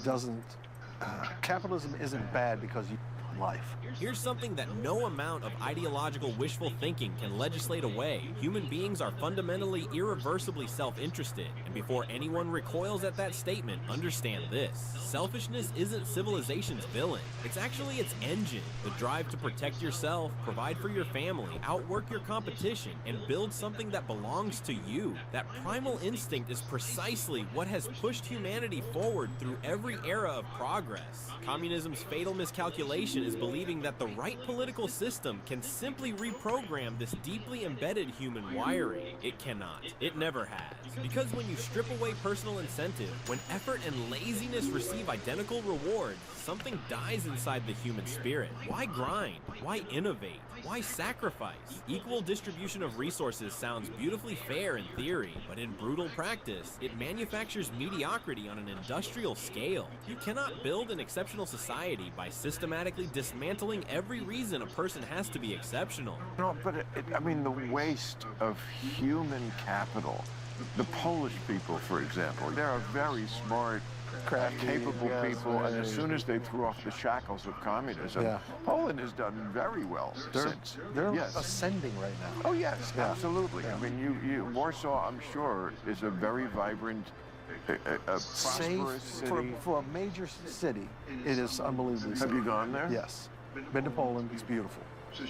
isn't bad because you life. Here's something that no amount of ideological wishful thinking can legislate away. Human beings are fundamentally, irreversibly self-interested. And before anyone recoils at that statement, understand this. Selfishness isn't civilization's villain. It's actually its engine. The drive to protect yourself, provide for your family, outwork your competition, and build something that belongs to you. That primal instinct is precisely what has pushed humanity forward through every era of progress. Communism's fatal miscalculation is believing that the right political system can simply reprogram this deeply embedded human wiring. It cannot. It never has. Because when you strip away personal incentive, when effort and laziness receive identical rewards, something dies inside the human spirit. Why grind? Why innovate? Why sacrifice? Equal distribution of resources sounds beautifully fair in theory, but in brutal practice, it manufactures mediocrity on an industrial scale. You cannot build an exceptional society by systematically dismantling every reason a person has to be exceptional. No, but I mean, the waste of human capital. The Polish people, for example, they're very smart, capable people, and as soon as they threw off the shackles of communism, Poland has done very well since. They're ascending right now. Oh yes, absolutely. I mean, Warsaw, I'm sure, is a very vibrant, prosperous city. For a major city, it is unbelievably safe. Have you gone there? Yes. Been to Poland. It's beautiful.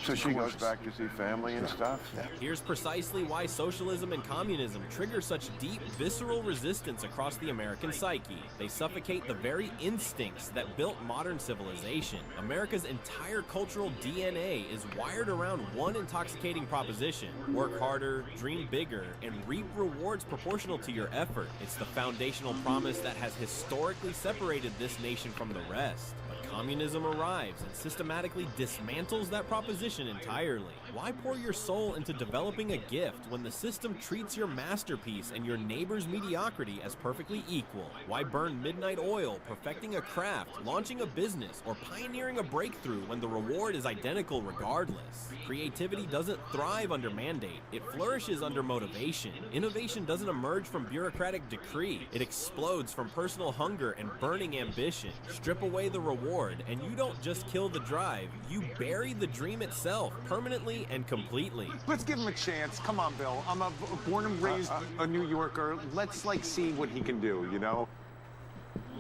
So she goes back to see family and stuff? Here's precisely why socialism and communism trigger such deep, visceral resistance across the American psyche. They suffocate the very instincts that built modern civilization. America's entire cultural DNA is wired around one intoxicating proposition: work harder, dream bigger, and reap rewards proportional to your effort. It's the foundational promise that has historically separated this nation from the rest. Communism arrives and systematically dismantles that proposition entirely. Why pour your soul into developing a gift when the system treats your masterpiece and your neighbor's mediocrity as perfectly equal? Why burn midnight oil perfecting a craft, launching a business, or pioneering a breakthrough when the reward is identical regardless? Creativity doesn't thrive under mandate, it flourishes under motivation. Innovation doesn't emerge from bureaucratic decree, it explodes from personal hunger and burning ambition. Strip away the reward, and you don't just kill the drive, you bury the dream itself permanently and completely. Let's give him a chance. Come on, Bill. I'm a born and raised a New Yorker. Let's see what he can do, you know?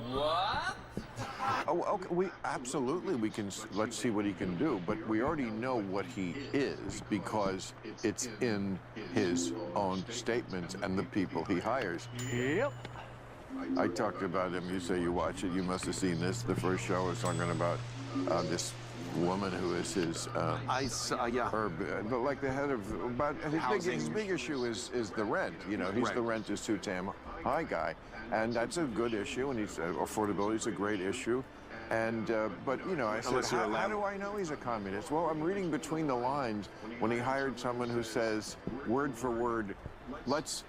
What? Oh, okay. We can. Let's see what he can do. But we already know what he is because it's in his own statements and the people he hires. Yep. I talked about him. You say you watch it. You must have seen this. The first show was talking about this woman who is his. But like the head of about his big issue is the rent. You know, he's the rent is too damn high guy, and that's a good issue. And affordability is a great issue. And but you know, I said, how do I know he's a communist? Well, I'm reading between the lines when he hired someone who says word for word, let's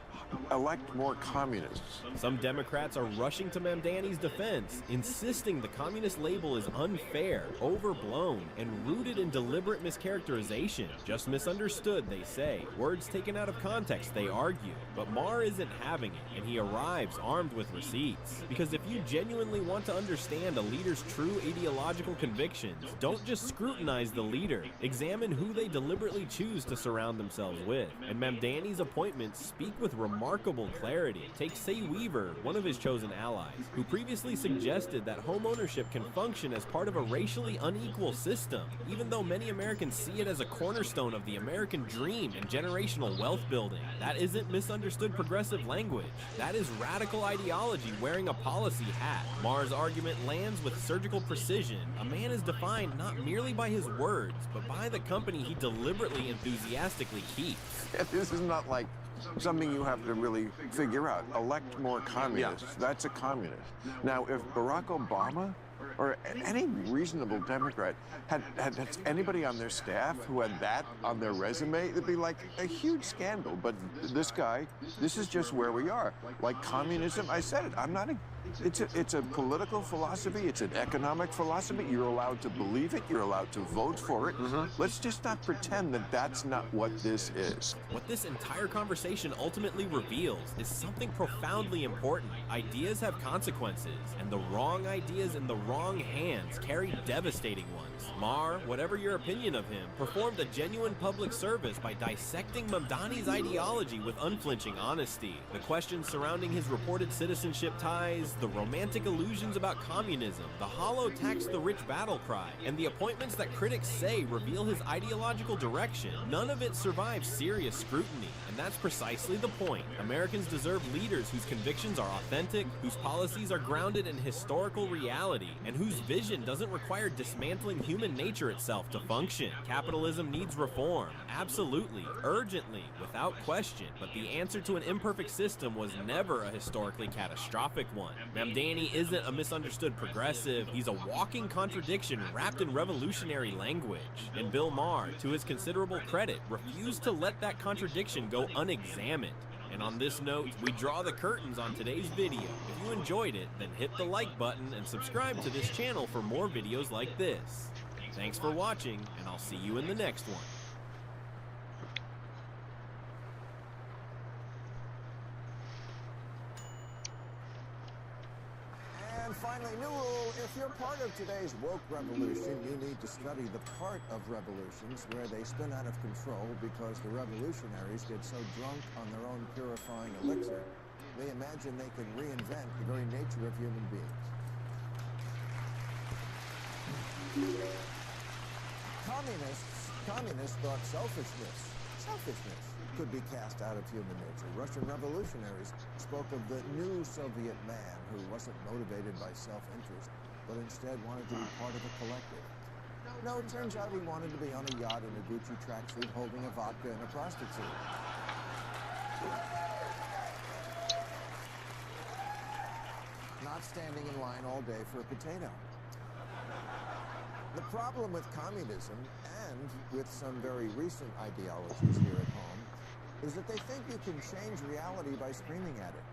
elect more communists. Some Democrats are rushing to Mamdani's defense, insisting the communist label is unfair, overblown, and rooted in deliberate mischaracterization. Just misunderstood, they say. Words taken out of context, they argue. But Maher isn't having it, and he arrives armed with receipts. Because if you genuinely want to understand a leader's true ideological convictions, don't just scrutinize the leader. Examine who they deliberately choose to surround themselves with. And Mamdani's appointments speak with remarkable clarity. Take Say Weaver, one of his chosen allies, who previously suggested that home ownership can function as part of a racially unequal system, even though many Americans see it as a cornerstone of the American dream and generational wealth building. That isn't misunderstood progressive language. That is radical ideology wearing a policy hat. Maher's argument lands with surgical precision. A man is defined not merely by his words, but by the company he deliberately enthusiastically keeps. This is not like something you have to really figure out. Elect more communists. That's a communist. Now, if Barack Obama or any reasonable Democrat had anybody on their staff who had that on their resume, it'd be like a huge scandal. But this guy, this is just where we are. Like communism, I said it, I'm not It's a political philosophy. It's an economic philosophy. You're allowed to believe it. You're allowed to vote for it. Let's just not pretend that that's not what this is. What this entire conversation ultimately reveals is something profoundly important. Ideas have consequences, and the wrong ideas in the wrong hands carry devastating ones. Maher, whatever your opinion of him, performed a genuine public service by dissecting Mamdani's ideology with unflinching honesty. The questions surrounding his reported citizenship ties, the romantic illusions about communism, the hollow tax the rich battle cry, and the appointments that critics say reveal his ideological direction, none of it survives serious scrutiny. And that's precisely the point. Americans deserve leaders whose convictions are authentic, whose policies are grounded in historical reality, and whose vision doesn't require dismantling human nature itself to function. Capitalism needs reform, absolutely, urgently, without question, but the answer to an imperfect system was never a historically catastrophic one. Mamdani isn't a misunderstood progressive, he's a walking contradiction wrapped in revolutionary language. And Bill Maher, to his considerable credit, refused to let that contradiction go unexamined. And on this note, we draw the curtains on today's video. If you enjoyed it, then hit the like button and subscribe to this channel for more videos like this. Thanks for watching, and I'll see you in the next one. And finally, new rule, if you're part of today's woke revolution, you need to study the part of revolutions where they spin out of control because the revolutionaries get so drunk on their own purifying elixir, they imagine they can reinvent the very nature of human beings. Communists thought selfishness could be cast out of human nature. Russian revolutionaries spoke of the new Soviet man who wasn't motivated by self-interest, but instead wanted to be part of a collective. No, it turns out he wanted to be on a yacht in a Gucci tracksuit holding a vodka and a prostitute. Not standing in line all day for a potato. The problem with communism, and with some very recent ideologies here at home, is that they think you can change reality by screaming at it.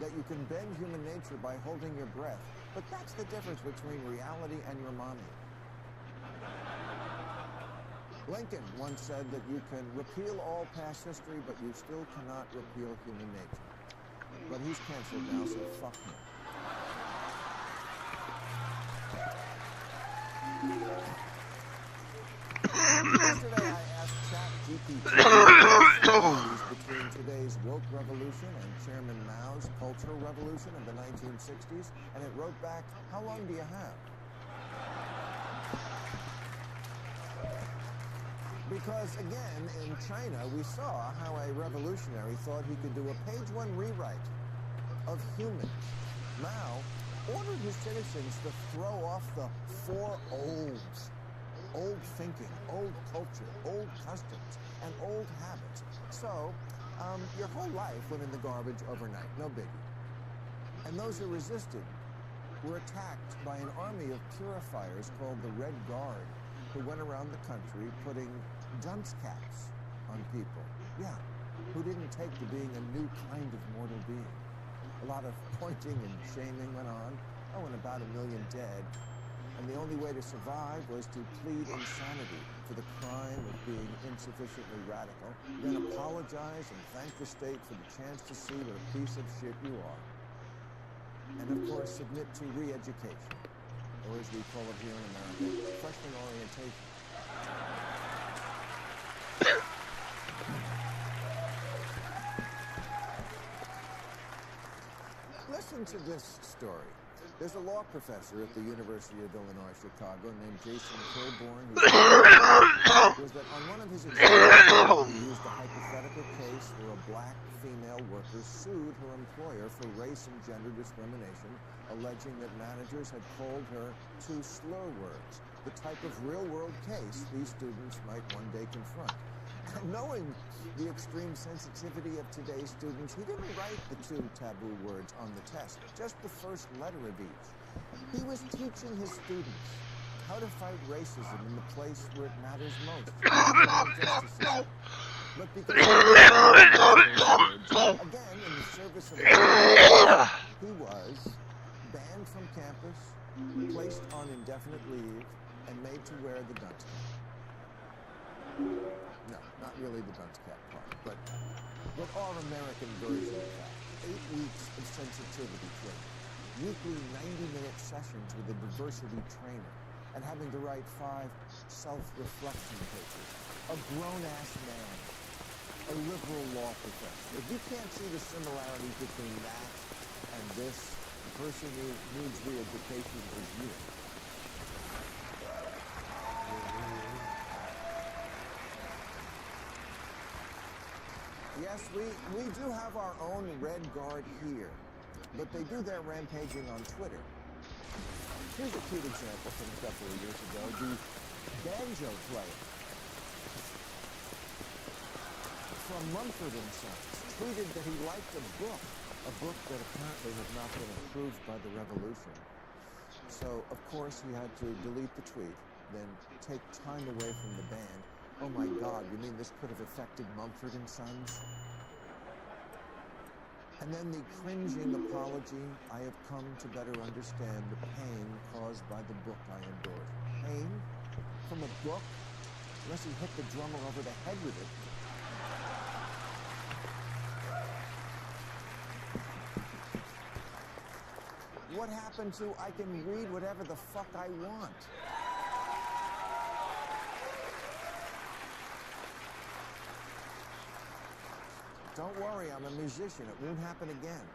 That you can bend human nature by holding your breath. But that's the difference between reality and your mommy. Lincoln once said that you can repeal all past history, but you still cannot repeal human nature. But he's canceled now, so fuck him. Yesterday I asked ChatGPT between today's woke revolution and Chairman Mao's cultural revolution of the 1960s, and it wrote back, "How long do you have?" Because again, in China, we saw how a revolutionary thought he could do a page-one rewrite of humans. Mao ordered his citizens to throw off the four olds. Old thinking, old culture, old customs, and old habits. So, your whole life went in the garbage overnight, no biggie. And those who resisted were attacked by an army of purifiers called the Red Guard, who went around the country putting dunce caps on people. Yeah, who didn't take to being a new kind of mortal being. A lot of pointing and shaming went on. Oh, and about 1 million dead. And the only way to survive was to plead insanity for the crime of being insufficiently radical, then apologize and thank the state for the chance to see what a piece of shit you are. And of course, submit to re-education, or as we call it here in America, freshman orientation. Listen to this story. There's a law professor at the University of Illinois, Chicago, named Jason Kilborn, who was that on one of his experiments, he used a hypothetical case where a black female worker sued her employer for race and gender discrimination, alleging that managers had called her two slur words, the type of real-world case these students might one day confront. Knowing the extreme sensitivity of today's students, he didn't write the two taboo words on the test, just the first letter of each. He was teaching his students how to fight racism in the place where it matters most, the criminal justice system. But because again, in the service of the he was banned from campus, placed on indefinite leave, and made to wear the dunce cap. No, not really the dunce cap part, but our American version of that. 8 weeks of sensitivity training, weekly 90-minute sessions with a diversity trainer, and having to write 5 self-reflection papers. A grown-ass man, a liberal law professor. If you can't see the similarities between that and this, the person who needs re-education is you. Yes, we do have our own Red Guard here, but they do their rampaging on Twitter. Here's a cute example from a couple of years ago. The banjo player from Mumford & Sons tweeted that he liked a book that apparently had not been approved by the revolution. So, of course, he had to delete the tweet, then take time away from the band. Oh my God, you mean this could have affected Mumford & Sons? And then the cringing apology, I have come to better understand the pain caused by the book I endorsed. Pain? From a book? Unless he hit the drummer over the head with it. What happened to I can read whatever the fuck I want? Don't worry, I'm a musician. It won't happen again.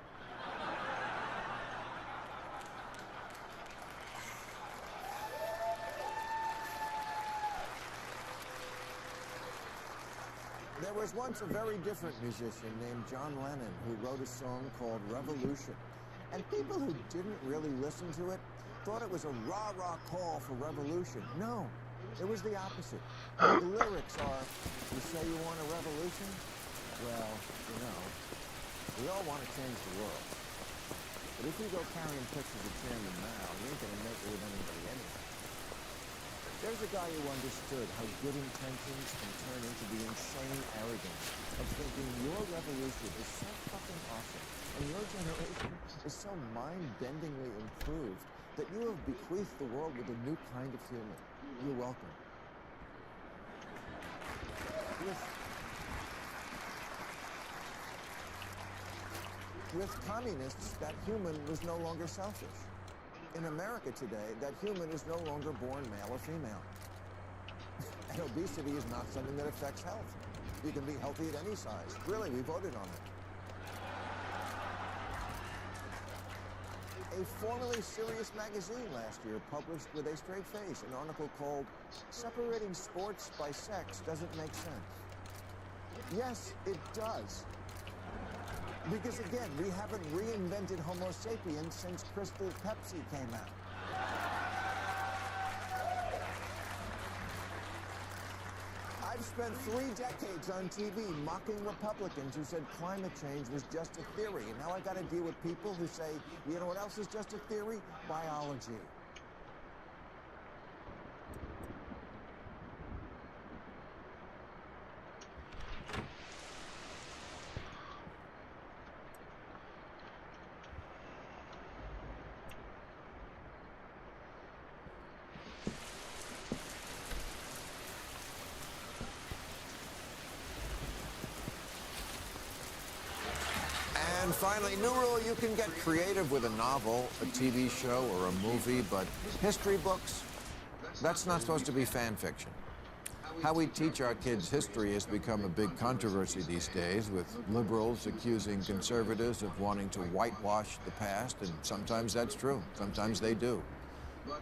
There was once a very different musician named John Lennon who wrote a song called Revolution. And people who didn't really listen to it thought it was a rah-rah call for revolution. No, it was the opposite. The lyrics are, you say you want a revolution? Well, you know, we all want to change the world. But if you go carrying pictures of Chairman Mao, you ain't going to make it with anybody anyway. There's a guy who understood how good intentions can turn into the insane arrogance of thinking your revolution is so fucking awesome and your generation is so mind-bendingly improved that you have bequeathed the world with a new kind of human. You're welcome. With communists, that human was no longer selfish. In America today, that human is no longer born male or female. And obesity is not something that affects health. You can be healthy at any size. Really, we voted on it. A formerly serious magazine last year published with a straight face an article called "Separating Sports by Sex Doesn't Make Sense." Yes, it does. Because again, we haven't reinvented Homo sapiens since Crystal Pepsi came out. I've spent 3 decades on TV mocking Republicans who said climate change was just a theory. And now I got to deal with people who say, you know what else is just a theory? Biology. And finally, new rule, you can get creative with a novel, a TV show, or a movie, but history books, that's not supposed to be fan fiction. How we teach our kids history has become a big controversy these days, with liberals accusing conservatives of wanting to whitewash the past, and sometimes that's true. Sometimes they do.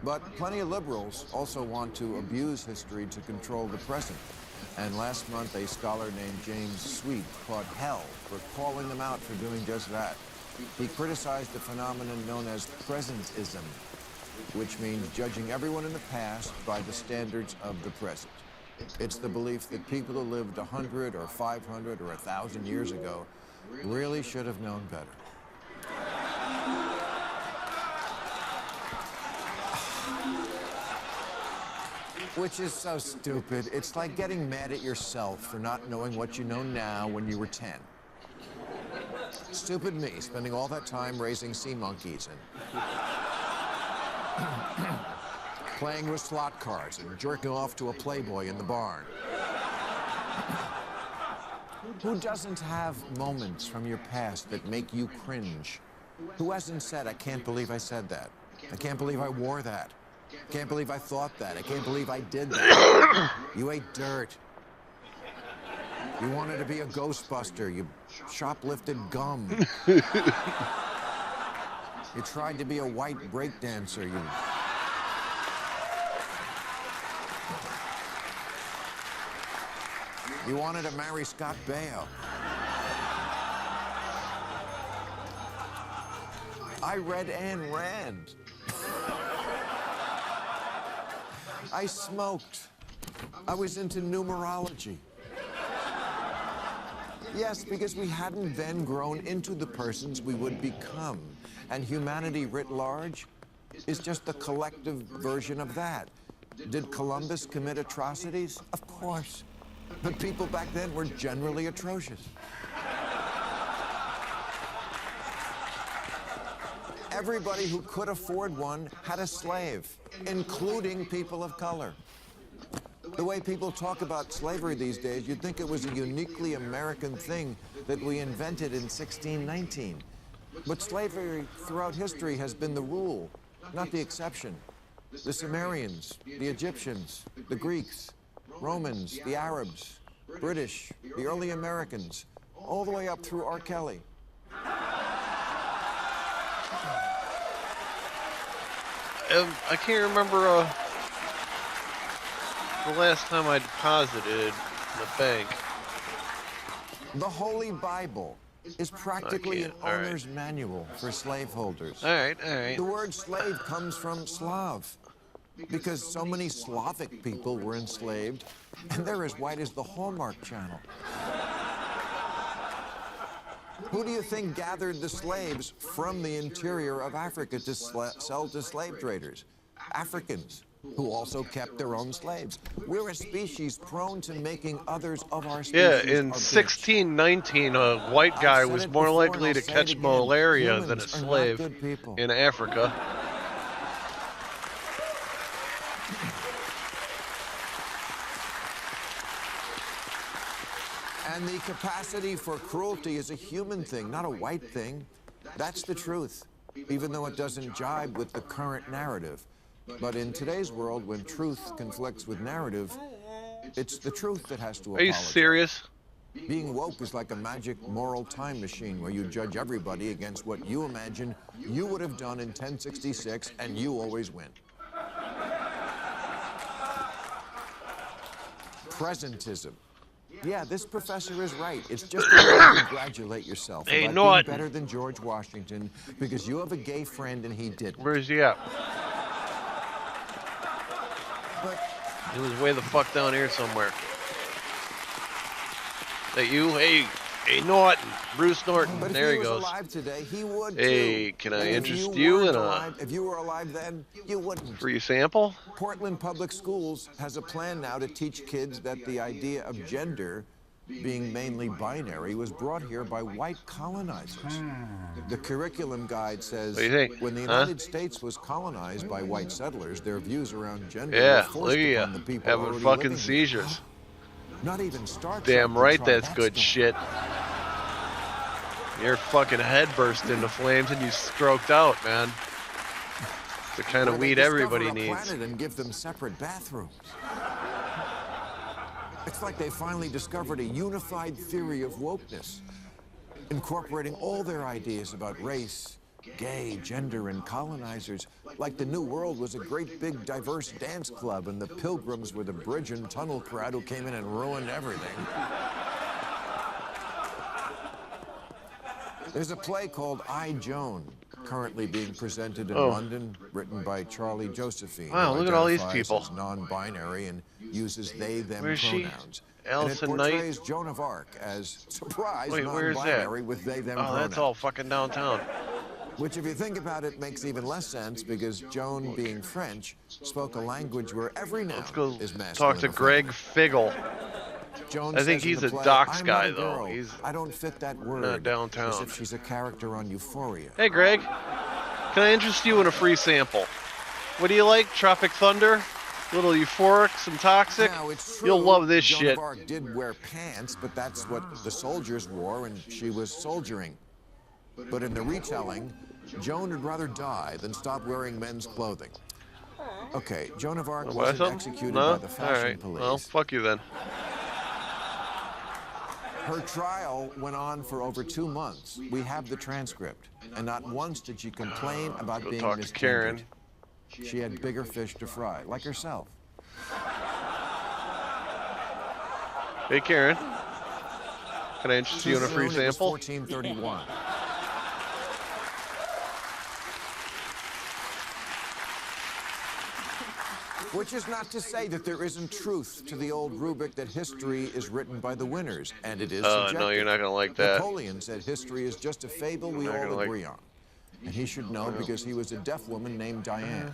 But plenty of liberals also want to abuse history to control the present. And last month, a scholar named James Sweet caught hell for calling them out for doing just that. He criticized a phenomenon known as presentism, which means judging everyone in the past by the standards of the present. It's the belief that people who lived 100 or 500 or 1,000 years ago really should have known better. Which is so stupid. It's like getting mad at yourself for not knowing what you know now when you were 10. Stupid me, spending all that time raising sea monkeys and playing with slot cards and jerking off to a Playboy in the barn. Who doesn't have moments from your past that make you cringe? Who hasn't said, I can't believe I said that. I can't believe I wore that. I can't believe I thought that. I can't believe I did that. You ate dirt. You wanted to be a Ghostbuster. You shoplifted gum. You tried to be a white breakdancer. You wanted to marry Scott Baio. I read Ayn Rand. I smoked. I was into numerology. Yes, because we hadn't then grown into the persons we would become. And humanity writ large is just the collective version of that. Did Columbus commit atrocities? Of course. But people back then were generally atrocious. Everybody who could afford one had a slave, including people of color. The way people talk about slavery these days, you'd think it was a uniquely American thing that we invented in 1619. But slavery throughout history has been the rule, not the exception. The Sumerians, the Egyptians, the Greeks, Romans, the Arabs, British, the early Americans, all the way up through R. Kelly. I can't remember the last time I deposited in the bank. The Holy Bible is practically an owner's manual for slaveholders. All right, all right. The word slave comes from Slav, because so many Slavic people were enslaved, and they're as white as the Hallmark Channel. Who do you think gathered the slaves from the interior of Africa to sell to slave traders? Africans, who also kept their own slaves. We're a species prone to making others of our species. Yeah, in 1619, a white guy was more likely to catch malaria than a slave in Africa. And the capacity for cruelty is a human thing, not a white thing. That's the truth, even though it doesn't jibe with the current narrative. But in today's world, when truth conflicts with narrative, it's the truth that has to apologize. Are you serious? Being woke is like a magic moral time machine where you judge everybody against what you imagine you would have done in 1066, and you always win. Presentism. Yeah, this professor is right. It's just a way to congratulate yourself about being better than George Washington because you have a gay friend and he didn't. Where's he at? But he was way the fuck down here somewhere. That you? Hey, Norton, Bruce Norton. But there if he goes. Alive today, he would hey, too. can I And interest you in if you were alive then, you wouldn't. free sample? Portland Public Schools has a plan now to teach kids that the idea of gender, being mainly binary, was brought here by white colonizers. The curriculum guide says when the United States was colonized by white settlers, their views around gender were forced upon the people having already fucking living seizures. here. Not even Star Trek Damn could right, try that's that good stuff. shit. Your fucking head burst into flames and you stroked out, man. It's the kind of Where they weed discover everybody a needs. planet and give them separate bathrooms. It's like they finally discovered a unified theory of wokeness, incorporating all their ideas about race, gay, gender, and colonizers, like the New World was a great big diverse dance club and the Pilgrims were the bridge and tunnel crowd who came in and ruined everything. There's a play called I, Joan, currently being presented in London, written by Charlie Josephine. Wow, who look at all these identifies people. as non-binary and uses they, them Where's she? pronouns. Allison and it Knight? portrays Joan of Arc as, surprise, Wait, where's that? non-binary with they, them pronouns. That's all fucking downtown. Which, if you think about it, makes even less sense because Joan, being French, spoke a language where every noun is masculine. Talk to Greg Figgle. Joan I think says in he's the a play, docks "I'm guy, not a though. girl. He's I don't fit that word." not downtown. As if she's a character on Euphoria. Hey, Greg. Can I interest you in a free sample? What do you like? Tropic Thunder? Little euphoric, some toxic? Now, it's true, You'll love this Joan shit. of Arc did wear pants, but that's what the soldiers wore, and she was soldiering. But in the retelling, Joan would rather die than stop wearing men's clothing. Okay, Joan of Arc Buy wasn't something? executed No? by the fashion Alright. police. Well, fuck you then. Her trial went on for over 2 months. We have the transcript, and not once did she complain about Go being talk to misgendered. Karen. She had bigger fish to fry, like herself. Hey, Karen. Can I interest you in a free Soon it was sample? 1431. Which is not to say that there isn't truth to the old rubric that history is written by the winners, and it is subjective. No, you're not gonna like that. Napoleon said history is just a fable we Not all gonna agree on. And he should know because he was a deaf woman named Diane.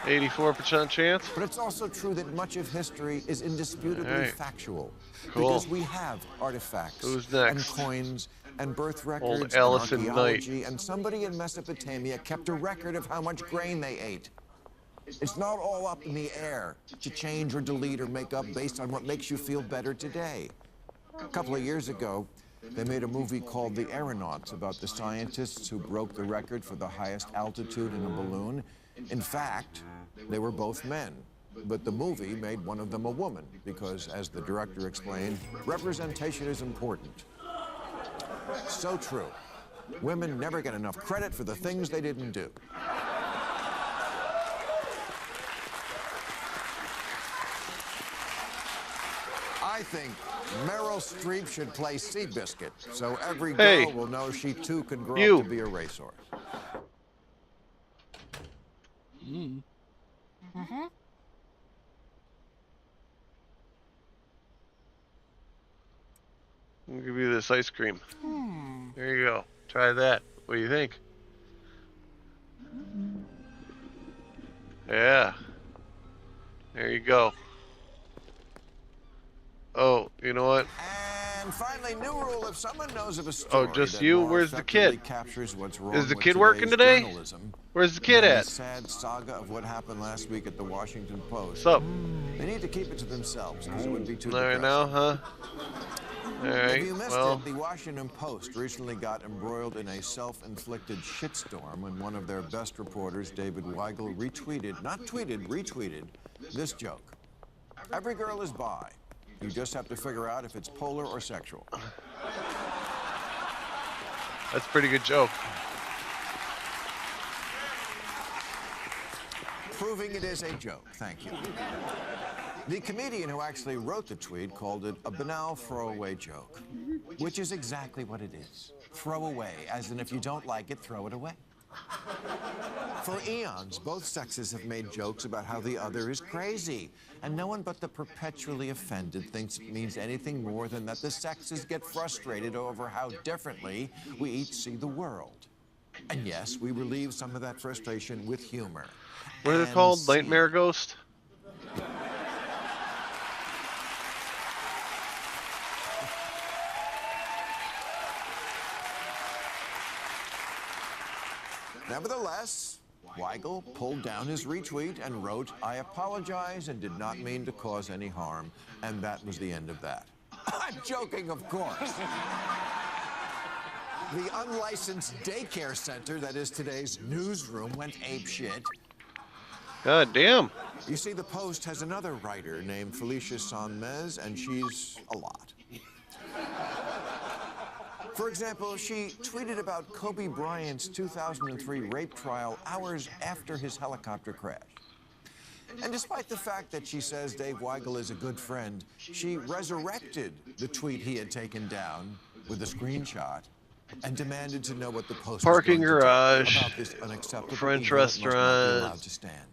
84% chance? But it's also true that much of history is indisputably All right. factual. Cool. Because we have artifacts Who's and next? coins and birth Old records and Allison Knight. archaeology, and somebody in Mesopotamia kept a record of how much grain they ate. It's not all up in the air to change or delete or make up based on what makes you feel better today. A couple of years ago, they made a movie called The Aeronauts about the scientists who broke the record for the highest altitude in a balloon. In fact, they were both men. But the movie made one of them a woman because, as the director explained, representation is important. So true. Women never get enough credit for the things they didn't do. I think Meryl Streep should play Seabiscuit, so every girl Hey, will know she too can grow you. up to be a racehorse. I'll give you this ice cream. There you go. Try that. What do you think? Yeah. There you go. Oh, you know what? And finally, new rule: if someone knows of a story Oh, just that you? more Where's the effectively kid? captures what's wrong Is the with kid working today's today? journalism Where's the kid than at? The sad saga of what happened last week at the Washington Post. What's up? They need to keep it to themselves because it would be too All right depressing. now, huh? All right. If you missed Well, it, the Washington Post recently got embroiled in a self-inflicted shitstorm when one of their best reporters, David Weigel, retweeted, not tweeted, retweeted this joke. Every girl is bi. You just have to figure out if it's polar or sexual. that's a pretty good joke. Proving it is a joke. Thank you. The comedian who actually wrote the tweet called it a banal throwaway joke, which is exactly what it is. Throwaway, as in if you don't like it, throw it away. For eons, both sexes have made jokes about how the other is crazy, and no one but the perpetually offended thinks it means anything more than that the sexes get frustrated over how differently we each see the world. And yes, we relieve some of that frustration with humor. What are they And called? see- Nightmare Ghost? Nevertheless, Weigel pulled down his retweet and wrote, "I apologize and did not mean to cause any harm." And that was the end of that. I'm joking, of course. The unlicensed daycare center that is today's newsroom went apeshit. God damn. You see, the Post has another writer named Felicia Sonmez, and she's a lot. For example, she tweeted about Kobe Bryant's 2003 rape trial hours after his helicopter crash. And despite the fact that she says Dave Weigel is a good friend, she resurrected the tweet he had taken down with a screenshot and demanded to know what the Post Parking was going to garage, do about this unacceptable French evil that must not be restaurant, allowed to stand.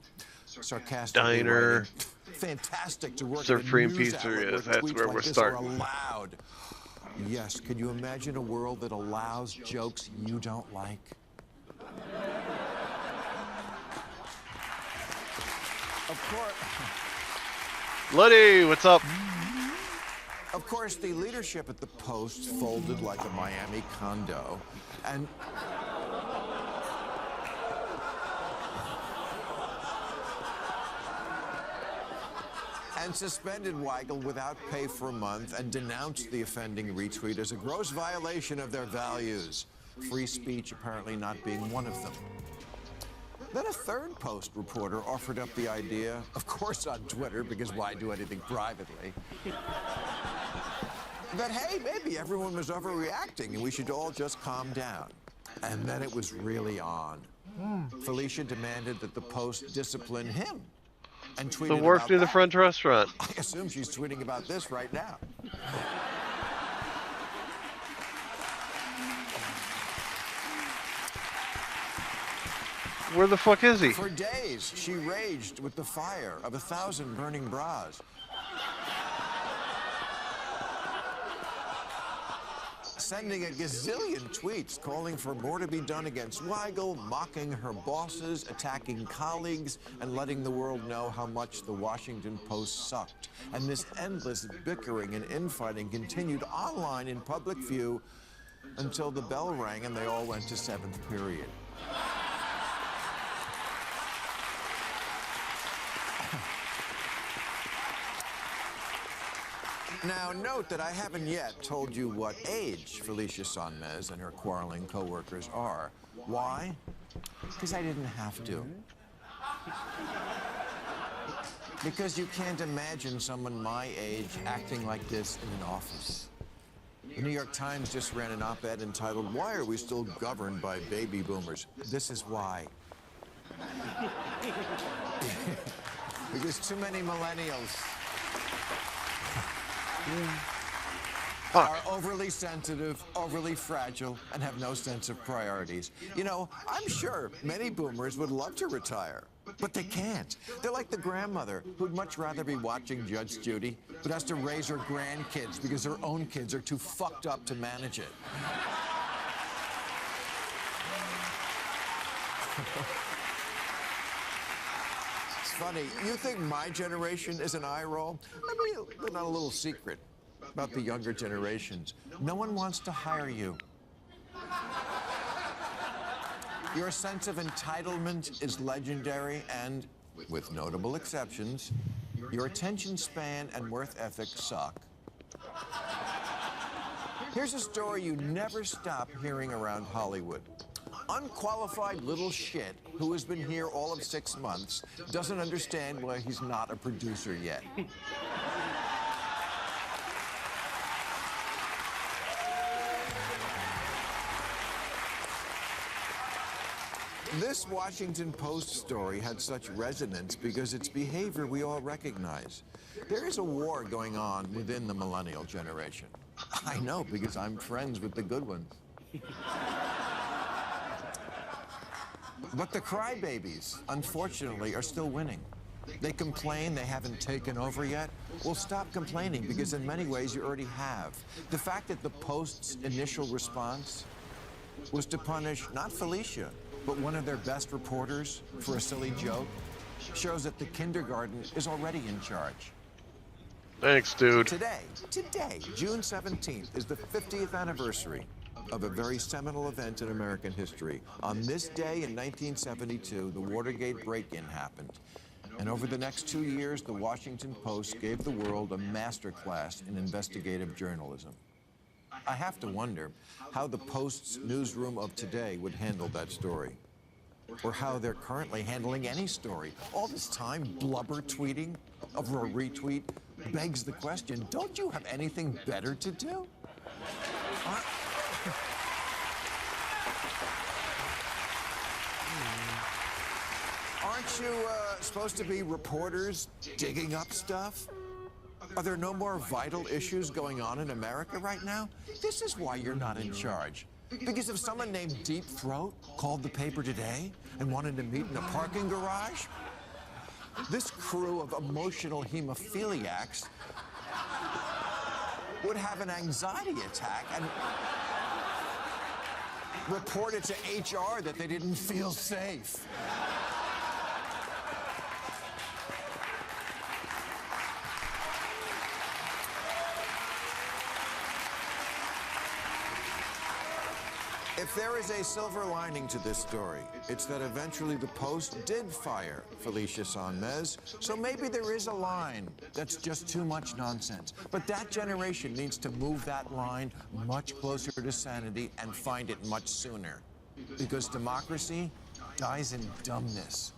Sarcastically diner, writing, "Fantastic to work at a Supreme news outlet Pizzeria. where That's tweets where like we're this starting. are allowed." Yes, could you imagine a world that allows jokes you don't like? Of course. Luddy, what's up? Of course, the leadership at the Post folded like a Miami condo, and suspended Weigel without pay for a month and denounced the offending retweet as a gross violation of their values. Free speech apparently not being one of them. Then a third Post reporter offered up the idea, of course on Twitter, because why do anything privately, that, hey, maybe everyone was overreacting and we should all just calm down. And then it was really on. Felicia demanded that the Post discipline him and tweeted The work about near the that. French restaurant. I assume she's tweeting about this right now. Where the fuck is he? For days, she raged with the fire of 1,000 burning bras. Sending a gazillion tweets calling for more to be done against Weigel, mocking her bosses, attacking colleagues, and letting the world know how much the Washington Post sucked. And this endless bickering and infighting continued online in public view until the bell rang and they all went to 7th period. Now, note that I haven't yet told you what age Felicia Sonmez and her quarreling co-workers are. Why? Because I didn't have to. Because you can't imagine someone my age acting like this in an office. The New York Times just ran an op-ed entitled, "Why Are We Still Governed by Baby Boomers?" This is why. Because too many millennials are overly sensitive, overly fragile, and have no sense of priorities. You know, I'm sure many boomers would love to retire, but they can't. They're like the grandmother who'd much rather be watching Judge Judy, but has to raise her grandkids because her own kids are too fucked up to manage it. Funny, you think my generation is an eye roll? Let me let out a little secret about the younger generations. No one wants to hire you. Your sense of entitlement is legendary and, with notable exceptions, your attention span and work ethic suck. Here's a story you never stop hearing around Hollywood. Unqualified little shit who has been here all of 6 months doesn't understand why he's not a producer yet. This Washington Post story had such resonance because it's behavior we all recognize. There is a war going on within the millennial generation. I know because I'm friends with the good ones. But the crybabies, unfortunately, are still winning. They complain they haven't taken over yet. Well, stop complaining, because in many ways you already have. The fact that the Post's initial response was to punish not Felicia, but one of their best reporters for a silly joke shows that the kindergarten is already in charge. Thanks, dude. Today, June 17th, is the 50th anniversary of a very seminal event in American history. On this day in 1972, the Watergate break-in happened. And over the next 2 years, the Washington Post gave the world a masterclass in investigative journalism. I have to wonder how the Post's newsroom of today would handle that story, or how they're currently handling any story. All this time blubber tweeting over a retweet begs the question, don't you have anything better to do? Aren't you supposed to be reporters digging up stuff? Are there no more vital issues going on in America right now? This is why you're not in charge. Because if someone named Deep Throat called the paper today and wanted to meet in a parking garage, this crew of emotional hemophiliacs would have an anxiety attack and report it to HR that they didn't feel safe. If there is a silver lining to this story, it's that eventually the Post did fire Felicia Sonmez, so maybe there is a line that's just too much nonsense. But that generation needs to move that line much closer to sanity and find it much sooner. Because democracy dies in dumbness.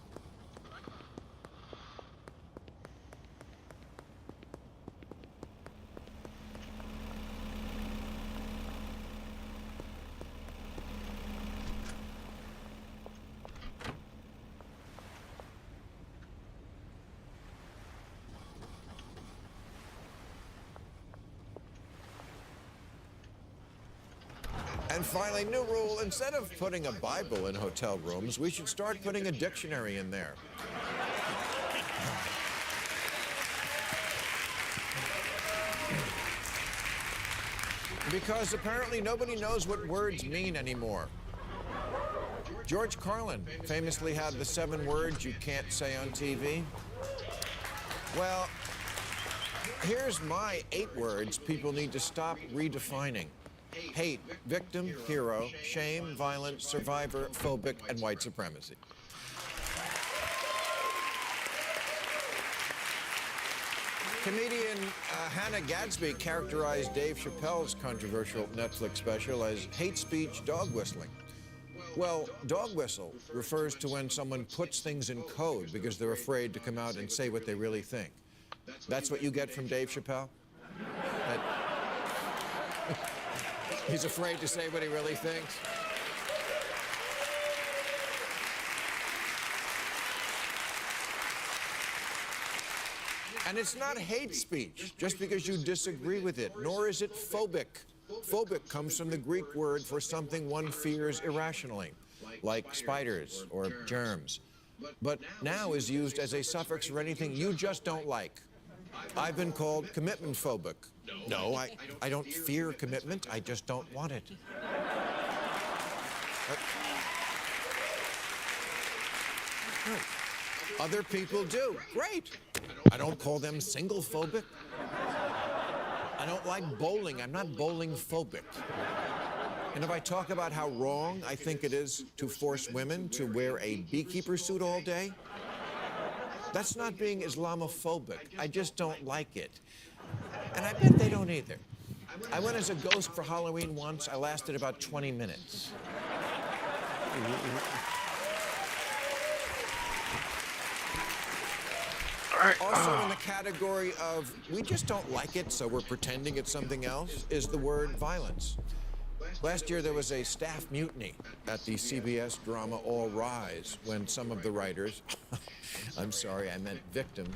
And finally, new rule, instead of putting a Bible in hotel rooms, we should start putting a dictionary in there. Because apparently nobody knows what words mean anymore. George Carlin famously had the 7 words you can't say on TV. Well, here's my 8 words people need to stop redefining. Hate, victim, hero, shame, violence, survivor, phobic, and white supremacy. Comedian Hannah Gadsby characterized Dave Chappelle's controversial Netflix special as hate speech dog whistling. Well, dog whistle refers to when someone puts things in code because they're afraid to come out and say what they really think. That's what you get from Dave Chappelle? He's afraid to say what he really thinks. And it's not hate speech just because you disagree with it, nor is it phobic. Phobic comes from the Greek word for something one fears irrationally, like spiders or germs. But now is used as a suffix for anything you just don't like. I've been called commitment phobic. No, I don't fear commitment, I just don't want it. Other people do. Great. I don't call them single phobic. I don't like bowling. I'm not bowling phobic. And if I talk about how wrong I think it is to force women to wear a beekeeper suit all day, that's not being Islamophobic. I just don't like it. And I bet they don't either. I went as a ghost for Halloween once. I lasted about 20 minutes. Also in the category of we just don't like it, so we're pretending it's something else, is the word violence. Last year there was a staff mutiny at the CBS drama All Rise when some of the writers, I'm sorry, I meant victims,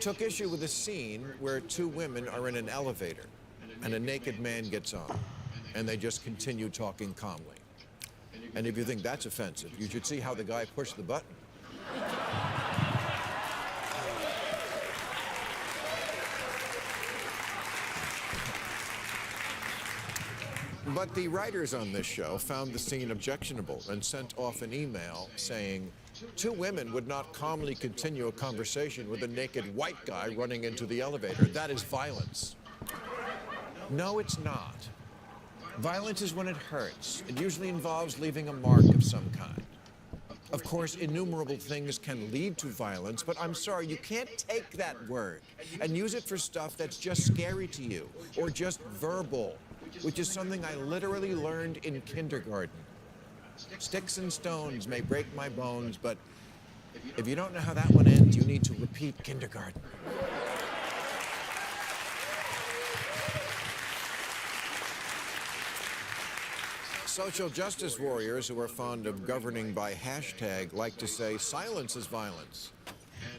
took issue with a scene where 2 women are in an elevator and a naked man gets on and they just continue talking calmly. And if you think that's offensive, you should see how the guy pushed the button. But the writers on this show found the scene objectionable and sent off an email saying 2 women would not calmly continue a conversation with a naked white guy running into the elevator. That is violence. No, it's not. Violence is when it hurts. It usually involves leaving a mark of some kind. Of course, innumerable things can lead to violence, but I'm sorry, you can't take that word and use it for stuff that's just scary to you or just verbal, which is something I literally learned in kindergarten. Sticks and stones may break my bones, but if you don't know how that one ends, you need to repeat kindergarten. Social justice warriors who are fond of governing by hashtag like to say silence is violence.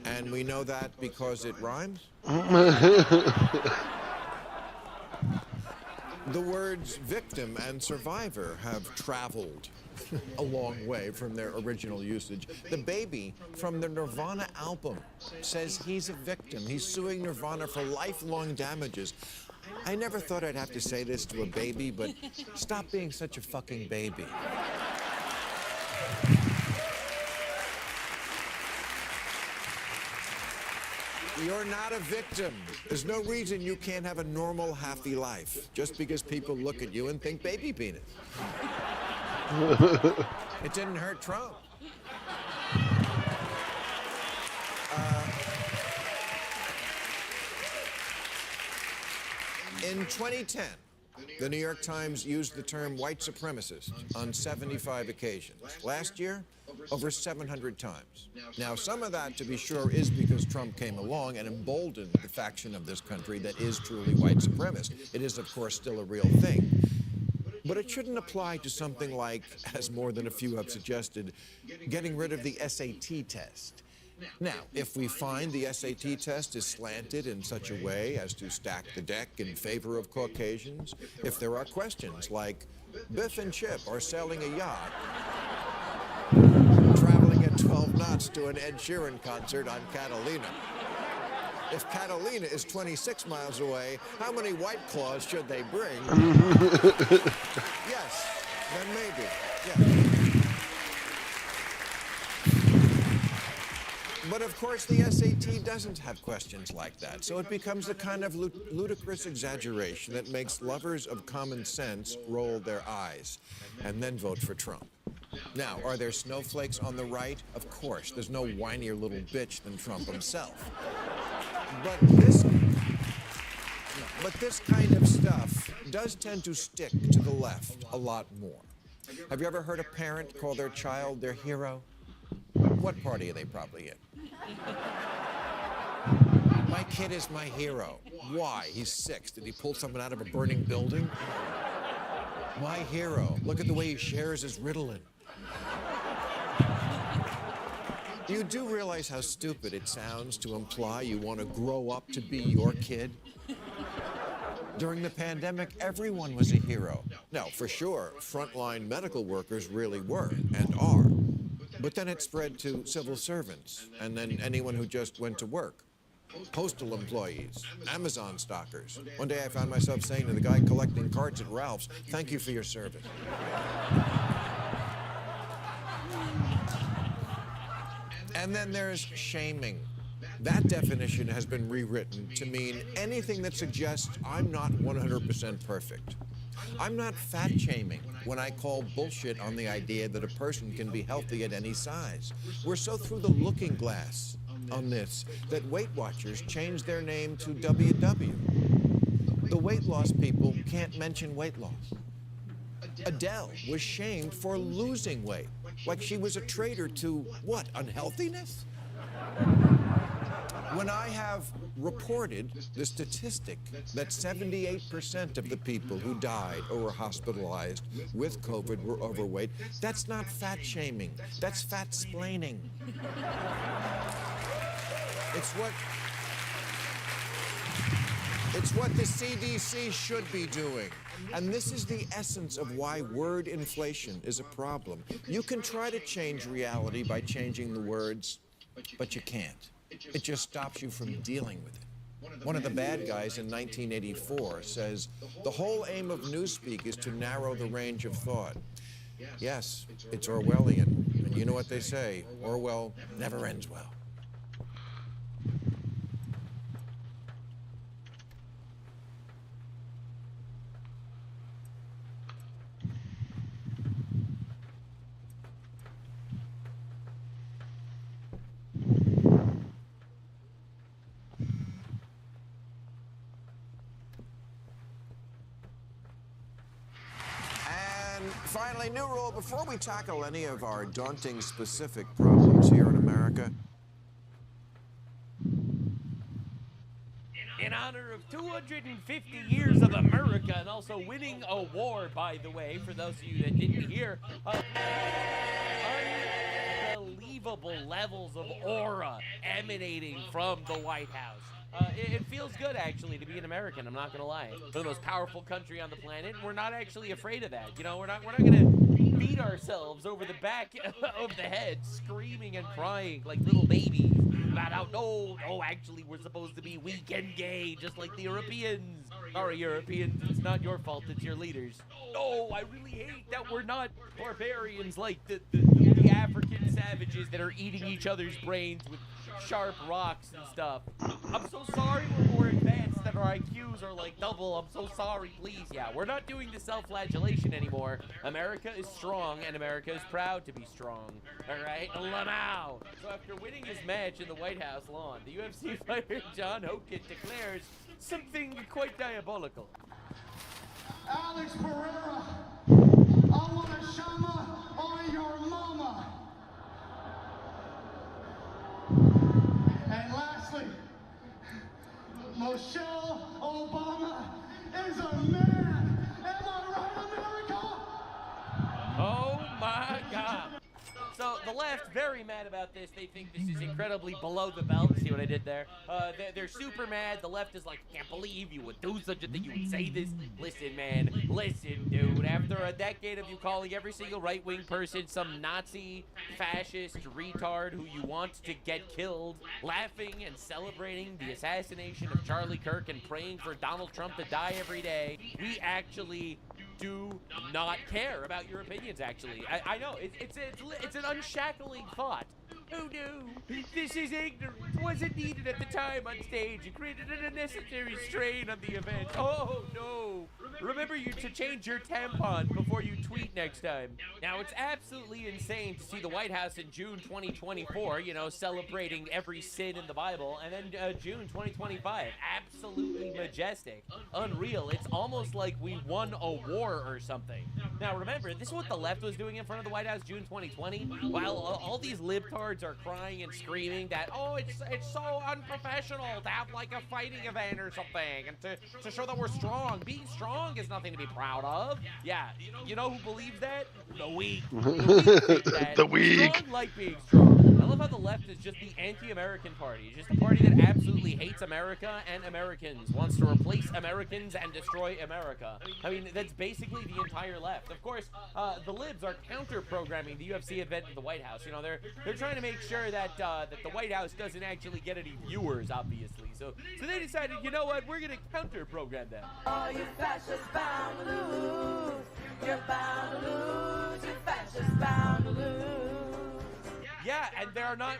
And we know that because it rhymes? The words victim and survivor have traveled a long way from their original usage. The baby from the Nirvana album says he's a victim. He's suing Nirvana for lifelong damages. I never thought I'd have to say this to a baby, but stop being such a fucking baby. You're not a victim. There's no reason you can't have a normal, happy life just because people look at you and think baby penis. It didn't hurt Trump. In 2010, the New York Times used the term white supremacist on 75 occasions. Last year, over 700 times. Now, some of that, to be sure, is because Trump came along and emboldened the faction of this country that is truly white supremacist. It is, of course, still a real thing. But it shouldn't apply to something like, as more than a few have suggested, getting rid of the SAT test. Now, if we find the SAT test is slanted in such a way as to stack the deck in favor of Caucasians, if there are questions like Biff and Chip are sailing a yacht, traveling at 12 knots to an Ed Sheeran concert on Catalina. If Catalina is 26 miles away, how many White Claws should they bring? Yes, then maybe, yeah. But of course, the SAT doesn't have questions like that, so it becomes a kind of ludicrous exaggeration that makes lovers of common sense roll their eyes and then vote for Trump. Now, are there snowflakes on the right? Of course. There's no whinier little bitch than Trump himself. But this kind of stuff does tend to stick to the left a lot more. Have you ever heard a parent call their child their hero? What party are they probably in? My kid is my hero. Why? He's 6. Did he pull someone out of a burning building? My hero. Look at the way he shares his Ritalin. You do realize how stupid it sounds to imply you want to grow up to be your kid? During the pandemic, everyone was a hero. Now, for sure, frontline medical workers really were and are. But then it spread to civil servants, and then anyone who just went to work. Postal employees, Amazon stockers. One day I found myself saying to the guy collecting carts at Ralph's, "Thank you for your service." And then there's shaming. That definition has been rewritten to mean anything that suggests I'm not 100% perfect. I'm not fat shaming when I call bullshit on the idea that a person can be healthy at any size. We're so through the looking glass on this that Weight Watchers changed their name to WW. The weight loss people can't mention weight loss. Adele was shamed for losing weight, like she was a traitor to, what, unhealthiness? When I have reported the statistic that 78% of the people who died or were hospitalized with COVID were overweight, that's not fat shaming, that's fat splaining. It's what the CDC should be doing. And this is the essence of why word inflation is a problem. You can try to change reality by changing the words, but you can't. It just stops you from dealing with it. One of the bad guys in 1984 says, the whole aim of newspeak is to narrow the range of thought. Yes, it's Orwellian. And you know what they say, Orwell never ends well. Finally, new rule, before we tackle any of our daunting specific problems here in America. In honor of 250 years of America and also winning a war, by the way, for those of you that didn't hear, unbelievable levels of aura emanating from the White House. It feels good, actually, to be an American, I'm not going to lie. We're the most powerful country on the planet, and we're not actually afraid of that. You know, we're not going to beat ourselves over the back of the head, screaming and crying like little babies about how, no, actually, we're supposed to be weak and gay, just like the Europeans. Sorry, Europeans, it's not your fault, it's your leaders. No, I really hate that we're not barbarians like the African savages that are eating each other's brains with sharp rocks and stuff. I'm so sorry we're more advanced that our IQs are like double. I'm so sorry, please. Yeah, we're not doing the self-flagellation anymore. America is strong, and America is proud to be strong. All right, Lamau. So after winning his match in the White House lawn, the UFC fighter John Hogan declares something quite diabolical. Alex Pereira, I want a shama on your mama. And lastly, Michelle Obama is a man. Am I right, America? Oh my God. So the left, very mad about this. They think this is incredibly below the belt. See what I did there? They're super mad. The left is like, I can't believe you would do such a thing. You would say this. Listen, man. Listen, dude. After a decade of you calling every single right-wing person some Nazi, fascist, retard who you want to get killed, laughing and celebrating the assassination of Charlie Kirk and praying for Donald Trump to die every day, we actually do not care about your opinions, actually. I know, it's an unshackling thought. Oh no, this is ignorant. Wasn't needed at the time on stage. It created an unnecessary strain on the event. Oh no. Remember to change your tampon before you tweet next time. Now, it's absolutely insane to see the White House in June 2024, you know, celebrating every sin in the Bible, and then June 2025. Absolutely majestic. Unreal. It's almost like we won a war or something. Now, remember, this is what the left was doing in front of the White House June 2020, while all these libtards are crying and screaming that, oh, it's so unprofessional to have like a fighting event or something, and to show that we're strong. Being strong is nothing to be proud of. Yeah, you know who believes that? The weak. The weak think that. The weak. Strong like being strong. I love how the left is just the anti-American party. It's just a party that absolutely hates America and Americans, wants to replace Americans and destroy America. I mean, that's basically the entire left. Of course, the libs are counter-programming the UFC event at the White House. You know, they're trying to make sure that that the White House doesn't actually get any viewers, obviously. So they decided, you know what, we're gonna counter-program them. Oh, you fascists bound to lose. You're bound to lose. You fascists bound to lose. Yeah, and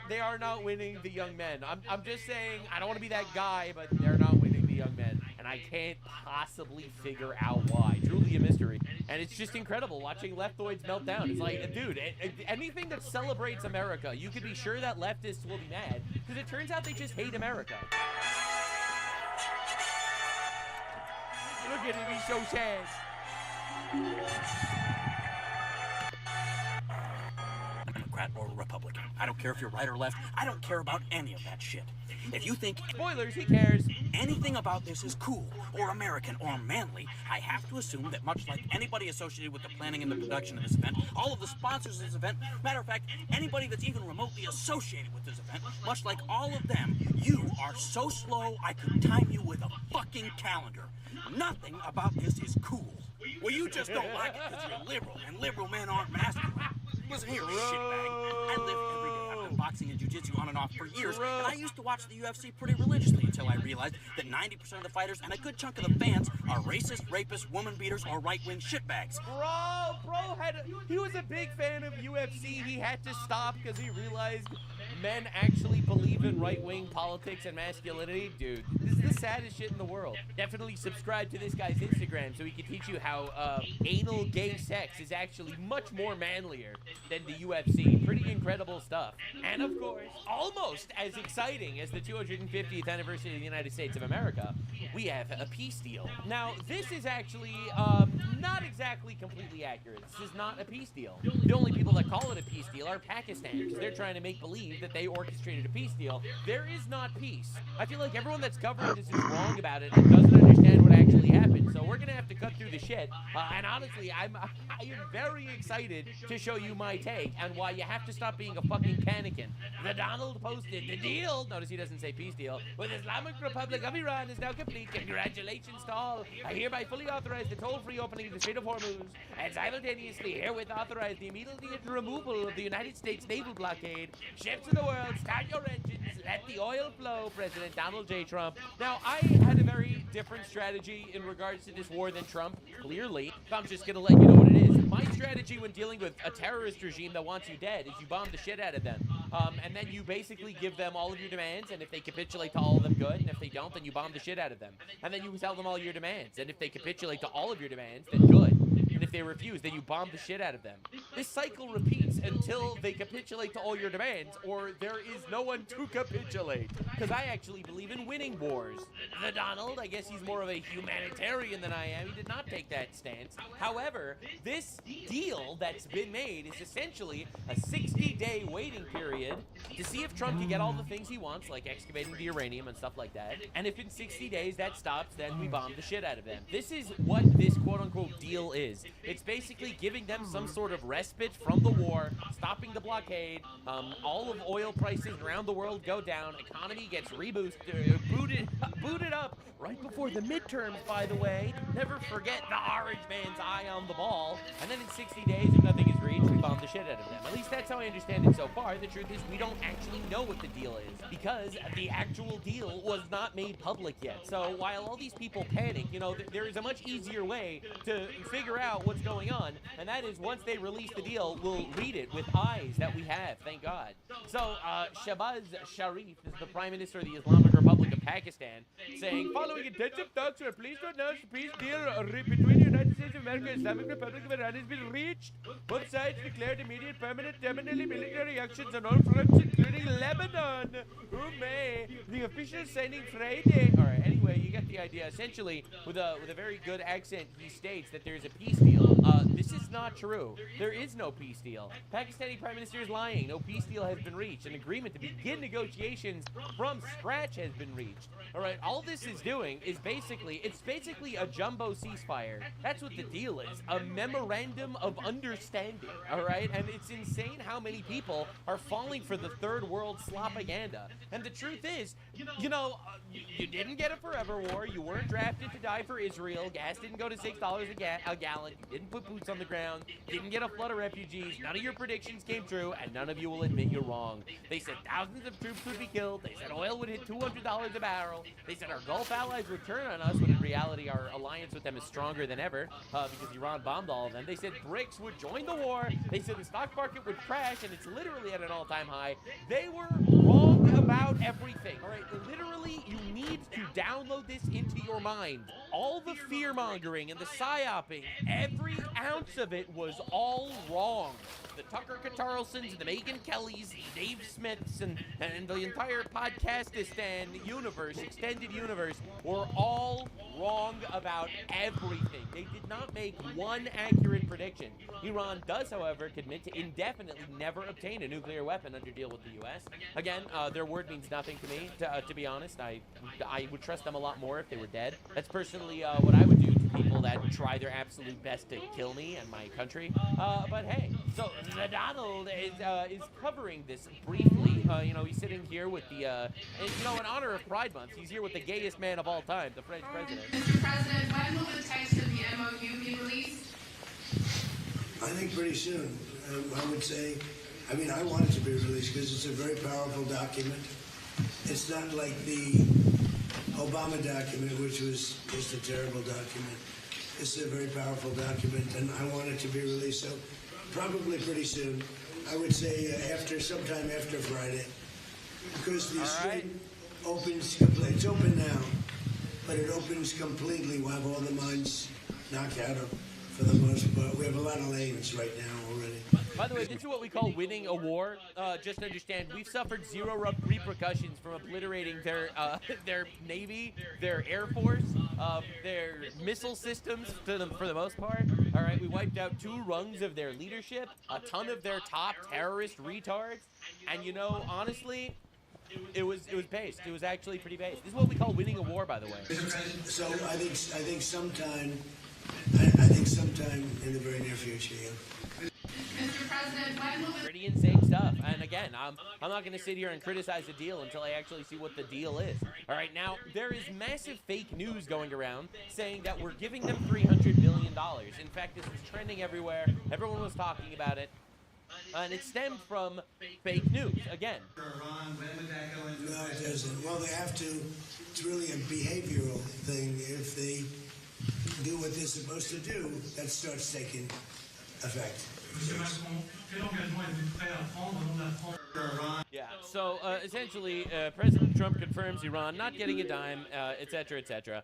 they are not winning the young men. I'm just saying, I don't want to be that guy, but they're not winning the young men, and I can't possibly figure out why. Truly a mystery. And it's just incredible watching leftoids melt down. It's like, dude, anything that celebrates America, you can be sure that leftists will be mad, because it turns out they just hate America. Look at him, he's so sad. Democrat or Republican. I don't care if you're right or left. I don't care about any of that shit. If you think spoilers, he cares. Anything about this is cool or American or manly, I have to assume that much like anybody associated with the planning and the production of this event, all of the sponsors of this event, matter of fact, anybody that's even remotely associated with this event, much like all of them, you are so slow I could time you with a fucking calendar. Nothing about this is cool. Well, you just don't like it because you're liberal, and liberal men aren't masculine. Listen here, shitbag. I live every day. I've been boxing and jiu-jitsu on and off for years, and I used to watch the UFC pretty religiously until I realized that 90% of the fighters and a good chunk of the fans are racist, rapists, woman beaters, or right-wing shitbags. He was a big fan of UFC. He had to stop because he realized men actually believe in right-wing politics and masculinity. Dude, this is the saddest shit in the world. Definitely subscribe to this guy's Instagram so he can teach you how anal gay sex is actually much more manlier than the UFC. Pretty incredible stuff. And of course, almost as exciting as the 250th anniversary of the United States of America, we have a peace deal. Now, this is actually not exactly completely accurate. This is not a peace deal. The only people that call it a peace deal are Pakistan, because they're trying to make believe that they orchestrated a peace deal. There is not peace. I feel like everyone that's covering this is wrong about it and doesn't understand what actually happened. So we're gonna have to cut through the shit. And honestly, I am very excited to show you my take and why you have to stop being a fucking panican. The Donald posted the deal. Notice he doesn't say peace deal. With Islamic Republic of Iran is now complete. Congratulations to all. I hereby fully authorize the toll-free opening of the Strait of Hormuz and simultaneously herewith authorize the immediate removal of the United States naval blockade. Ships of the world, start your engines. Let the oil flow, President Donald J. Trump. Now, I had a very different strategy in regards to this war than Trump, clearly. I'm just going to let you know what it is. My strategy when dealing with a terrorist regime that wants you dead is you bomb the shit out of them. And then you basically give them all of your demands, and if they capitulate to all of them, good. And if they don't, then you bomb the shit out of them. And then you tell them all your demands. And if they capitulate to all of your demands, then good. And if they refuse, then you bomb the shit out of them. This cycle repeats until they capitulate to all your demands, or there is no one to capitulate. Because I actually believe in winning wars. The Donald, I guess he's more of a humanitarian than I am. He did not take that stance. However, this deal that's been made is essentially a 60-day waiting period to see if Trump can get all the things he wants, like excavating the uranium and stuff like that. And if in 60 days that stops, then we bomb the shit out of them. This is what this quote-unquote deal is. It's basically giving them some sort of respite from the war, stopping the blockade, all of oil prices around the world go down, economy gets booted up right before the midterms, by the way. Never forget the orange man's eye on the ball. And then in 60 days, if nothing is reached, we bomb the shit out of them. At least that's how I understand it so far. The truth is we don't actually know what the deal is because the actual deal was not made public yet. So while all these people panic, you know, there is a much easier way to figure out what's going on, and that is once they release the deal, we'll read it with eyes that we have, thank God. So Shahbaz Sharif is the Prime Minister of the Islamic Republic of Pakistan, saying, following intensive talks, we're pleased to announce the peace deal between the United States of America and Islamic Republic of Iran has been reached. Both sides declared immediate, permanent, definitely military actions on all fronts, including Lebanon. Who may? The official signing Friday. All right. Anyway, you get the idea. Essentially, with a very good accent, he states that there's a peace deal. This is not true. There is no peace deal. Pakistani Prime Minister is lying. No peace deal has been reached. An agreement to begin negotiations from scratch has been reached. All right. All this is doing is basically a jumbo ceasefire. That's what the deal is. A memorandum of understanding. All right. And it's insane how many people are falling for the third world slopaganda. And the truth is, you know, you didn't get a forever war. You weren't drafted to die for Israel. Gas didn't go to $6 a gallon. You didn't put boots on the ground. Didn't get a flood of refugees. None of your predictions came true, and none of you will admit you're wrong. They said thousands of troops would be killed. They said oil would hit $200 a barrel. They said our Gulf allies would turn on us, when in reality our alliance with them is stronger than ever because Iran bombed all of them. They said BRICS would join the war. They said the stock market would crash, and it's literally at an all-time high. They were wrong about everything. All right, literally, you need to download this into your mind. All the fear-mongering and the psyoping, every ounce of it was all wrong. The Tucker Carlsons, the Megyn Kellys, the Dave Smiths, and the entire Podcastistan universe, extended universe, were all wrong about everything. They did not make one accurate prediction. Iran does, however, commit to indefinitely never obtain a nuclear weapon under deal with the U.S. Again, their word means nothing to me, to be honest. I would trust them a lot more if they were dead. That's personally what I would do to people that try their absolute best to kill me and my country. But hey, so the Donald is covering this briefly. You know, he's sitting here with the, and, you know, in honor of Pride Month, he's here with the gayest man of all time, the French president. Mr. President, when will the text of the MOU be released? I think pretty soon. I would say, I mean, I want it to be released because it's a very powerful document. It's not like the Obama document, which was just a terrible document. It's a very powerful document, and I want it to be released. So probably pretty soon. I would say sometime after Friday, because the strait opens completely. It's open now, but it opens completely. We'll have all the mines knocked out of, for the most part. We have a lot of lanes right now already. By the way, this is what we call winning a war. Just understand, we've suffered zero repercussions from obliterating their Navy, their Air Force, their missile systems for the most part. All right, we wiped out 2 rungs of their leadership, a ton of their top terrorist retards, and you know, honestly, it was based. It was actually pretty based. This is what we call winning a war, by the way. So I think sometime in the very near future. Yeah. Mr. President, when will Pretty insane stuff. And again, I'm not going to sit here and criticize the deal until I actually see what the deal is. All right, now, there is massive fake news going around saying that we're giving them $300 billion. In fact, this was trending everywhere. Everyone was talking about it. And it stemmed from fake news, again. No, it doesn't. Well, they have to. It's really a behavioral thing. what they're supposed to do, that starts taking effect. Yeah, so essentially, President Trump confirms Iran not getting a dime, et cetera, et cetera.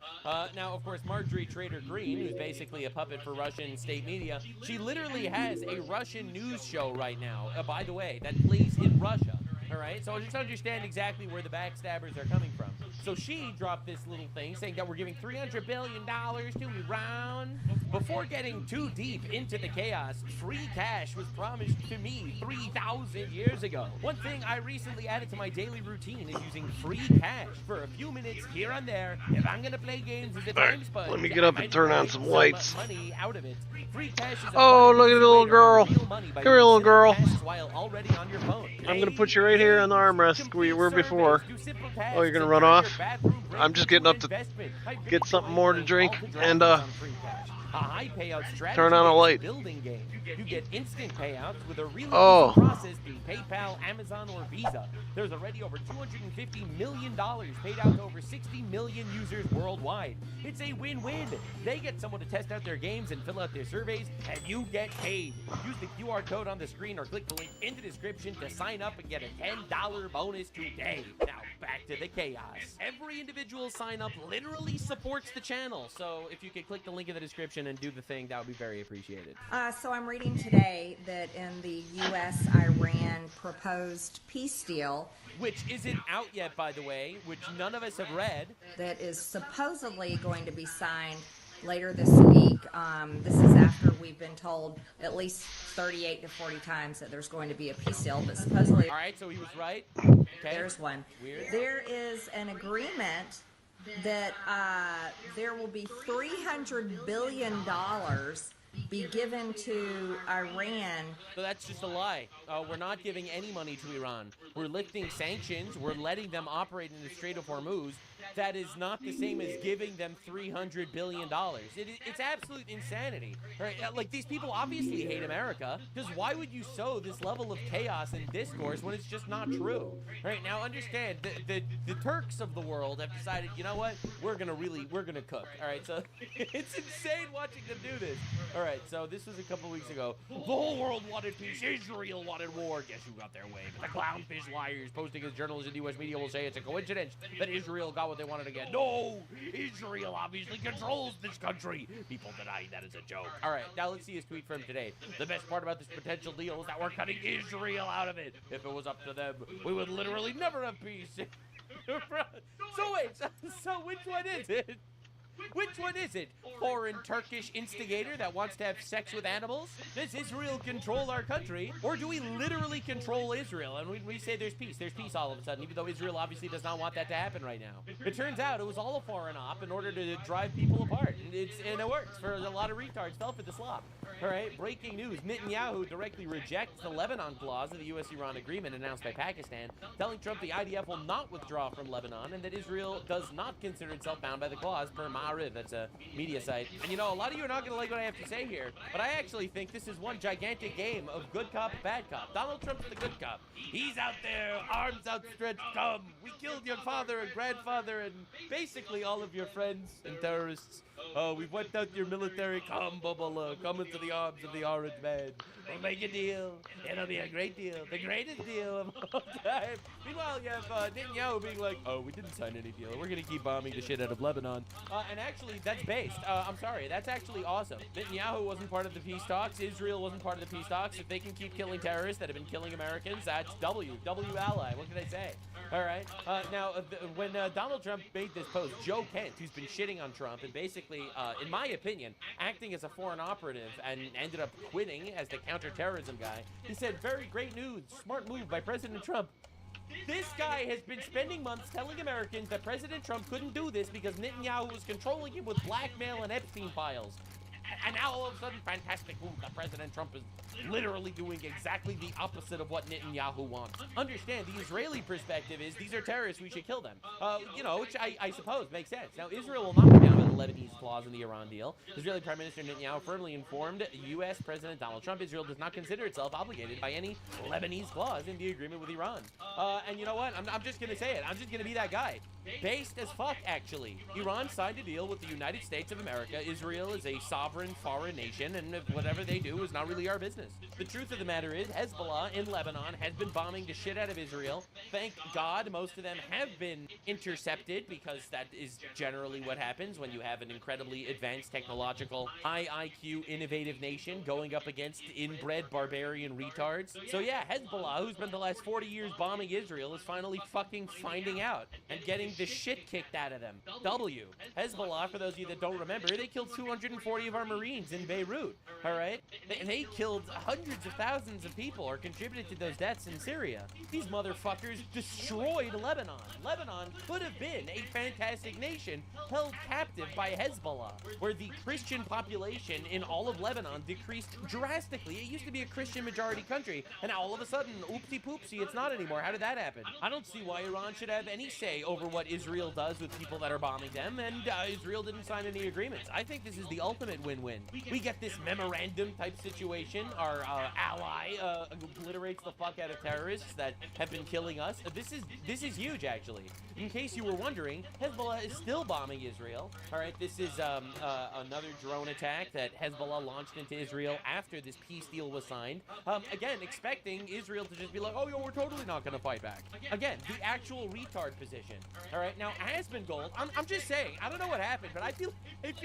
Now, of course, Marjorie Trader Green, who's basically a puppet for Russian state media, she literally has a Russian news show right now, by the way, that plays in Russia. All right, so just understand exactly where the backstabbers are coming from. So she dropped this little thing saying that we're giving $300 billion to Iran. Before getting too deep into the chaos, free cash was promised to me 3,000 years ago. One thing I recently added to my daily routine is using free cash for a few minutes here and there. If I'm gonna play games as if I'm Sponge, Let me get up and turn on some lights. Money out of it. Free cash is a Oh, fun look at the little girl. real money by Come here, little using girl. tasks while already on your phone. I'm gonna put you right here on the armrest where you were before. Oh, you're gonna run off? I'm just getting up to get something more to drink and high payout strategy turn on a light. Building game. You get instant payouts with a really Oh. easy process through PayPal, Amazon, or Visa. There's already over $250 million paid out to over 60 million users worldwide. It's a win-win. They get someone to test out their games and fill out their surveys, and you get paid. Use the QR code on the screen or click the link in the description to sign up and get a $10 bonus today. Now, back to the chaos. Every individual sign-up literally supports the channel, so if you could click the link in the description and do the thing, that would be very appreciated. So I'm reading today that in the U.S.-Iran proposed peace deal, which isn't out yet, by the way, which none of us have read, that is supposedly going to be signed later this week. This is after we've been told at least 38 to 40 times that there's going to be a peace deal, but supposedly... All right, so he was right. Okay. There's one. Weird. There is an agreement that there will be $300 billion be given to Iran. So that's just a lie. We're not giving any money to Iran. We're lifting sanctions. We're letting them operate in the Strait of Hormuz. That is not the same as giving them $300 billion. It's absolute insanity. Right? Like, these people obviously hate America, because why would you sow this level of chaos and discourse when it's just not true? Right? Now, understand, the Turks of the world have decided, you know what? We're gonna cook. All right, so it's insane watching them do this. All right, so this was a couple weeks ago. The whole world wanted peace. Israel wanted war. Guess who got their way? But the clownfish liars posting as journalists in the U.S. media will say it's a coincidence that Israel got what they wanted again. No, Israel obviously controls this country. People denying that is a joke. All right, now let's see his tweet from today. The best part about this potential deal is that we're cutting Israel out of it. If it was up to them, we would literally never have peace. So wait, so which one is it? Which one is it? Foreign Turkish instigator that wants to have sex with animals? Does Israel control our country? Or do we literally control Israel? And we say there's peace all of a sudden, even though Israel obviously does not want that to happen right now. It turns out it was all a foreign op in order to drive people apart. And it works for a lot of retards fell for the slop. All right, breaking news. Netanyahu directly rejects the Lebanon clause of the U.S.-Iran agreement announced by Pakistan, telling Trump the IDF will not withdraw from Lebanon and that Israel does not consider itself bound by the clause per Ma'ariv. That's a media site. And you know, a lot of you are not going to like what I have to say here, but I actually think this is one gigantic game of good cop, bad cop. Donald Trump's the good cop. He's out there, arms outstretched, come. We killed your father and grandfather and basically all of your friends and terrorists. We've wiped out your military. Come, Bubba, come into the arms of the Orange Man. We'll make a deal. It'll be a great deal. The greatest deal of all time. Meanwhile, you have Netanyahu being like, oh, we didn't sign any deal. We're going to keep bombing the shit out of Lebanon. And actually, that's based. I'm sorry. That's actually awesome. Netanyahu wasn't part of the peace talks. Israel wasn't part of the peace talks. If they can keep killing terrorists that have been killing Americans, that's W ally. What can I say? All right. Now, when Donald Trump made this post, Joe Kent, who's been shitting on Trump and basically, in my opinion, acting as a foreign operative and ended up quitting as the counterterrorism guy, he said, very great news, smart move by President Trump. This guy has been spending months telling Americans that President Trump couldn't do this because Netanyahu was controlling him with blackmail and Epstein files. And now all of a sudden, fantastic move that President Trump is literally doing exactly the opposite of what Netanyahu wants. Understand, the Israeli perspective is these are terrorists, we should kill them. Which I suppose makes sense. Now, Israel will not be down with the Lebanese clause in the Iran deal. Israeli Prime Minister Netanyahu firmly informed U.S. President Donald Trump Israel does not consider itself obligated by any Lebanese clause in the agreement with Iran. And you know what? I'm just going to say it. I'm just going to be that guy. Based as fuck, actually. Iran signed a deal with the United States of America. Israel is a sovereign foreign nation, and whatever they do is not really our business. The truth of the matter is, Hezbollah in Lebanon has been bombing the shit out of Israel. Thank God most of them have been intercepted, because that is generally what happens when you have an incredibly advanced technological, high IQ, innovative nation going up against inbred barbarian retards. So yeah, Hezbollah, who's been the last 40 years bombing Israel, is finally fucking finding out and getting the shit kicked out of them. W. Hezbollah, for those of you that don't remember, they killed 240 of our Marines in Beirut, all right? They killed hundreds of thousands of people or contributed to those deaths in Syria. These motherfuckers destroyed Lebanon. Lebanon could have been a fantastic nation held captive by Hezbollah, where the Christian population in all of Lebanon decreased drastically. It used to be a Christian majority country, and now all of a sudden, oopsie poopsie, it's not anymore. How did that happen? I don't see why Iran should have any say over what Israel does with people that are bombing them, and Israel didn't sign any agreements. I think this is the ultimate win-win. We get this memorandum type situation. Our ally obliterates the fuck out of terrorists that have been killing us. This is huge, actually. In case you were wondering, Hezbollah is still bombing Israel. All right, this is another drone attack that Hezbollah launched into Israel after this peace deal was signed. Again, expecting Israel to just be like, oh, yo, we're totally not going to fight back. Again, the actual retard position. All right, now Asmongold, I'm just saying, I don't know what happened, but I feel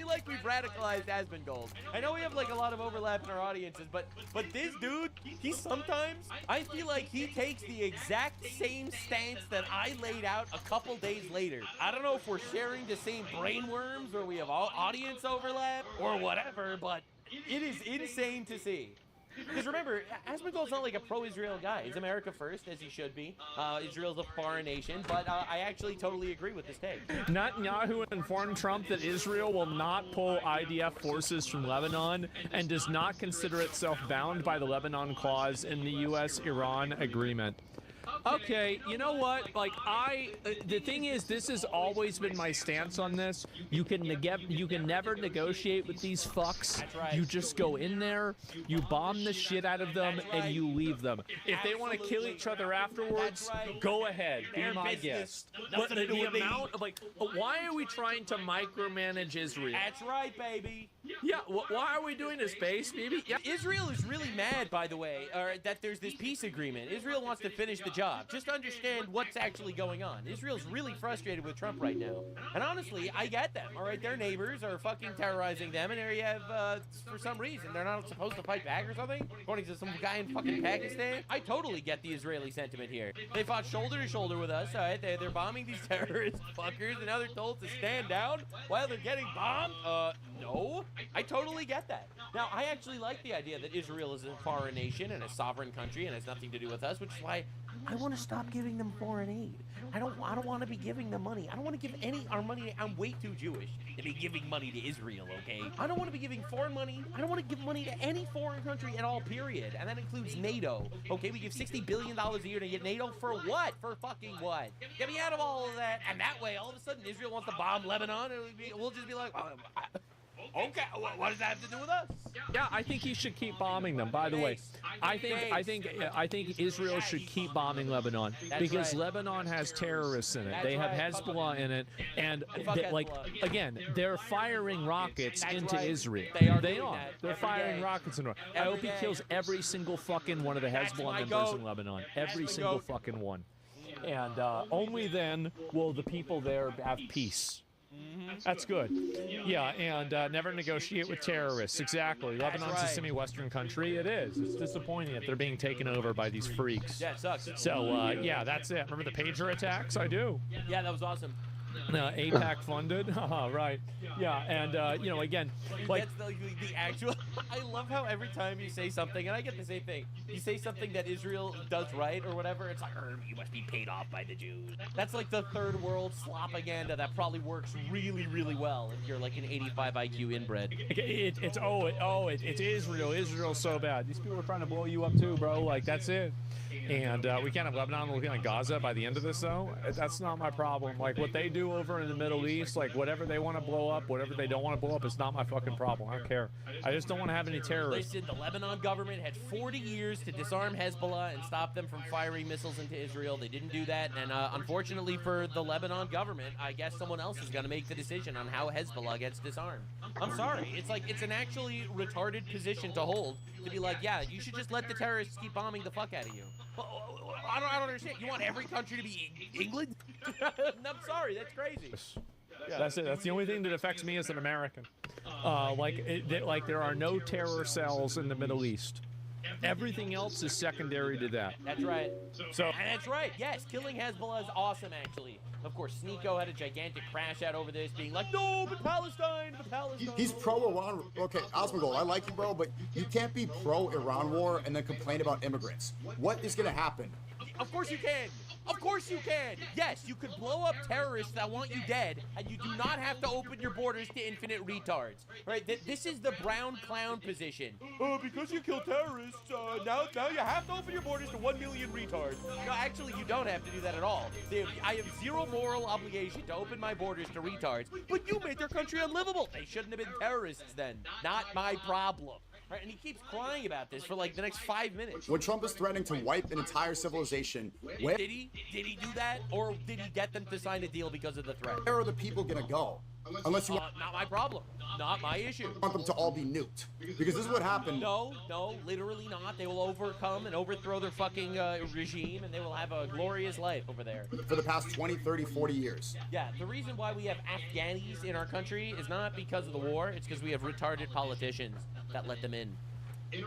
like we've radicalized Asmongold. I know we have like a lot of overlap in our audiences, but this dude, he sometimes, I feel like he takes the exact same stance that I laid out a couple days later. I don't know if we're sharing the same brainworms or we have audience overlap or whatever, but it is insane to see. Because remember, Asmongold's not like a pro-Israel guy. He's America first, as he should be. Israel's a foreign nation, but I actually totally agree with this take. Netanyahu informed Trump that Israel will not pull IDF forces from Lebanon and does not consider itself bound by the Lebanon clause in the U.S.-Iran agreement. Okay, you know what? Like, the thing is, this has always been my stance on this. You can never negotiate with these fucks. That's right. You just go in there, you bomb the shit out of them, and you leave them. If they want to kill each other afterwards, go ahead, be my guest. But the amount of, like, why are we trying to micromanage Israel? That's right, baby. Yeah, why are we doing this, base, baby? Yeah. Israel is really mad, by the way, that there's this peace agreement. Israel wants to finish the job. Just understand what's actually going on. Israel's really frustrated with Trump right now. And honestly, I get them, all right? Their neighbors are fucking terrorizing them, and there you have, for some reason, they're not supposed to fight back or something? According to some guy in fucking Pakistan? I totally get the Israeli sentiment here. They fought shoulder to shoulder with us, all right? They're bombing these terrorist fuckers, and now they're told to stand down while they're getting bombed? No. I totally get that. Now, I actually like the idea that Israel is a foreign nation and a sovereign country and has nothing to do with us, which is why I want to stop giving them foreign aid. I don't want to be giving them money. I don't want to give our money. I'm way too Jewish to be giving money to Israel, okay? I don't want to be giving foreign money. I don't want to give money to any foreign country at all, period. And that includes NATO. Okay, we give $60 billion a year to get NATO for what? For fucking what? Get me out of all of that. And that way, all of a sudden, Israel wants to bomb Lebanon, and we'll just be like, okay, what does that have to do with us? Yeah, I think he should keep bombing them. By the way, I think Israel should keep bombing Lebanon because Lebanon has terrorists in it. They have Hezbollah in it, and again, they're firing rockets into Israel. They are. They're firing rockets into. I hope he kills every single fucking one of the Hezbollah members in Lebanon. Every single fucking one. And only then will the people there have peace. That's good. Yeah, and never negotiate with terrorists. Exactly. Lebanon's a semi-Western country. It is. It's disappointing that they're being taken over by these freaks. Yeah, it sucks. So, yeah, that's it. Remember the pager attacks? I do. Yeah, that was awesome. APAC funded. Right. Yeah, and again, like that's the actual. I love how every time you say something, and I get the same thing. You say something that Israel does right or whatever. It's like, you must be paid off by the Jews. That's like the third world slopaganda that probably works really, really well if you're like an 85 IQ inbred. It's Israel. Israel's so bad. These people are trying to blow you up too, bro. Like that's it. And we can't have Lebanon looking at Gaza by the end of this, though. That's not my problem. Like, what they do over in the Middle East, like, whatever they want to blow up, whatever they don't want to blow up, it's not my fucking problem. I don't care. I just don't want to have any terrorists. Listen, the Lebanon government had 40 years to disarm Hezbollah and stop them from firing missiles into Israel. They didn't do that, and unfortunately for the Lebanon government, I guess someone else is going to make the decision on how Hezbollah gets disarmed. I'm sorry. It's like, it's an actually retarded position to hold, to be like, yeah, you should just let the terrorists keep bombing the fuck out of you. I don't understand. You want every country to be England? I'm sorry, that's crazy. Yeah. That's it. That's the only thing that affects me as an American. Like there are no terror cells in the Middle East. Everything else is secondary to that. That's right. And that's right. Yes, killing Hezbollah is awesome, actually. Of course, Sneeko had a gigantic crash out over this, being like, no, but Palestine. He's pro-Iran. Okay, Osmongold, I like you, bro, but you can't be pro-Iran war and then complain about immigrants. What is going to happen? Of course you can. Of course you can. Yes, you could blow up terrorists that want you dead, and you do not have to open your borders to infinite retards. Right? This is the brown clown position. Because you kill terrorists, now you have to open your borders to 1 million retards. No, actually, you don't have to do that at all. I have zero moral obligation to open my borders to retards, but you made their country unlivable. They shouldn't have been terrorists then. Not my problem. Right, and he keeps crying about this for like the next 5 minutes. When Trump is threatening to wipe an entire civilization, where did he do that, or did he get them to sign a deal because of the threat? Where are the people gonna go? Unless you not my problem, not my issue. Want them to all be nuked, because this is what happened. No, literally not. They will overcome and overthrow their fucking regime, and they will have a glorious life over there. For the past 20, 30, 40 years. Yeah, the reason why we have Afghanis in our country is not because of the war, it's because we have retarded politicians that let them in.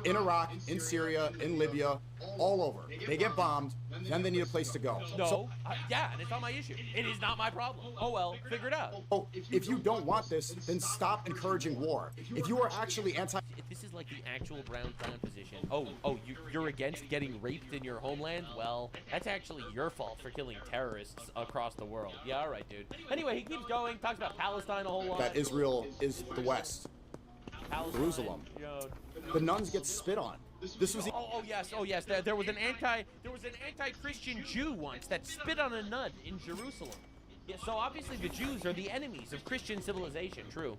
In Iraq, in Syria, in Libya, all over. They get bombed, then they need a place to go. No, yeah, and it's not my issue. It is not my problem. Oh well, figure it out. Oh, if you don't want this, then stop encouraging war. If you are actually If this is like the actual brown clown position. You're against getting raped in your homeland? Well, that's actually your fault for killing terrorists across the world. Yeah, all right, dude. Anyway, he keeps going, talks about Palestine a whole lot. That Israel is the West. Jerusalem. The nuns get spit on. This was. Oh yes. There was an anti-Christian Jew once that spit on a nun in Jerusalem. Yeah, so obviously the Jews are the enemies of Christian civilization. True.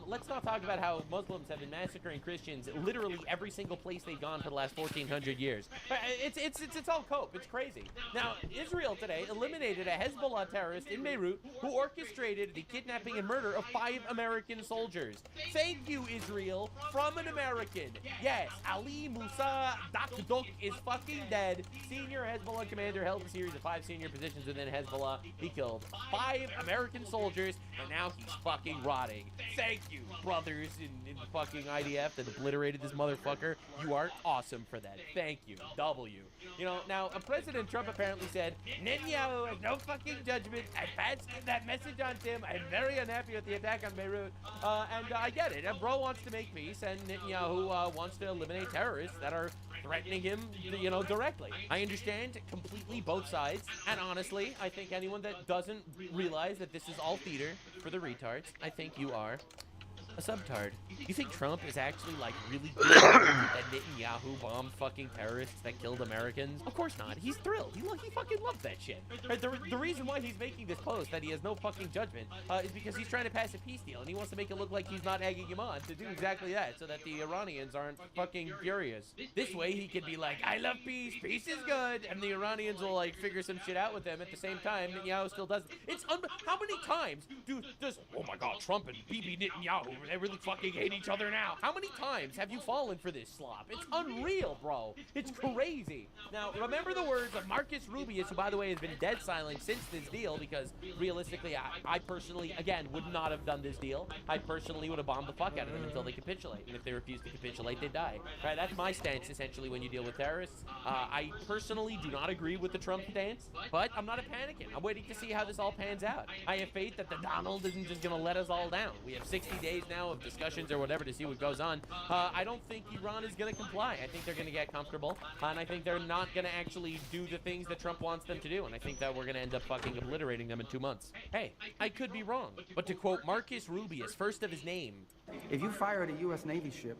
Let's not talk about how Muslims have been massacring Christians literally every single place they've gone for the last 1,400 years. It's all cope. It's crazy. Now, Israel today eliminated a Hezbollah terrorist in Beirut who orchestrated the kidnapping and murder of 5 American soldiers. Thank you, Israel, from an American. Yes, Ali Musa Dakdok is fucking dead. Senior Hezbollah commander held a series of 5 senior positions within Hezbollah. He killed 5 American soldiers, and now he's fucking rotting. Thank you, brothers in the fucking IDF that obliterated this motherfucker. You are awesome for that. Thank you. W. You know, now, President Trump apparently said, Netanyahu has no fucking judgment. I passed that message on to him. I'm very unhappy with the attack on Beirut. And I get it. Bro wants to make peace, and Netanyahu wants to eliminate terrorists that are threatening him, directly. I understand completely both sides, and honestly, I think anyone that doesn't realize that this is all theater for the retards, I think you are a subtard. You think Trump is actually, like, really good that Netanyahu bombed fucking terrorists that killed Americans? Of course not. He's thrilled. He fucking loves that shit. Right, the reason why he's making this post that he has no fucking judgment is because he's trying to pass a peace deal, and he wants to make it look like he's not egging him on to do exactly that, so that the Iranians aren't fucking furious. This way he can be like, I love peace. Peace is good. And the Iranians will, like, figure some shit out with them at the same time. Netanyahu still doesn't. How many times does, oh my god, Trump and Bibi Netanyahu, they really fucking hate each other now. How many times have you fallen for this slop? It's unreal, bro. It's crazy. Now, remember the words of Marcus Rubio, who, by the way, has been dead silent since this deal, because realistically, I personally, again, would not have done this deal. I personally would have bombed the fuck out of them until they capitulate. And if they refuse to capitulate, they die. Right? That's my stance, essentially, when you deal with terrorists. I personally do not agree with the Trump stance, but I'm not a panicking. I'm waiting to see how this all pans out. I have faith that the Donald isn't just going to let us all down. We have 60 days now of discussions or whatever to see what goes on. I don't think Iran is going to comply. I think they're going to get comfortable, and I think they're not going to actually do the things that Trump wants them to do, and I think that we're going to end up fucking obliterating them in 2 months. Hey, I could be wrong, but to quote Marcus Rubio, first of his name, if you fire at a U.S. Navy ship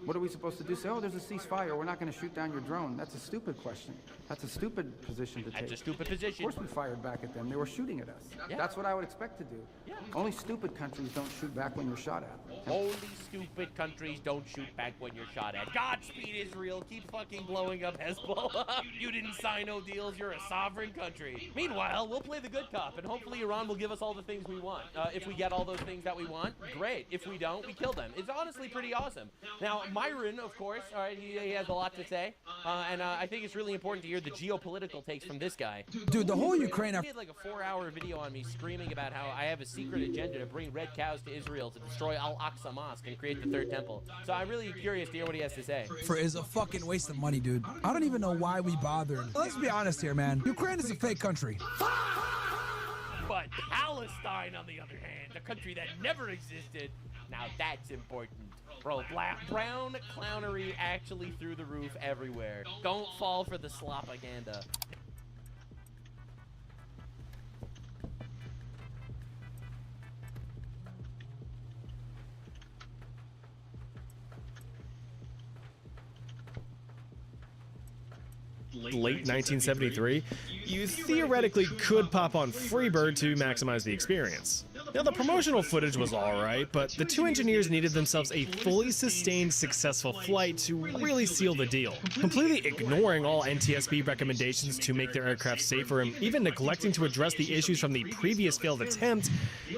What are we supposed to do? Say, oh, there's a ceasefire. We're not going to shoot down your drone. That's a stupid question. That's a stupid position to take. That's a stupid position. Of course we fired back at them. They were shooting at us. Yeah. That's what I would expect to do. Yeah. Only stupid countries don't shoot back when you're shot at. Only stupid countries don't shoot back when you're shot at. Godspeed, Israel. Keep fucking blowing up Hezbollah. You didn't sign no deals. You're a sovereign country. Meanwhile, we'll play the good cop, and hopefully Iran will give us all the things we want. If we get all those things that we want, great. If we don't, we kill them. It's honestly pretty awesome. Now, Myron, of course, all right, he has a lot to say, and I think it's really important to hear the geopolitical takes from this guy. Dude, the whole Ukraine... He did like a 4-hour video on me screaming about how I have a secret agenda to bring red cows to Israel to destroy Al-Aqsa Mosque and create the third temple. So I'm really curious to hear what he has to say. is a fucking waste of money, dude. I don't even know why we bothered. Let's be honest here, man. Ukraine is a fake country. But Palestine, on the other hand, a country that never existed, now that's important. Bro, brown clownery actually through the roof everywhere. Don't fall for the slopaganda. Late 1973, you theoretically could pop on Freebird to maximize the experience. Now, the promotional footage was alright, but the two engineers needed themselves a fully sustained successful flight to really seal the deal. Completely ignoring all NTSB recommendations to make their aircraft safer and even neglecting to address the issues from the previous failed attempt,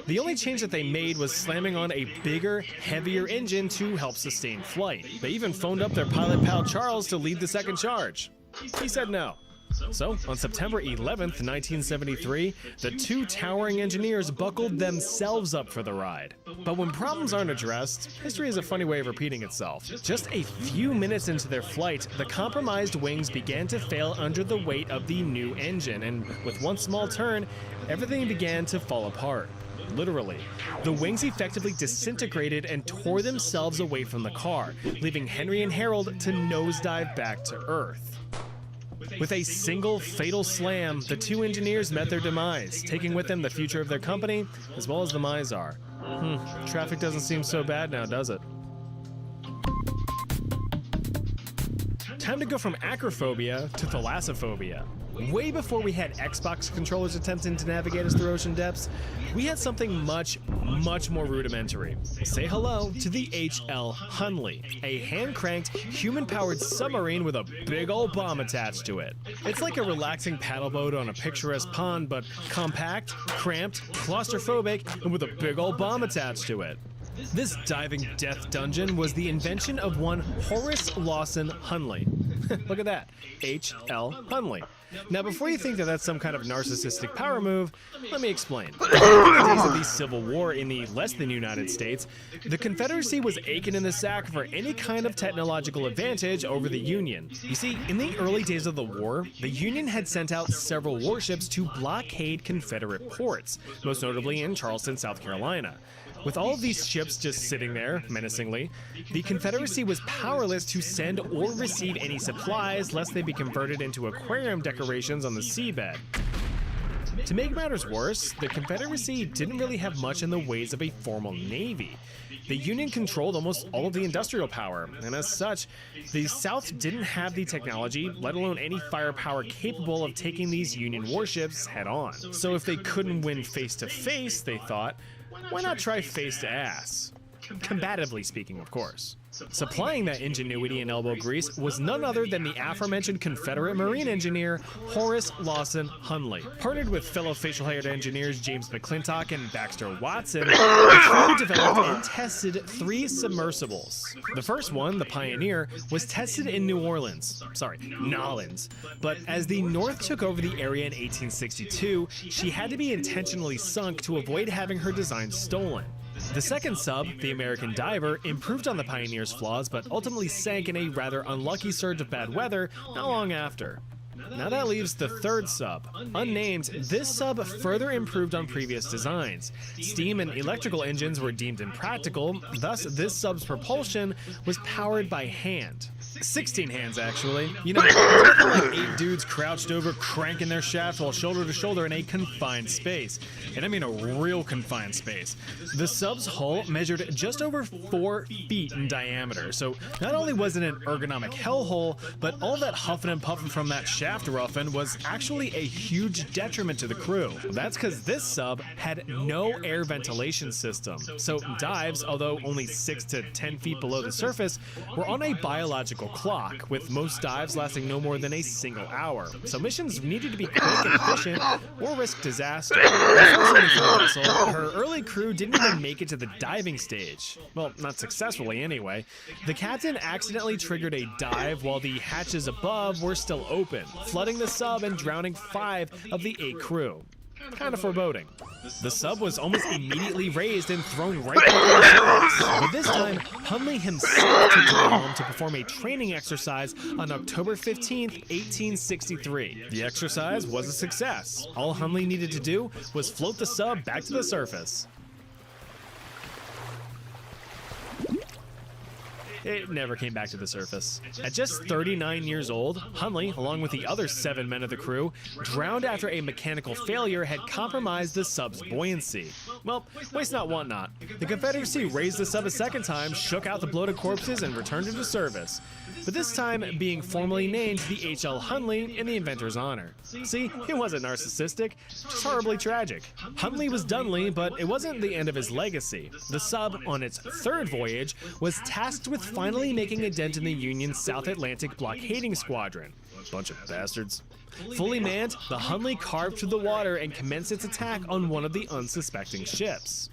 the only change that they made was slamming on a bigger, heavier engine to help sustain flight. They even phoned up their pilot pal Charles to lead the second charge. He said no. So, on September 11th, 1973, the two towering engineers buckled themselves up for the ride. But when problems aren't addressed, history is a funny way of repeating itself. Just a few minutes into their flight, the compromised wings began to fail under the weight of the new engine, and with one small turn, everything began to fall apart. Literally. The wings effectively disintegrated and tore themselves away from the car, leaving Henry and Harold to nosedive back to Earth. With a single fatal slam, the two engineers met their demise, taking with them the future of their company, as well as the Mizar. Traffic doesn't seem so bad now, does it? Time to go from acrophobia to thalassophobia. Way before we had Xbox controllers attempting to navigate us through ocean depths, we had something much more rudimentary. Say hello to the HL Hunley, a hand-cranked, human-powered submarine with a big old bomb attached to it. It's like a relaxing paddle boat on a picturesque pond, but compact, cramped, claustrophobic, and with a big old bomb attached to it. This diving death dungeon was the invention of one Horace Lawson Hunley. Look at that, H.L. Hunley. Now, before you think that that's some kind of narcissistic power move, let me explain. In the days of the Civil War in the less than United States, the Confederacy was aching in the sack for any kind of technological advantage over the Union. You see, in the early days of the war, the Union had sent out several warships to blockade Confederate ports, most notably in Charleston, South Carolina. With all of these ships just sitting there, menacingly, the Confederacy was powerless to send or receive any supplies lest they be converted into aquarium decorations on the seabed. To make matters worse, the Confederacy didn't really have much in the ways of a formal navy. The Union controlled almost all of the industrial power, and as such, the South didn't have the technology, let alone any firepower capable of taking these Union warships head-on. So if they couldn't win face-to-face, they thought, why not try face-to-ass? Combatively speaking, of course. Supplying that ingenuity and elbow grease was none other than the aforementioned Confederate Marine engineer Horace Lawson Hunley. Partnered with fellow facial-haired engineers James McClintock and Baxter Watson, the crew developed and tested 3 submersibles. The first one, the Pioneer, was tested in Nolans. But as the North took over the area in 1862, she had to be intentionally sunk to avoid having her design stolen. The second sub, the American Diver, improved on the Pioneer's flaws but ultimately sank in a rather unlucky surge of bad weather not long after. Now that leaves the third sub. Unnamed, this sub further improved on previous designs. Steam and electrical engines were deemed impractical, thus this sub's propulsion was powered by hand. 16 hands, actually. You know, there's nothing like 8 dudes crouched over, cranking their shaft while shoulder to shoulder in a confined space. And I mean a real confined space. The sub's hull measured just over 4 feet in diameter, so not only was it an ergonomic hellhole, but all that huffing and puffing from that shaft roughing was actually a huge detriment to the crew. That's because this sub had no air ventilation system, so dives, although only 6 to 10 feet below the surface, were on a biological clock, with most dives lasting no more than a single hour. So missions needed to be quick and efficient or risk disaster. Unfortunately for the vessel, her early crew didn't even make it to the diving stage. Well, not successfully anyway. The captain accidentally triggered a dive while the hatches above were still open, flooding the sub and drowning 5 of the 8 crew. Kind of foreboding. The sub was almost immediately raised and thrown right back on the surface. But this time, Hunley himself took to the helm to perform a training exercise on October 15th, 1863. The exercise was a success. All Hunley needed to do was float the sub back to the surface. It never came back to the surface. At just 39 years old, Hunley, along with the other 7 men of the crew, drowned after a mechanical failure had compromised the sub's buoyancy. Well, waste not, want not. The Confederacy raised the sub a second time, shook out the bloated corpses, and returned it to service. But this time being formally named the H.L. Hunley in the inventor's honor. See, it wasn't narcissistic, just horribly tragic. Hunley was Dunley, but it wasn't the end of his legacy. The sub, on its 3rd voyage, was tasked with finally making a dent in the Union's South Atlantic blockading squadron. Bunch of bastards. Fully manned, the Hunley carved through the water and commenced its attack on one of the unsuspecting ships.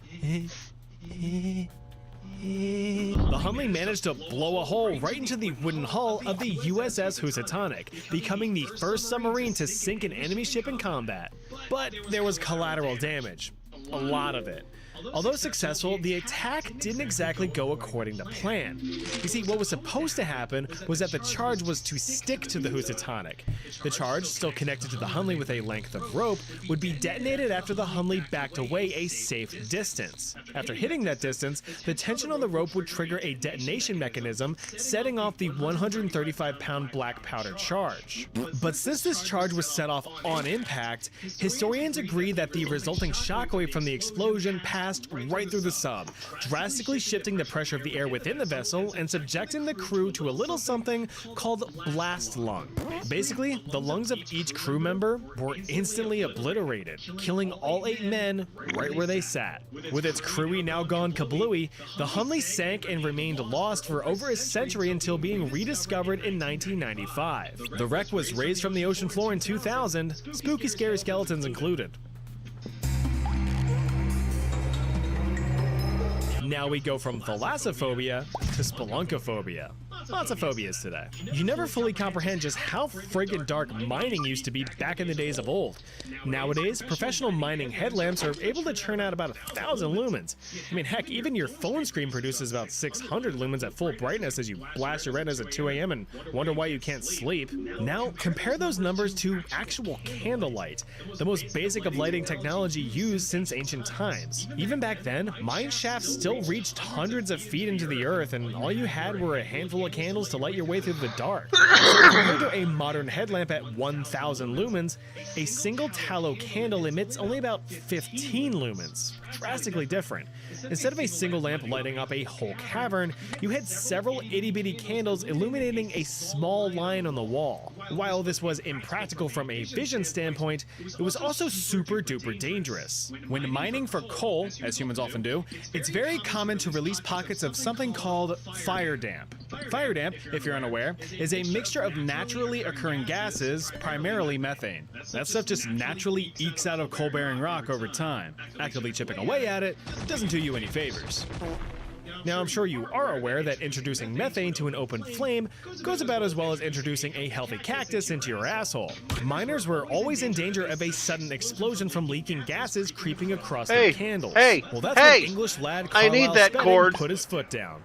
The Hunley managed to blow a hole right into the wooden hull of the USS Housatonic, becoming the first submarine to sink an enemy ship in combat. But there was collateral damage. A lot of it. Although successful, the attack didn't exactly go according to plan. You see, what was supposed to happen was that the charge was to stick to the Housatonic. The charge, still connected to the Hunley with a length of rope, would be detonated after the Hunley backed away a safe distance. After hitting that distance, the tension on the rope would trigger a detonation mechanism, setting off the 135-pound black powder charge. But since this charge was set off on impact, historians agree that the resulting shockwave from the explosion passed right through the sub, drastically shifting the pressure of the air within the vessel and subjecting the crew to a little something called blast lung. Basically, the lungs of each crew member were instantly obliterated, killing all 8 men right where they sat. With its crewy now gone kablooey, the Hunley sank and remained lost for over a century until being rediscovered in 1995. The wreck was raised from the ocean floor in 2000, spooky scary skeletons included. Now we go from thalassophobia to spelunkophobia. Lots of phobias today. You never fully comprehend just how friggin' dark mining used to be back in the days of old. Nowadays, professional mining headlamps are able to churn out about 1,000 lumens. I mean, heck, even your phone screen produces about 600 lumens at full brightness as you blast your retinas at 2 a.m. and wonder why you can't sleep. Now, compare those numbers to actual candlelight, the most basic of lighting technology used since ancient times. Even back then, mine shafts still reached hundreds of feet into the earth, and all you had were a handful of candles to light your way through the dark. So compared to a modern headlamp at 1,000 lumens, a single tallow candle emits only about 15 lumens. Drastically different. Instead of a single lamp lighting up a whole cavern, you had several itty-bitty candles illuminating a small line on the wall. While this was impractical from a vision standpoint, it was also super-duper dangerous. When mining for coal, as humans often do, it's very common to release pockets of something called fire damp. Fire damp, if you're unaware, is a mixture of naturally occurring gases, primarily methane. That stuff just naturally ekes out of coal-bearing rock over time. Actively chipping away at it doesn't do you any favors. Now, I'm sure you are aware that introducing methane to an open flame goes about as well as introducing a healthy cactus into your asshole. Miners were always in danger of a sudden explosion from leaking gases creeping across their candles. Well, that's when English lad Carlisle Spedding put his foot down.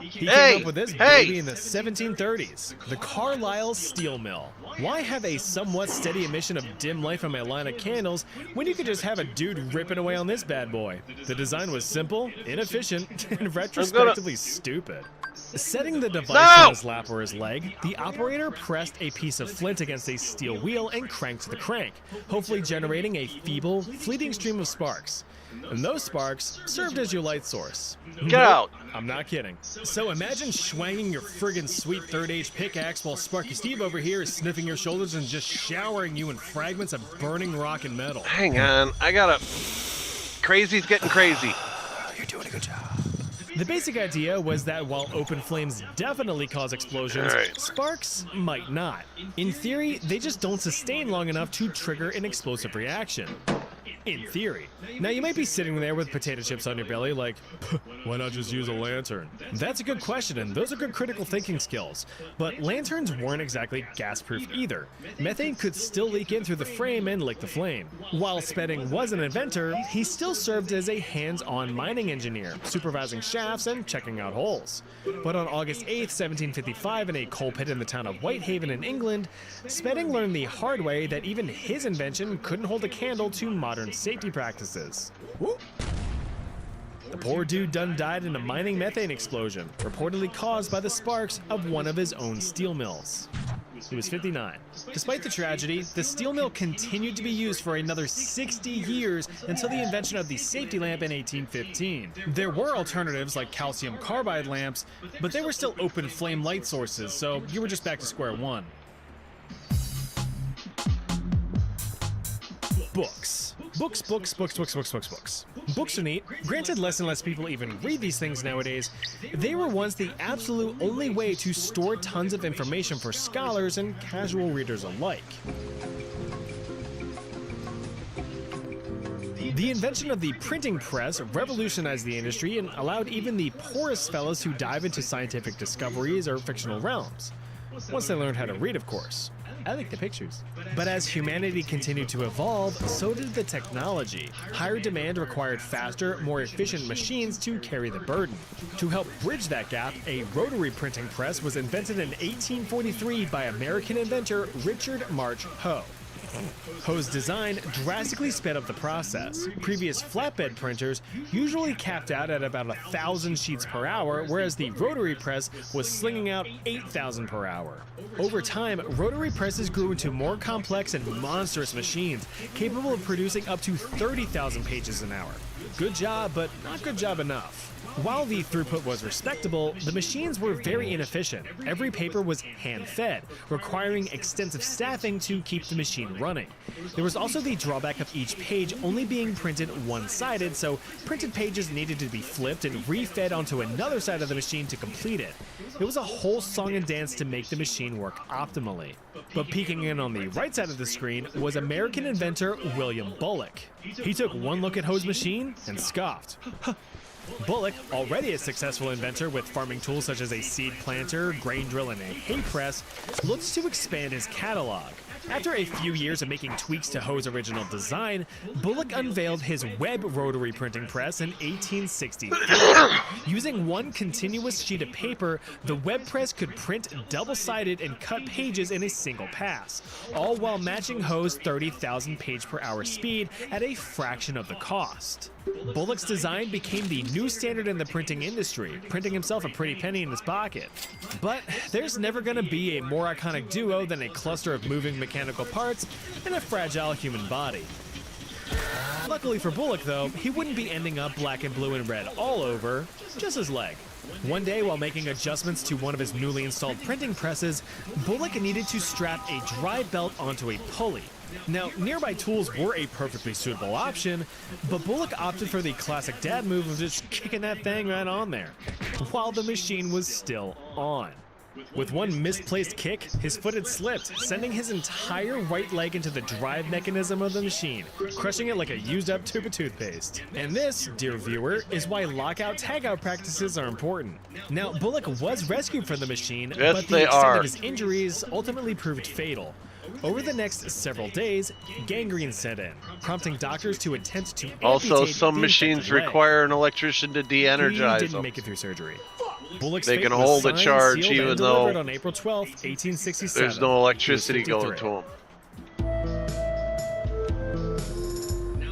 He came up with this baby in the 1730s, the Carlisle Steel Mill. Why have a somewhat steady emission of dim light from a line of candles when you could just have a dude ripping away on this bad boy? The design was simple, inefficient, and retrospectively stupid. Setting the device on his lap or his leg, the operator pressed a piece of flint against a steel wheel and cranked the crank, hopefully generating a feeble, fleeting stream of sparks. And those sparks served as your light source. Get out! I'm not kidding. So imagine swanging your friggin' sweet third age pickaxe while Sparky Steve over here is sniffing your shoulders and just showering you in fragments of burning rock and metal. Hang on, I gotta... Crazy's getting crazy. You're doing a good job. The basic idea was that while open flames definitely cause explosions, sparks might not. In theory, they just don't sustain long enough to trigger an explosive reaction. In theory. Now you might be sitting there with potato chips on your belly like, why not just use a lantern? That's a good question, and those are good critical thinking skills. But lanterns weren't exactly gas-proof either. Methane could still leak in through the frame and lick the flame. While Spedding was an inventor, he still served as a hands-on mining engineer, supervising shafts and checking out holes. But on August 8th, 1755, in a coal pit in the town of Whitehaven in England, Spedding learned the hard way that even his invention couldn't hold a candle to modern safety practices. The poor dude done died in a mining methane explosion, reportedly caused by the sparks of one of his own steel mills. He was 59. Despite the tragedy, the steel mill continued to be used for another 60 years until the invention of the safety lamp in 1815. There were alternatives like calcium carbide lamps, but they were still open flame light sources, so you were just back to square one. Books. Books. Books are neat. Granted, less and less people even read these things nowadays. They were once the absolute only way to store tons of information for scholars and casual readers alike. The invention of the printing press revolutionized the industry and allowed even the poorest fellows to dive into scientific discoveries or fictional realms. Once they learned how to read, of course. I like the pictures. But as humanity continued to evolve, so did the technology. Higher demand required faster, more efficient machines to carry the burden. To help bridge that gap, a rotary printing press was invented in 1843 by American inventor Richard March Hoe. Hoe's design drastically sped up the process. Previous flatbed printers usually capped out at about 1,000 sheets per hour, whereas the rotary press was slinging out 8,000 per hour. Over time, rotary presses grew into more complex and monstrous machines, capable of producing up to 30,000 pages an hour. Good job, but not good job enough. While the throughput was respectable, the machines were very inefficient. Every paper was hand-fed, requiring extensive staffing to keep the machine running. There was also the drawback of each page only being printed one-sided, so printed pages needed to be flipped and re-fed onto another side of the machine to complete it. It was a whole song and dance to make the machine work optimally. But peeking in on the right side of the screen was American inventor William Bullock. He took one look at Hoe's machine and scoffed. Bullock, already a successful inventor with farming tools such as a seed planter, grain drill, and a hay press, looked to expand his catalog. After a few years of making tweaks to Hoe's original design, Bullock unveiled his web rotary printing press in 1863. Using one continuous sheet of paper, the web press could print double-sided and cut pages in a single pass, all while matching Hoe's 30,000 page per hour speed at a fraction of the cost. Bullock's design became the new standard in the printing industry, printing himself a pretty penny in his pocket. But there's never going to be a more iconic duo than a cluster of moving mechanical parts and a fragile human body. Luckily for Bullock, though, he wouldn't be ending up black and blue and red all over, just his leg. One day, while making adjustments to one of his newly installed printing presses, Bullock needed to strap a dry belt onto a pulley. Now, nearby tools were a perfectly suitable option, but Bullock opted for the classic dad move of just kicking that thing right on there, while the machine was still on. With one misplaced kick, his foot had slipped, sending his entire right leg into the drive mechanism of the machine, crushing it like a used-up tube of toothpaste. And this, dear viewer, is why lockout-tagout practices are important. Now, Bullock was rescued from the machine, but the extent of his injuries ultimately proved fatal. Over the next several days, gangrene set in, prompting doctors to attempt to amputate Also, some machines leg. require an electrician to de-energize He didn't them. make it through surgery. Bullock's They fate can was hold a signed, charge sealed, even and though delivered on April 12, 1867. there's no electricity He was going 53. to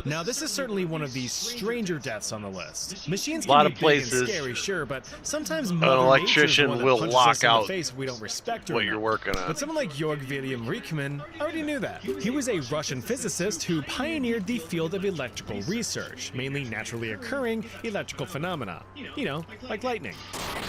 them. Now, this is certainly one of the stranger deaths on the list. Machines A lot can of be big and places, scary, sure, but sometimes an Mother electrician Nature's the one that will punches lock us in the out face if we don't respect her what enough. you're working on. But someone like Georg Wilhelm Rieckmann already knew that. He was a Russian physicist who pioneered the field of electrical research, mainly naturally occurring electrical phenomena. You know, like lightning.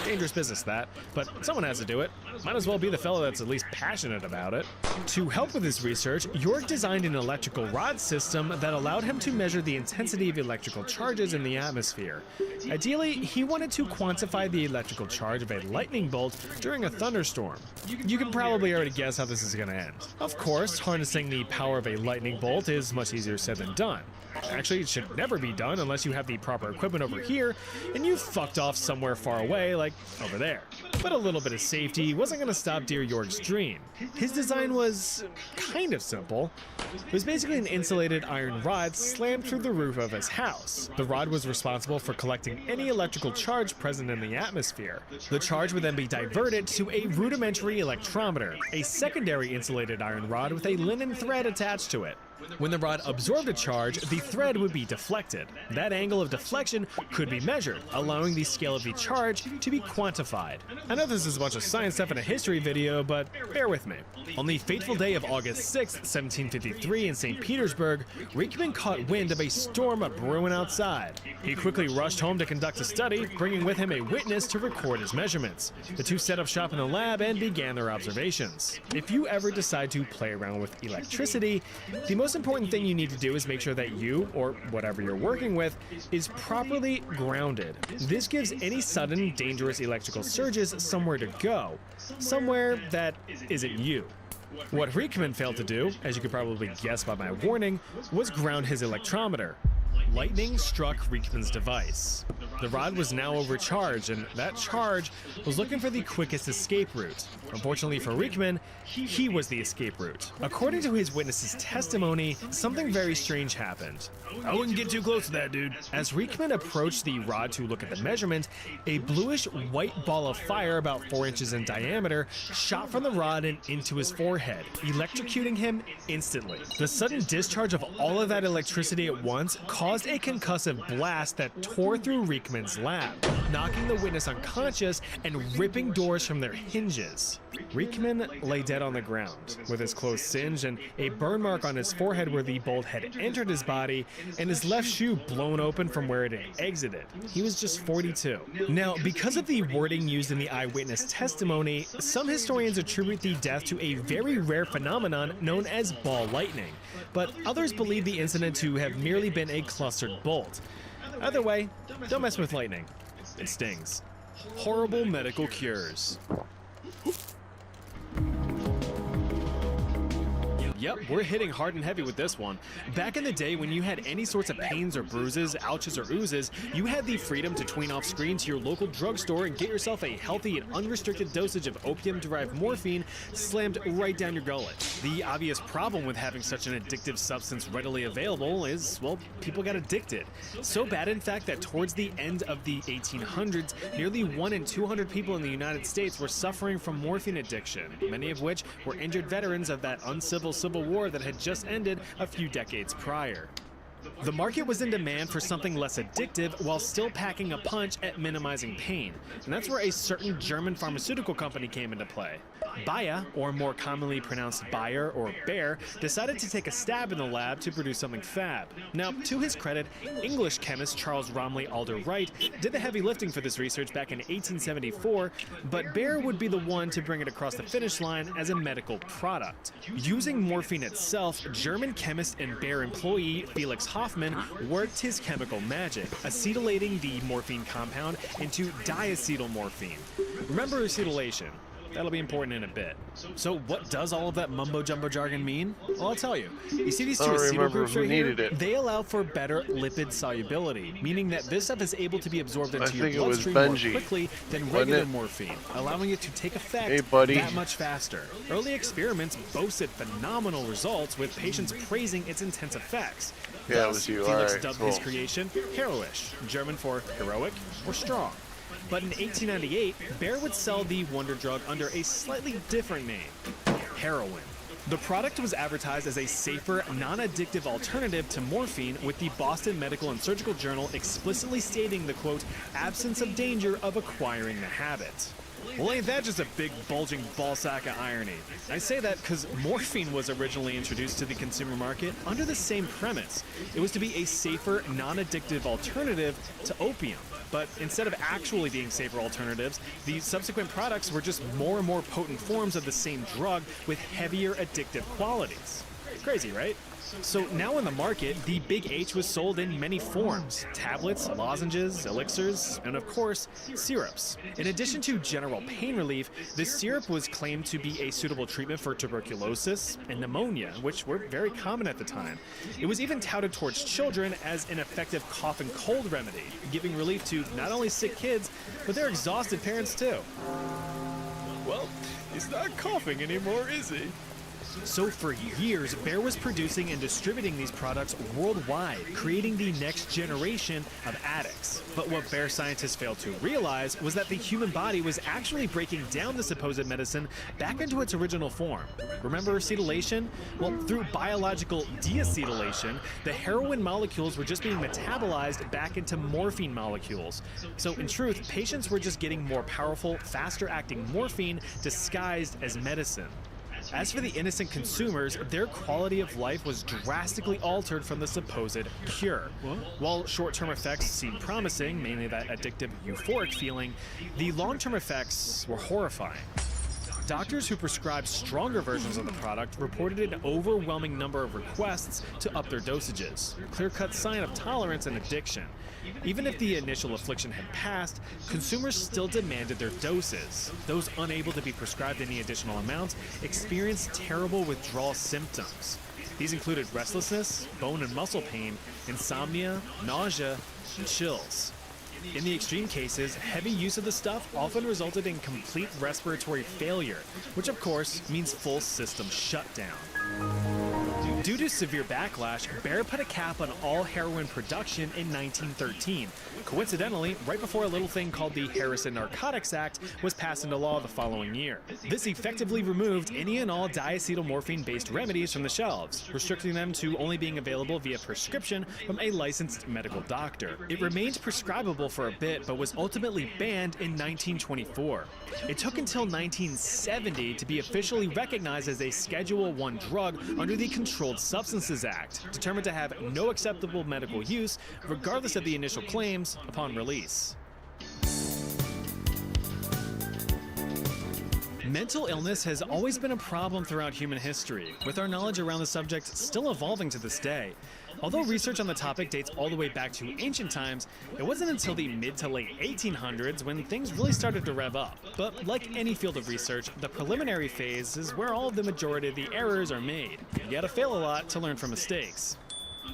Dangerous business, that, but someone has to do it. Might as well be the fellow that's at least passionate about it. To help with his research, Georg designed an electrical rod system that allowed him to measure the intensity of electrical charges in the atmosphere. Ideally, he wanted to quantify the electrical charge of a lightning bolt during a thunderstorm. You can probably already guess how this is going to end. Of course, harnessing the power of a lightning bolt is much easier said than done. Actually, it should never be done unless you have the proper equipment over here and you fucked off somewhere far away, like over there. But a little bit of safety wasn't going to stop dear Georg's dream. His design was kind of simple. It was basically an insulated iron rod slammed through the roof of his house. The rod was responsible for collecting any electrical charge present in the atmosphere. The charge would then be diverted to a rudimentary electrometer, a secondary insulated iron rod with a linen thread attached to it. When the rod absorbed a charge, the thread would be deflected. That angle of deflection could be measured, allowing the scale of the charge to be quantified. I know this is a bunch of science stuff in a history video, but bear with me. On the fateful day of August 6, 1753 in St. Petersburg, Rieckmann caught wind of a storm brewing outside. He quickly rushed home to conduct a study, bringing with him a witness to record his measurements. The two set up shop in the lab and began their observations. If you ever decide to play around with electricity, the most important thing you need to do is make sure that you, or whatever you're working with, is properly grounded. This gives any sudden, dangerous electrical surges somewhere to go. Somewhere that isn't you. What Rieckmann failed to do, as you could probably guess by my warning, was ground his electrometer. Lightning struck Rieckmann's device. The rod was now overcharged, and that charge was looking for the quickest escape route. Unfortunately for Rieckmann, he was the escape route. According to his witness's testimony, something very strange happened. I wouldn't get too close to that, dude. As Rieckmann approached the rod to look at the measurement, a bluish white ball of fire about 4 inches in diameter shot from the rod and into his forehead, electrocuting him instantly. The sudden discharge of all of that electricity at once caused a concussive blast that tore through Rieckmann's lab, knocking the witness unconscious and ripping doors from their hinges. Rieckmann lay dead on the ground, with his clothes singed and a burn mark on his forehead where the bolt had entered his body, and his left shoe blown open from where it had exited. He was just 42. Now, because of the wording used in the eyewitness testimony, some historians attribute the death to a very rare phenomenon known as ball lightning, but others believe the incident to have merely been a clustered bolt. Either way, don't mess with lightning. It stings. Horrible medical cures. Yep, we're hitting hard and heavy with this one. Back in the day when you had any sorts of pains or bruises, ouches or oozes, you had the freedom to tween off screen to your local drugstore and get yourself a healthy and unrestricted dosage of opium-derived morphine slammed right down your gullet. The obvious problem with having such an addictive substance readily available is, well, people got addicted. So bad, in fact, that towards the end of the 1800s, nearly 1 in 200 people in the United States were suffering from morphine addiction, many of which were injured veterans of that uncivil Civil War that had just ended a few decades prior. The market was in demand for something less addictive while still packing a punch at minimizing pain, and that's where a certain German pharmaceutical company came into play. Bayer, or more commonly pronounced Bayer or Bayer, decided to take a stab in the lab to produce something fab. Now, to his credit, English chemist Charles Romley Alder Wright did the heavy lifting for this research back in 1874, but Bayer would be the one to bring it across the finish line as a medical product. Using morphine itself, German chemist and Bayer employee Felix Hoffmann worked his chemical magic, acetylating the morphine compound into diacetylmorphine. Remember acetylation. That'll be important in a bit. So what does all of that mumbo-jumbo jargon mean? Well, I'll tell you. You see these two acetyl groups right here? They allow for better lipid solubility, meaning that this stuff is able to be absorbed into your bloodstream more quickly than regular morphine, allowing it to take effect that much faster. Early experiments boasted phenomenal results, with patients praising its intense effects. Yeah, it was you. Felix Alright, dubbed cool. his creation heroish, German for heroic or strong. But in 1898, Bayer would sell the wonder drug under a slightly different name, heroin. The product was advertised as a safer, non-addictive alternative to morphine, with the Boston Medical and Surgical Journal explicitly stating the, quote, absence of danger of acquiring the habit. Well, ain't that just a big, bulging ballsack of irony? I say that because morphine was originally introduced to the consumer market under the same premise. It was to be a safer, non-addictive alternative to opium. But instead of actually being safer alternatives, the subsequent products were just more and more potent forms of the same drug with heavier addictive qualities. Crazy, right? So now in the market, the Big H was sold in many forms: tablets, lozenges, elixirs, and of course, syrups. In addition to general pain relief, this syrup was claimed to be a suitable treatment for tuberculosis and pneumonia, which were very common at the time. It was even touted towards children as an effective cough and cold remedy, giving relief to not only sick kids, but their exhausted parents too. Well, he's not coughing anymore, is he? So for years, Bayer was producing and distributing these products worldwide, creating the next generation of addicts. But what Bayer scientists failed to realize was that the human body was actually breaking down the supposed medicine back into its original form. Remember acetylation? Well, through biological deacetylation, the heroin molecules were just being metabolized back into morphine molecules. So in truth, patients were just getting more powerful, faster-acting morphine disguised as medicine. As for the innocent consumers, their quality of life was drastically altered from the supposed cure. While short-term effects seemed promising, mainly that addictive euphoric feeling, the long-term effects were horrifying. Doctors who prescribed stronger versions of the product reported an overwhelming number of requests to up their dosages, a clear-cut sign of tolerance and addiction. Even if the initial affliction had passed, consumers still demanded their doses. Those unable to be prescribed any additional amounts experienced terrible withdrawal symptoms. These included restlessness, bone and muscle pain, insomnia, nausea, and chills. In the extreme cases, heavy use of the stuff often resulted in complete respiratory failure, which of course means full system shutdown. Due to severe backlash, Bayer put a cap on all heroin production in 1913. Coincidentally, right before a little thing called the Harrison Narcotics Act was passed into law the following year. This effectively removed any and all diacetylmorphine-based remedies from the shelves, restricting them to only being available via prescription from a licensed medical doctor. It remained prescribable for a bit, but was ultimately banned in 1924. It took until 1970 to be officially recognized as a Schedule I drug under the Controlled Substances Act, determined to have no acceptable medical use, regardless of the initial claims, upon release. Mental illness has always been a problem throughout human history, with our knowledge around the subject still evolving to this day. Although research on the topic dates all the way back to ancient times, it wasn't until the mid to late 1800s when things really started to rev up. But like any field of research, the preliminary phase is where all of the majority of the errors are made. You gotta fail a lot to learn from mistakes.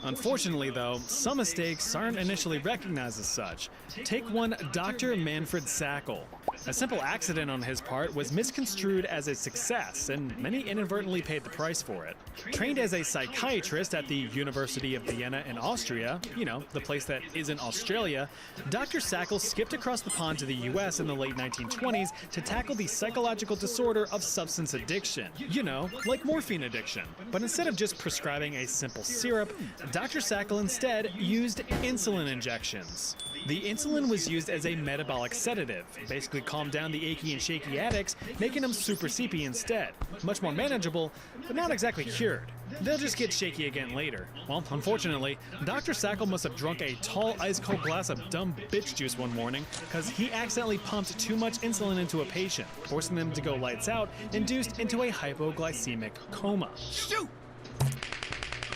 Unfortunately, though, some mistakes aren't initially recognized as such. Take one Dr. Manfred Sackel. A simple accident on his part was misconstrued as a success, and many inadvertently paid the price for it. Trained as a psychiatrist at the University of Vienna in Austria, you know, the place that isn't Australia, Dr. Sackel skipped across the pond to the US in the late 1920s to tackle the psychological disorder of substance addiction. You know, like morphine addiction. But instead of just prescribing a simple syrup, Dr. Sackel instead used insulin injections. The insulin was used as a metabolic sedative, basically calmed down the achy and shaky addicts, making them super seepy instead. Much more manageable, but not exactly cured. They'll just get shaky again later. Well, unfortunately, Dr. Sackel must have drunk a tall ice-cold glass of dumb bitch juice one morning, because he accidentally pumped too much insulin into a patient, forcing them to go lights out, induced into a hypoglycemic coma. Shoot!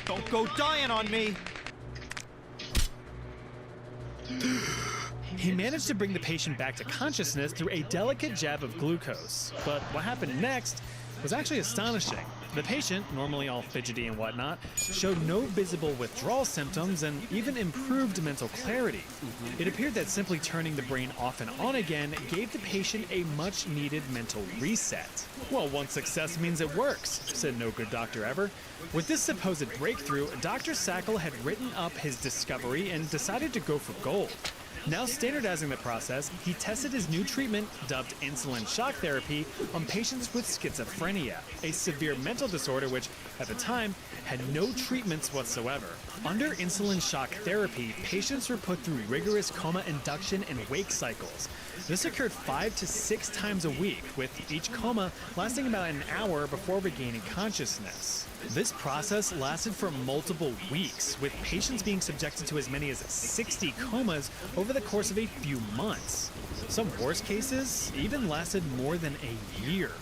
Don't go dying on me! He managed to bring the patient back to consciousness through a delicate jab of glucose. But what happened next was actually astonishing. The patient, normally all fidgety and whatnot, showed no visible withdrawal symptoms and even improved mental clarity. It appeared that simply turning the brain off and on again gave the patient a much-needed mental reset. Well, one success means it works, said no good doctor ever. With this supposed breakthrough, Dr. Sackel had written up his discovery and decided to go for gold. Now standardizing the process, he tested his new treatment, dubbed insulin shock therapy, on patients with schizophrenia, a severe mental disorder which, at the time, had no treatments whatsoever. Under insulin shock therapy, patients were put through rigorous coma induction and wake cycles. This occurred 5 to 6 times a week, with each coma lasting about an hour before regaining consciousness. This process lasted for multiple weeks, with patients being subjected to as many as 60 comas over the course of a few months. Some worst cases even lasted more than a year.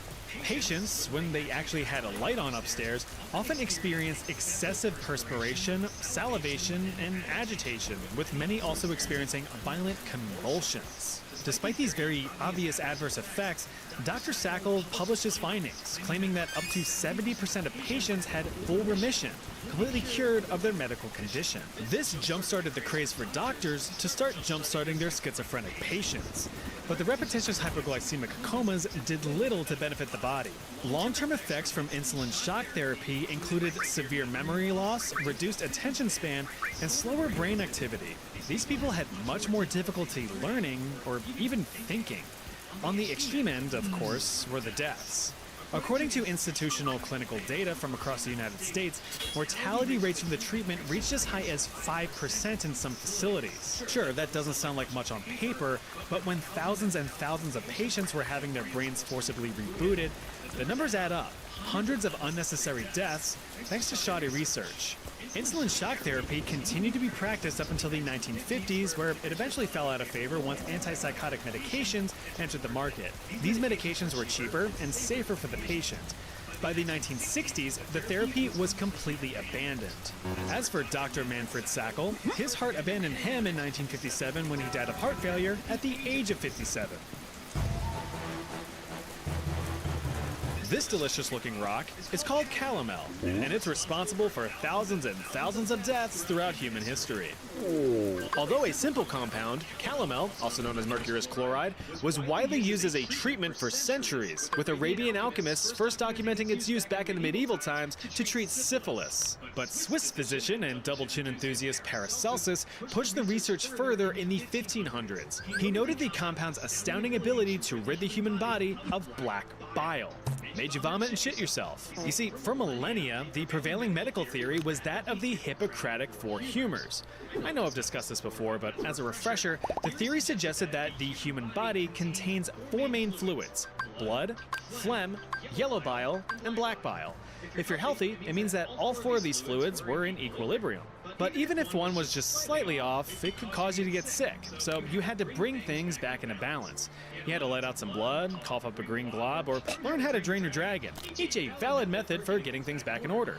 Patients, when they actually had a light on upstairs, often experienced excessive perspiration, salivation, and agitation, with many also experiencing violent convulsions. Despite these very obvious adverse effects, Dr. Sackle published his findings, claiming that up to 70% of patients had full remission, completely cured of their medical condition. This jump-started the craze for doctors to start jump-starting their schizophrenic patients. But the repetitious hypoglycemic comas did little to benefit the body. Long-term effects from insulin shock therapy included severe memory loss, reduced attention span, and slower brain activity. These people had much more difficulty learning or even thinking. On the extreme end, of course, were the deaths. According to institutional clinical data from across the United States, mortality rates from the treatment reached as high as 5% in some facilities. Sure, that doesn't sound like much on paper, but when thousands and thousands of patients were having their brains forcibly rebooted, the numbers add up. Hundreds of unnecessary deaths thanks to shoddy research. Insulin shock therapy continued to be practiced up until the 1950s, where it eventually fell out of favor once antipsychotic medications entered the market. These medications were cheaper and safer for the patient. By the 1960s, the therapy was completely abandoned. As for Dr. Manfred Sackle, his heart abandoned him in 1957 when he died of heart failure at the age of 57. This delicious-looking rock is called calomel, and it's responsible for thousands and thousands of deaths throughout human history. Although a simple compound, calomel, also known as mercurous chloride, was widely used as a treatment for centuries, with Arabian alchemists first documenting its use back in the medieval times to treat syphilis. But Swiss physician and double-chin enthusiast Paracelsus pushed the research further in the 1500s. He noted the compound's astounding ability to rid the human body of black bile. Made you vomit and shit yourself. You see, for millennia, the prevailing medical theory was that of the Hippocratic Four Humors. I know I've discussed this before, but as a refresher, the theory suggested that the human body contains 4 main fluids: blood, phlegm, yellow bile, and black bile. If you're healthy, it means that all 4 of these fluids were in equilibrium. But even if one was just slightly off, it could cause you to get sick, so you had to bring things back into balance. You had to let out some blood, cough up a green glob, or learn how to drain your dragon, each a valid method for getting things back in order.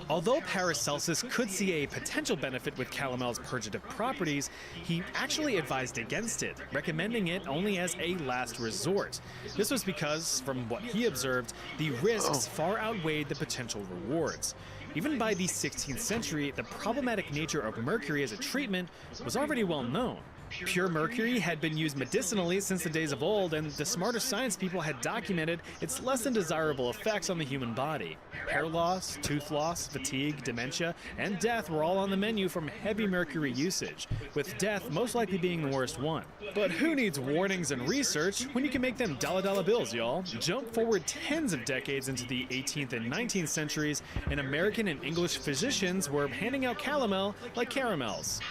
Although Paracelsus could see a potential benefit with calomel's purgative properties, he actually advised against it, recommending it only as a last resort. This was because, from what he observed, the risks far outweighed the potential rewards. Even by the 16th century, the problematic nature of mercury as a treatment was already well known. Pure mercury had been used medicinally since the days of old, and the smarter science people had documented its less than desirable effects on the human body. Hair loss, tooth loss, fatigue, dementia, and death were all on the menu from heavy mercury usage, with death most likely being the worst one. But who needs warnings and research when you can make them dollar bills, y'all? Jump forward tens of decades into the 18th and 19th centuries, and American and English physicians were handing out calomel like caramels.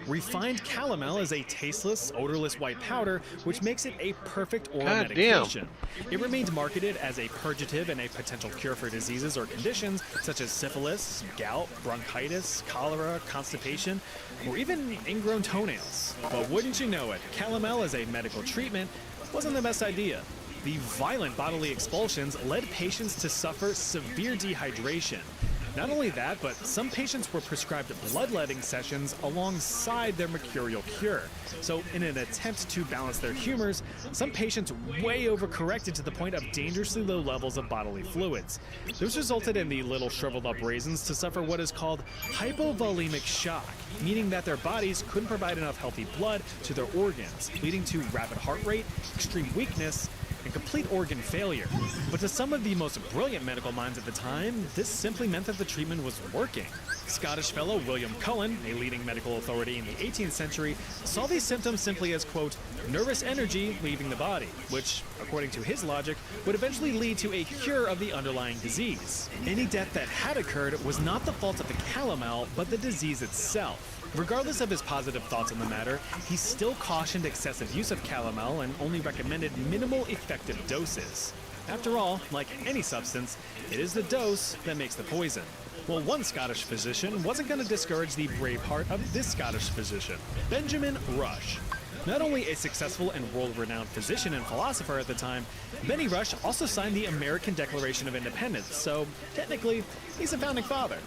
Refined calomel is a tasteless, odorless white powder, which makes it a perfect oral medication. It remains marketed as a purgative and a potential cure for diseases or conditions such as syphilis, gout, bronchitis, cholera, constipation, or even ingrown toenails. But wouldn't you know it, calomel as a medical treatment wasn't the best idea. The violent bodily expulsions led patients to suffer severe dehydration. Not only that, but some patients were prescribed bloodletting sessions alongside their mercurial cure. So in an attempt to balance their humors, some patients way overcorrected to the point of dangerously low levels of bodily fluids. This resulted in the little shriveled up raisins to suffer what is called hypovolemic shock, meaning that their bodies couldn't provide enough healthy blood to their organs, leading to rapid heart rate, extreme weakness, and complete organ failure. But to some of the most brilliant medical minds at the time, this simply meant that the treatment was working. Scottish fellow William Cullen, a leading medical authority in the 18th century, saw these symptoms simply as, quote, nervous energy leaving the body, which, according to his logic, would eventually lead to a cure of the underlying disease. Any death that had occurred was not the fault of the calomel, but the disease itself. Regardless of his positive thoughts on the matter, he still cautioned excessive use of calomel and only recommended minimal effective doses. After all, like any substance, it is the dose that makes the poison. Well, one Scottish physician wasn't going to discourage the brave heart of this Scottish physician, Benjamin Rush. Not only a successful and world-renowned physician and philosopher at the time, Benny Rush also signed the American Declaration of Independence, so technically, he's a founding father.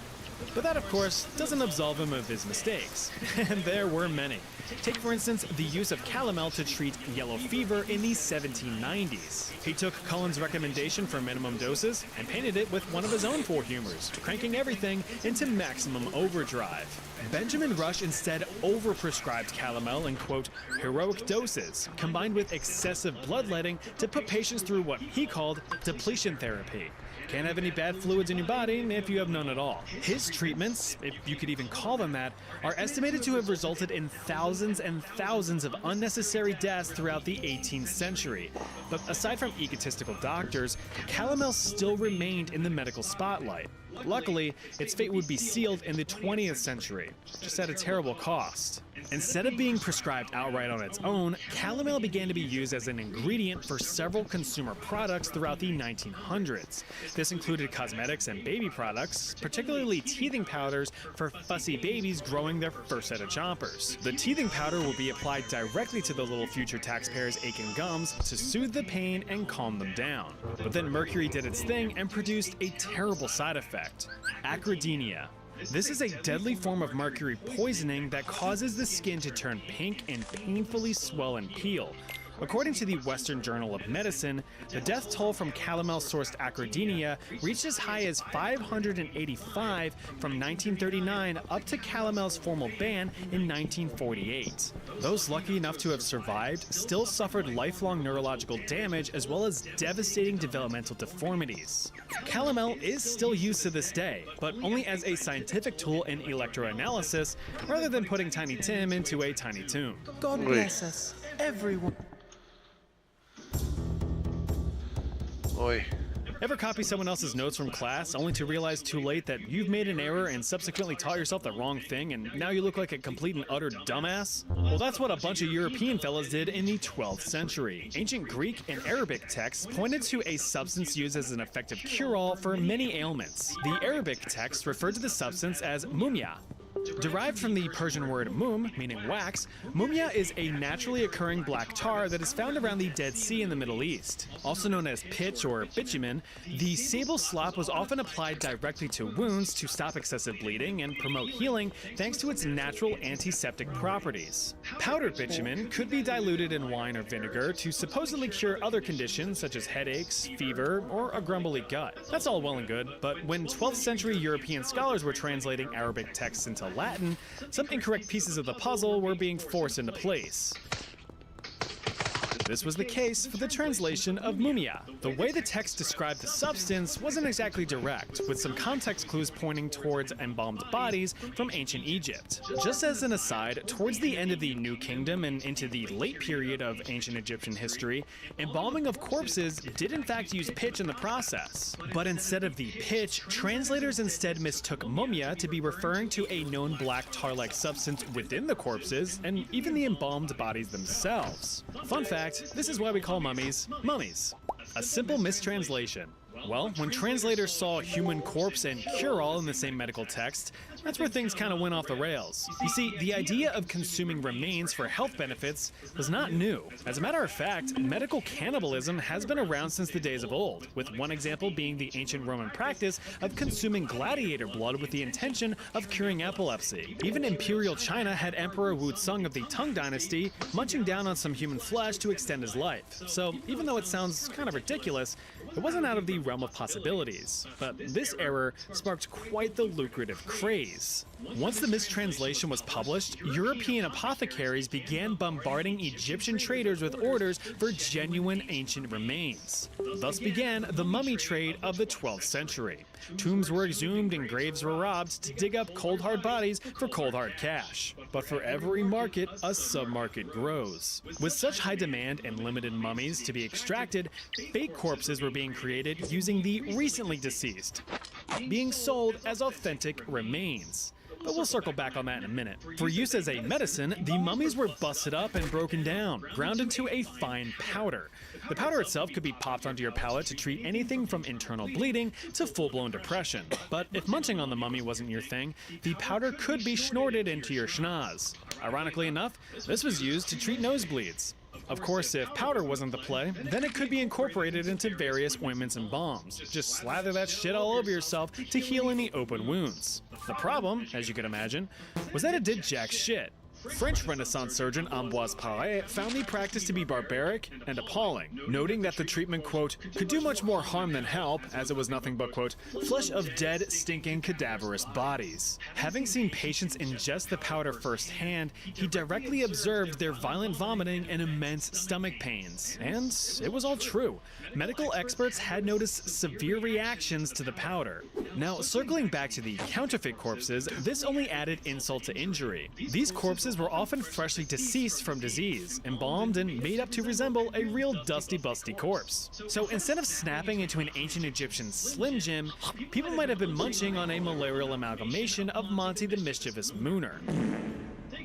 But that, of course, doesn't absolve him of his mistakes, and there were many. Take, for instance, the use of calomel to treat yellow fever in the 1790s. He took Cullen's recommendation for minimum doses and painted it with one of his own four humors, cranking everything into maximum overdrive. Benjamin Rush instead overprescribed calomel in, quote, heroic doses, combined with excessive bloodletting to put patients through what he called depletion therapy. Can't have any bad fluids in your body if you have none at all. His treatments, if you could even call them that, are estimated to have resulted in thousands and thousands of unnecessary deaths throughout the 18th century. But aside from egotistical doctors, calomel still remained in the medical spotlight. Luckily, its fate would be sealed in the 20th century, just at a terrible cost. Instead of being prescribed outright on its own, calomel began to be used as an ingredient for several consumer products throughout the 1900s. This included cosmetics and baby products, particularly teething powders for fussy babies growing their first set of chompers. The teething powder would be applied directly to the little future taxpayers' aching gums to soothe the pain and calm them down. But then mercury did its thing and produced a terrible side effect: acridemia. This is a deadly form of mercury poisoning that causes the skin to turn pink and painfully swell and peel. According to the Western Journal of Medicine, the death toll from calomel-sourced acridemia reached as high as 585 from 1939 up to calomel's formal ban in 1948. Those lucky enough to have survived still suffered lifelong neurological damage as well as devastating developmental deformities. Calomel is still used to this day, but only as a scientific tool in electroanalysis rather than putting Tiny Tim into a Tiny Toon. God bless us, everyone. Oi. Ever copy someone else's notes from class only to realize too late that you've made an error and subsequently taught yourself the wrong thing and now you look like a complete and utter dumbass? Well, that's what a bunch of European fellas did in the 12th century. Ancient Greek and Arabic texts pointed to a substance used as an effective cure-all for many ailments. The Arabic text referred to the substance as mumia. Derived from the Persian word mum, meaning wax, mumia is a naturally occurring black tar that is found around the Dead Sea in the Middle East. Also known as pitch or bitumen, the sable slop was often applied directly to wounds to stop excessive bleeding and promote healing thanks to its natural antiseptic properties. Powdered bitumen could be diluted in wine or vinegar to supposedly cure other conditions such as headaches, fever, or a grumbly gut. That's all well and good, but when 12th century European scholars were translating Arabic texts into Latin, some incorrect pieces of the puzzle were being forced into place. This was the case for the translation of mumia. The way the text described the substance wasn't exactly direct, with some context clues pointing towards embalmed bodies from ancient Egypt. Just as an aside, towards the end of the New Kingdom and into the late period of ancient Egyptian history, embalming of corpses did in fact use pitch in the process. But instead of the pitch, translators instead mistook mumia to be referring to a known black tar-like substance within the corpses and even the embalmed bodies themselves. Fun fact, this is why we call mummies mummies. A simple mistranslation. Well, when translators saw human corpse and cure-all in the same medical text, that's where things kind of went off the rails. You see, the idea of consuming remains for health benefits was not new. As a matter of fact, medical cannibalism has been around since the days of old, with one example being the ancient Roman practice of consuming gladiator blood with the intention of curing epilepsy. Even Imperial China had Emperor Wuzong of the Tang Dynasty munching down on some human flesh to extend his life. So even though it sounds kind of ridiculous, it wasn't out of the realm of possibilities. But this error sparked quite the lucrative craze. Once the mistranslation was published, European apothecaries began bombarding Egyptian traders with orders for genuine ancient remains. Thus began the mummy trade of the 12th century. Tombs were exhumed and graves were robbed to dig up cold hard bodies for cold hard cash. But for every market, a submarket grows. With such high demand and limited mummies to be extracted, fake corpses were being created using the recently deceased, being sold as authentic remains. But we'll circle back on that in a minute. For use as a medicine, the mummies were busted up and broken down, ground into a fine powder. The powder itself could be popped onto your palate to treat anything from internal bleeding to full-blown depression. But if munching on the mummy wasn't your thing, the powder could be snorted into your schnoz. Ironically enough, this was used to treat nosebleeds. Of course, if powder wasn't the play, then it could be incorporated into various ointments and balms. Just slather that shit all over yourself to heal any open wounds. The problem, as you can imagine, was that it did jack shit. French Renaissance surgeon Ambroise Paré found the practice to be barbaric and appalling, noting that the treatment, quote, could do much more harm than help, as it was nothing but, quote, flesh of dead, stinking, cadaverous bodies. Having seen patients ingest the powder firsthand, he directly observed their violent vomiting and immense stomach pains. And it was all true. Medical experts had noticed severe reactions to the powder. Now, circling back to the counterfeit corpses, this only added insult to injury. These corpses were often freshly deceased from disease, embalmed and made up to resemble a real dusty, busty corpse. So instead of snapping into an ancient Egyptian Slim Jim, people might have been munching on a malarial amalgamation of Monty the Mischievous Mooner.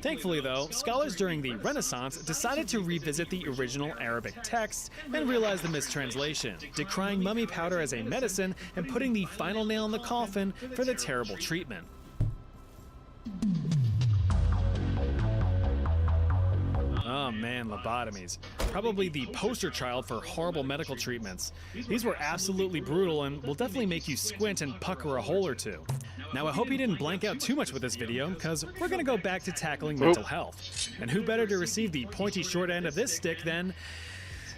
Thankfully, though, scholars during the Renaissance decided to revisit the original Arabic text and realize the mistranslation, decrying mummy powder as a medicine and putting the final nail in the coffin for the terrible treatment. Oh man, lobotomies. Probably the poster child for horrible medical treatments. These were absolutely brutal and will definitely make you squint and pucker a hole or two. Now I hope you didn't blank out too much with this video, because we're gonna go back to tackling mental health. And who better to receive the pointy short end of this stick than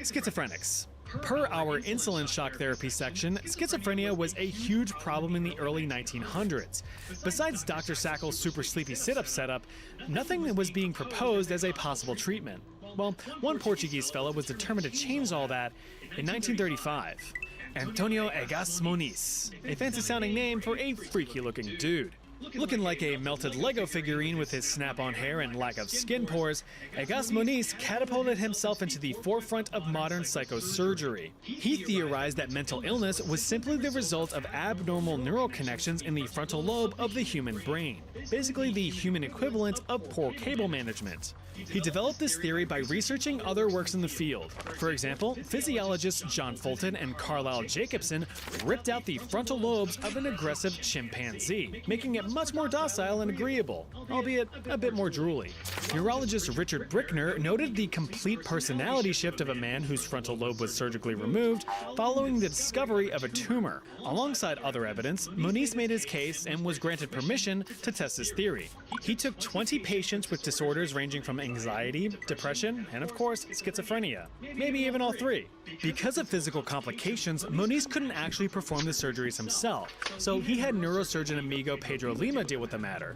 schizophrenics. Per our insulin shock therapy section, schizophrenia was a huge problem in the early 1900s. Besides Dr. Sackel's super sleepy sit-up setup, nothing was being proposed as a possible treatment. Well, one Portuguese fellow was determined to change all that in 1935. Antonio Egas Moniz, a fancy-sounding name for a freaky-looking dude. Looking like a melted Lego figurine with his snap-on hair and lack of skin pores, Egas Moniz catapulted himself into the forefront of modern psychosurgery. He theorized that mental illness was simply the result of abnormal neural connections in the frontal lobe of the human brain, basically the human equivalent of poor cable management. He developed this theory by researching other works in the field. For example, physiologists John Fulton and Carlisle Jacobson ripped out the frontal lobes of an aggressive chimpanzee, making it much more docile and agreeable, albeit a bit more drooly. Neurologist Richard Brickner noted the complete personality shift of a man whose frontal lobe was surgically removed following the discovery of a tumor. Alongside other evidence, Moniz made his case and was granted permission to test his theory. He took 20 patients with disorders ranging from anxiety, depression, and of course, schizophrenia. Maybe even all three. Because of physical complications, Moniz couldn't actually perform the surgeries himself, so he had neurosurgeon amigo Pedro Lima deal with the matter.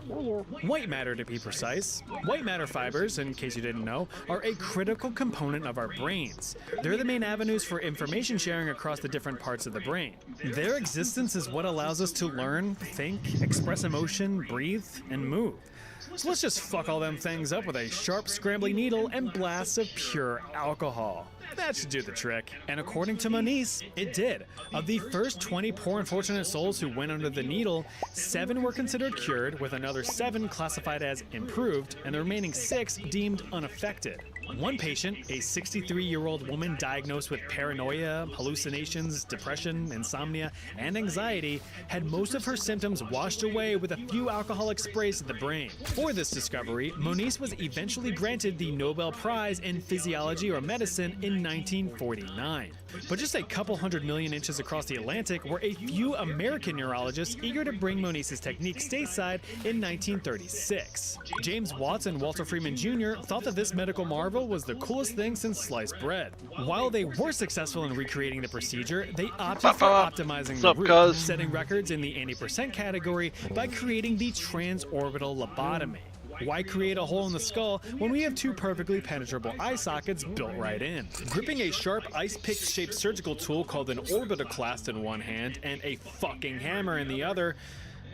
White matter, to be precise. White matter fibers, in case you didn't know, are a critical component of our brains. They're the main avenues for information sharing across the different parts of the brain. Their existence is what allows us to learn, think, express emotion, breathe, and move. So let's just fuck all them things up with a sharp, scrambly needle and blasts of pure alcohol. That should do the trick. And according to Moniz, it did. Of the first 20 poor unfortunate souls who went under the needle, 7 were considered cured, with another 7 classified as improved, and the remaining 6 deemed unaffected. One patient, a 63-year-old woman diagnosed with paranoia, hallucinations, depression, insomnia, and anxiety, had most of her symptoms washed away with a few alcoholic sprays to the brain. For this discovery, Moniz was eventually granted the Nobel Prize in Physiology or Medicine in 1949. But just a couple 100 million inches across the Atlantic were a few American neurologists eager to bring Moniz's technique stateside in 1936. James Watts and Walter Freeman Jr. thought that this medical marvel orbital was the coolest thing since sliced bread. While they were successful in recreating the procedure, they opted for optimizing the route, setting records in the 80% category by creating the transorbital lobotomy. Why create a hole in the skull when we have two perfectly penetrable eye sockets built right in? Gripping a sharp ice pick-shaped surgical tool called an orbitoclast in one hand and a fucking hammer in the other,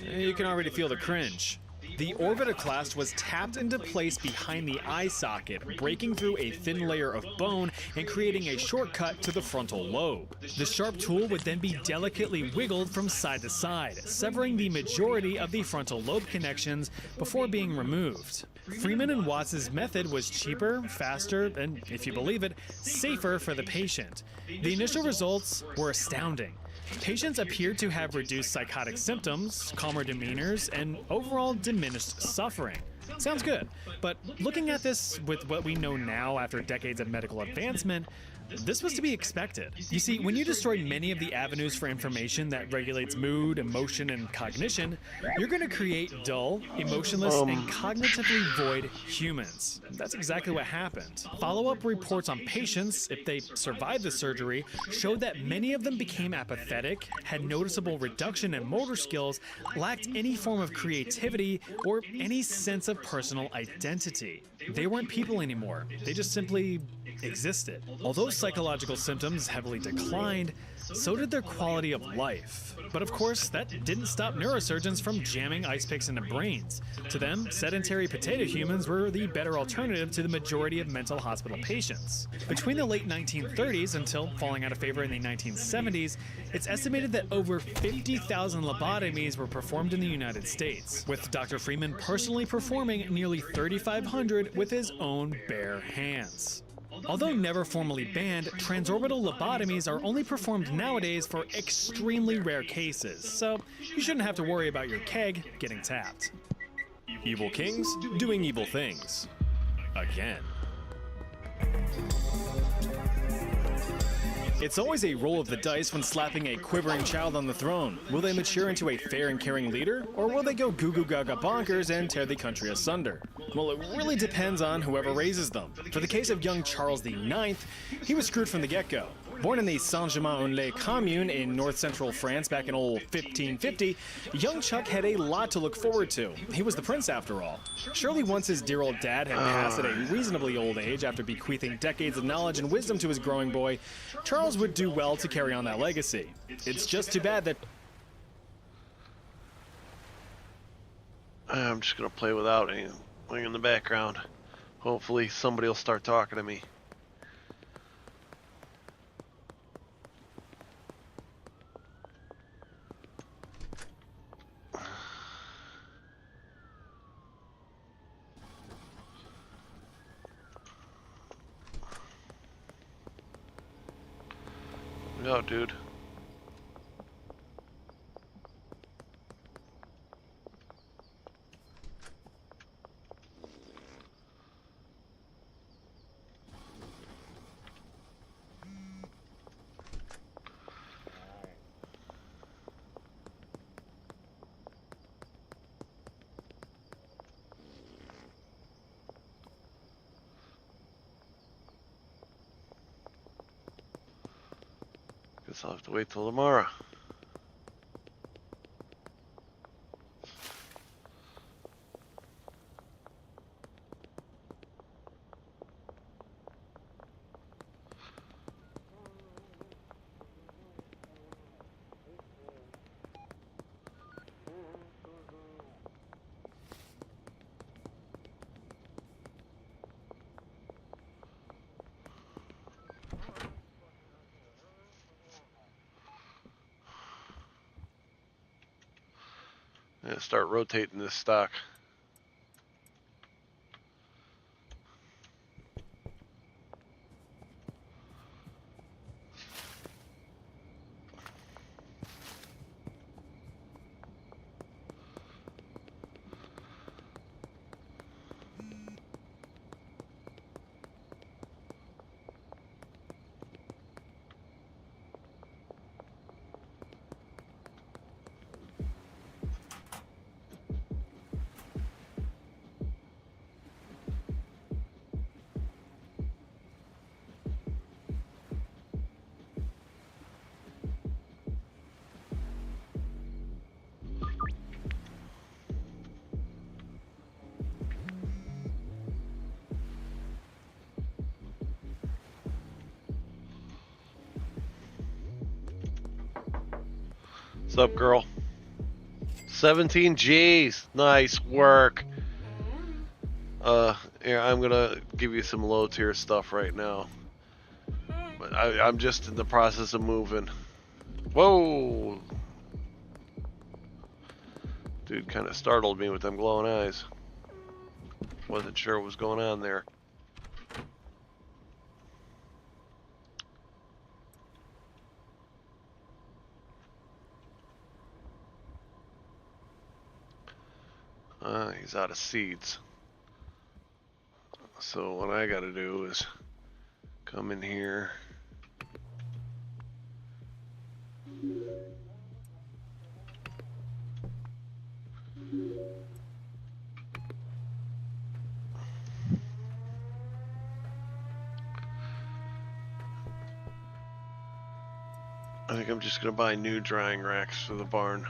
you can already feel the cringe. The orbitoclast was tapped into place behind the eye socket, breaking through a thin layer of bone and creating a shortcut to the frontal lobe. The sharp tool would then be delicately wiggled from side to side, severing the majority of the frontal lobe connections before being removed. Freeman and Watts' method was cheaper, faster, and, if you believe it, safer for the patient. The initial results were astounding. Patients appeared to have reduced psychotic symptoms, calmer demeanors, and overall diminished suffering. Sounds good, but looking at this with what we know now after decades of medical advancement, this was to be expected. You see, when you destroy many of the avenues for information that regulates mood, emotion, and cognition, you're going to create dull, emotionless, and cognitively void humans. That's exactly what happened. Follow-up reports on patients, if they survived the surgery, showed that many of them became apathetic, had noticeable reduction in motor skills, lacked any form of creativity, or any sense of personal identity. They weren't people anymore. They just simply existed. Although psychological symptoms heavily declined, so did their quality of life. But of course, that didn't stop neurosurgeons from jamming ice picks into brains. To them, sedentary potato humans were the better alternative to the majority of mental hospital patients. Between the late 1930s until falling out of favor in the 1970s, it's estimated that over 50,000 lobotomies were performed in the United States, with Dr. Freeman personally performing nearly 3,500 with his own bare hands. Although never formally banned, transorbital lobotomies are only performed nowadays for extremely rare cases, so you shouldn't have to worry about your keg getting tapped. Evil kings doing evil things. Again. It's always a roll of the dice when slapping a quivering child on the throne. Will they mature into a fair and caring leader, or will they go goo goo gaga bonkers and tear the country asunder? Well, it really depends on whoever raises them. For the case of young Charles IX, he was screwed from the get-go. Born in the Saint-Germain-en-Laye commune in north-central France back in old 1550, young Chuck had a lot to look forward to. He was the prince after all. Surely once his dear old dad had passed at a reasonably old age after bequeathing decades of knowledge and wisdom to his growing boy, Charles would do well to carry on that legacy. It's just too bad that... I'm just gonna play without anything in the background. Hopefully somebody will start talking to me. No, dude. Guess I'll have to wait till tomorrow. Yeah, start rotating this stock. What's up, girl? 17 G's. Nice work. Here, I'm gonna give you some low tier stuff right now. But I'm just in the process of moving. Whoa! Dude kind of startled me with them glowing eyes. Wasn't sure what was going on there. He's out of seeds. So what I gotta do is come in here. I think I'm just gonna buy new drying racks for the barn.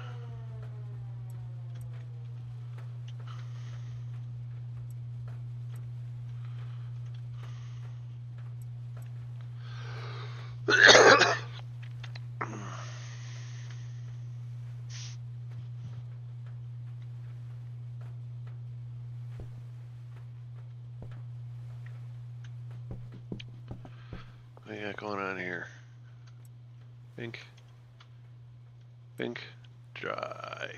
What do you got going on here? Pink. Pink. Dry.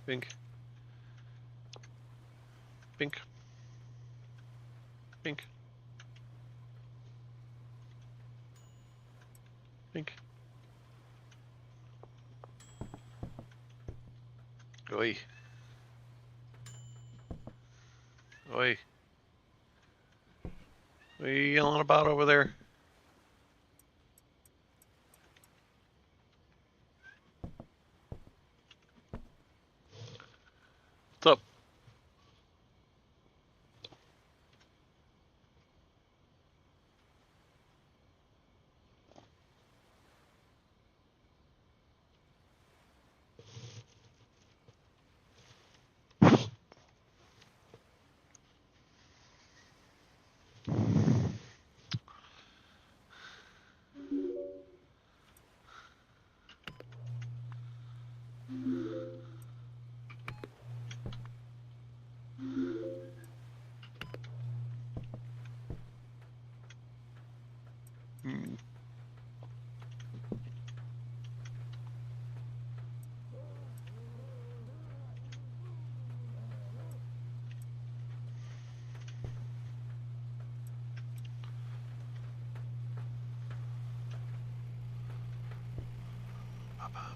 Pink. Pink. Pink. Pink. Oi. Oi. What are you yelling about over there? What's up?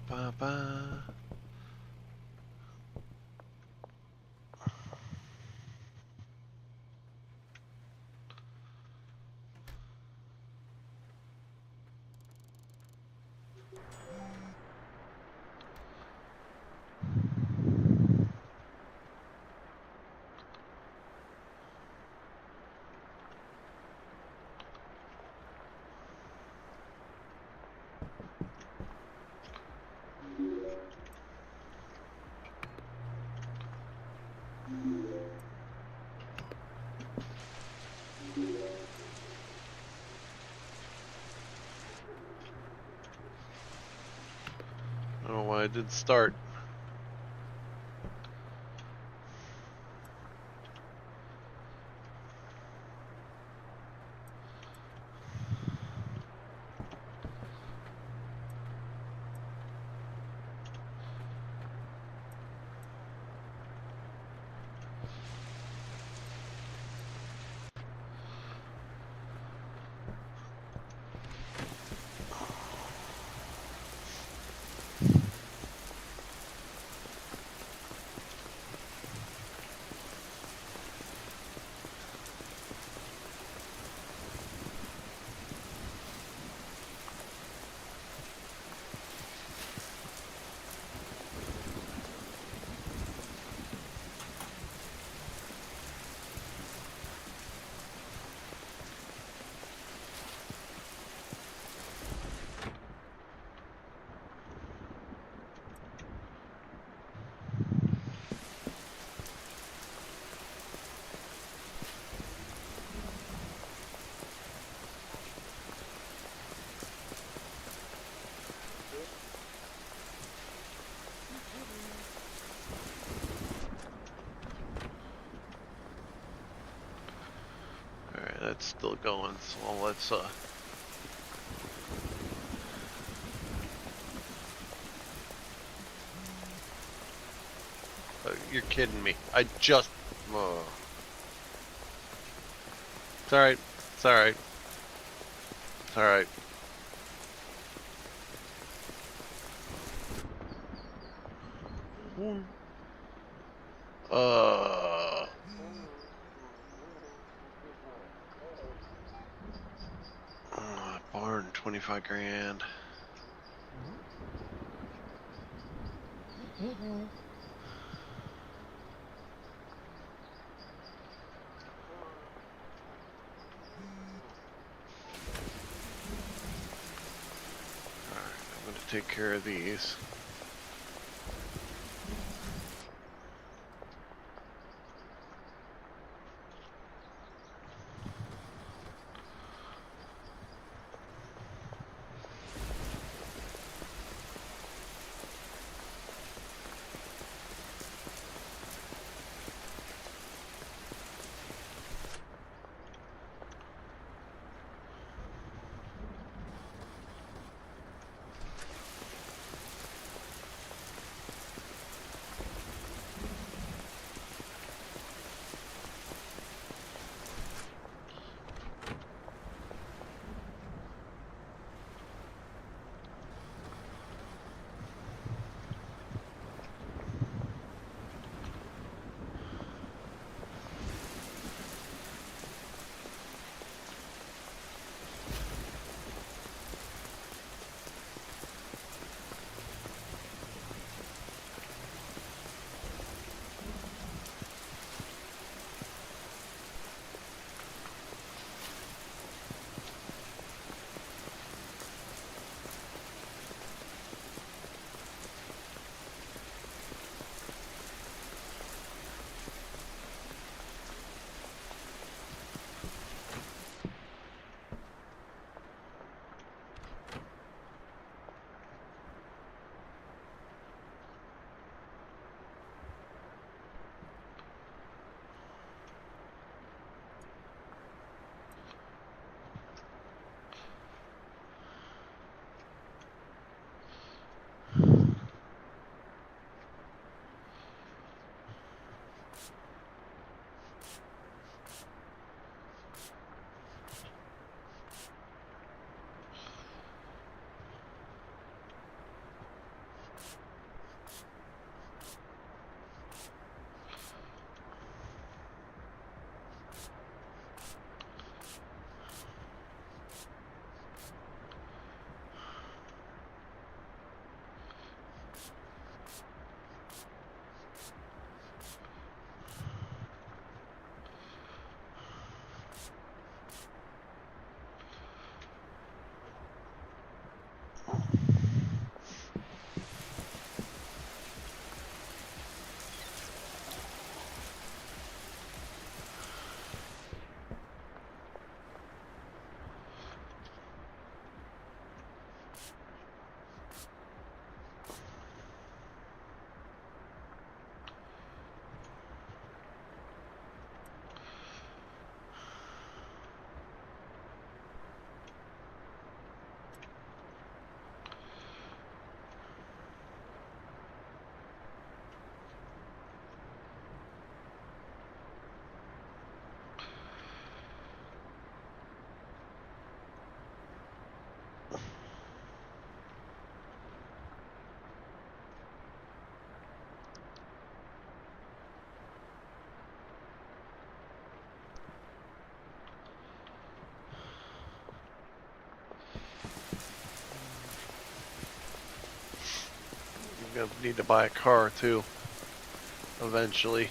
Ba-ba. I don't know why it didn't start. still going, so let's you're kidding me. I just It's alright. It's alright. It's alright. Barn, 25 grand. Take care of these. You're gonna need to buy a car too, eventually.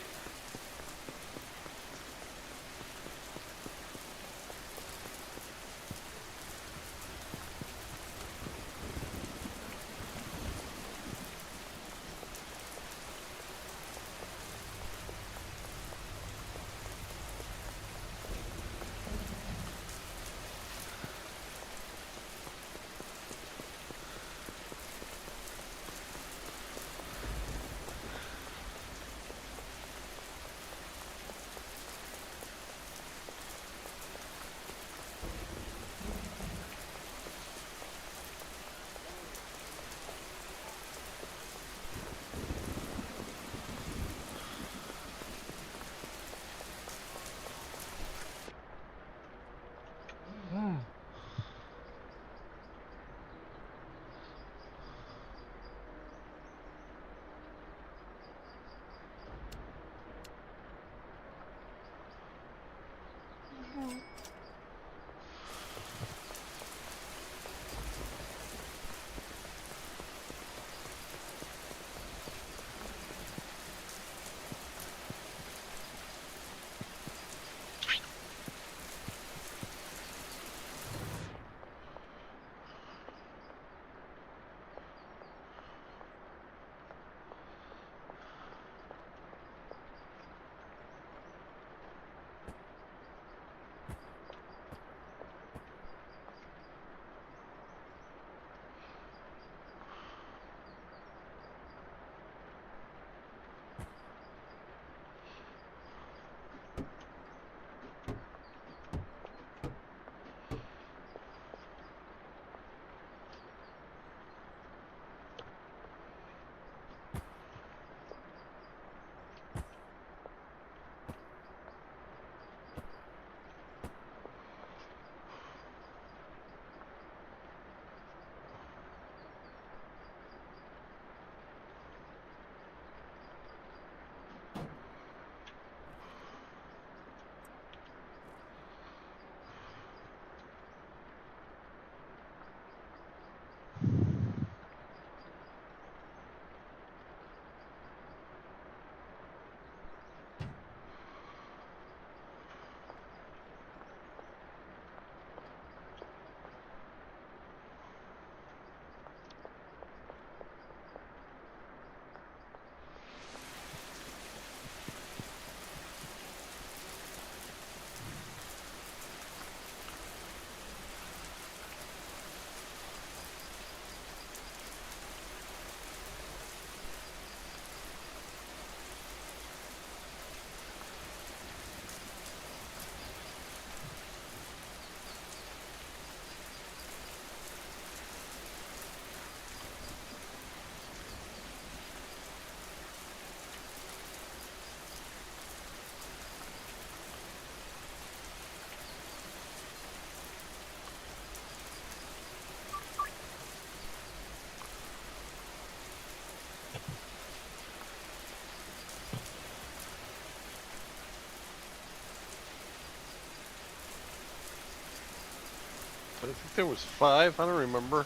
think there was 5. I don't remember.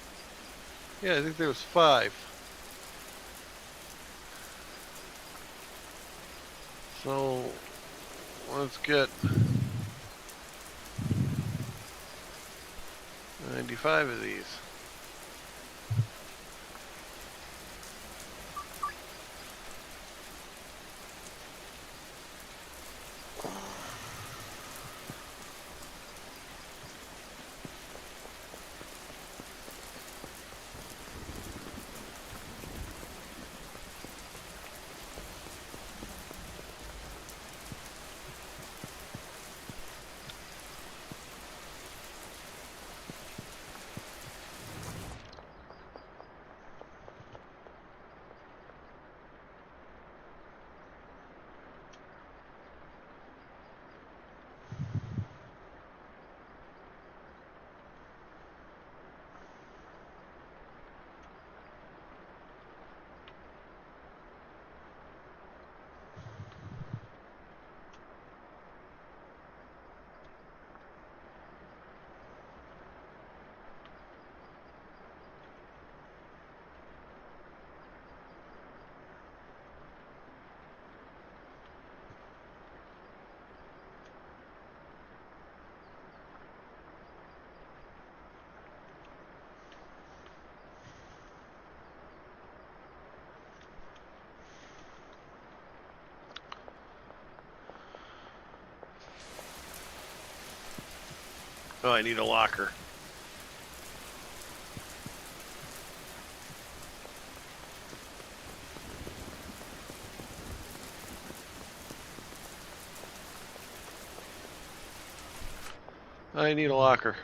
Yeah, I think there was 5. So let's get 95 of these. Oh, I need a locker. I need a locker.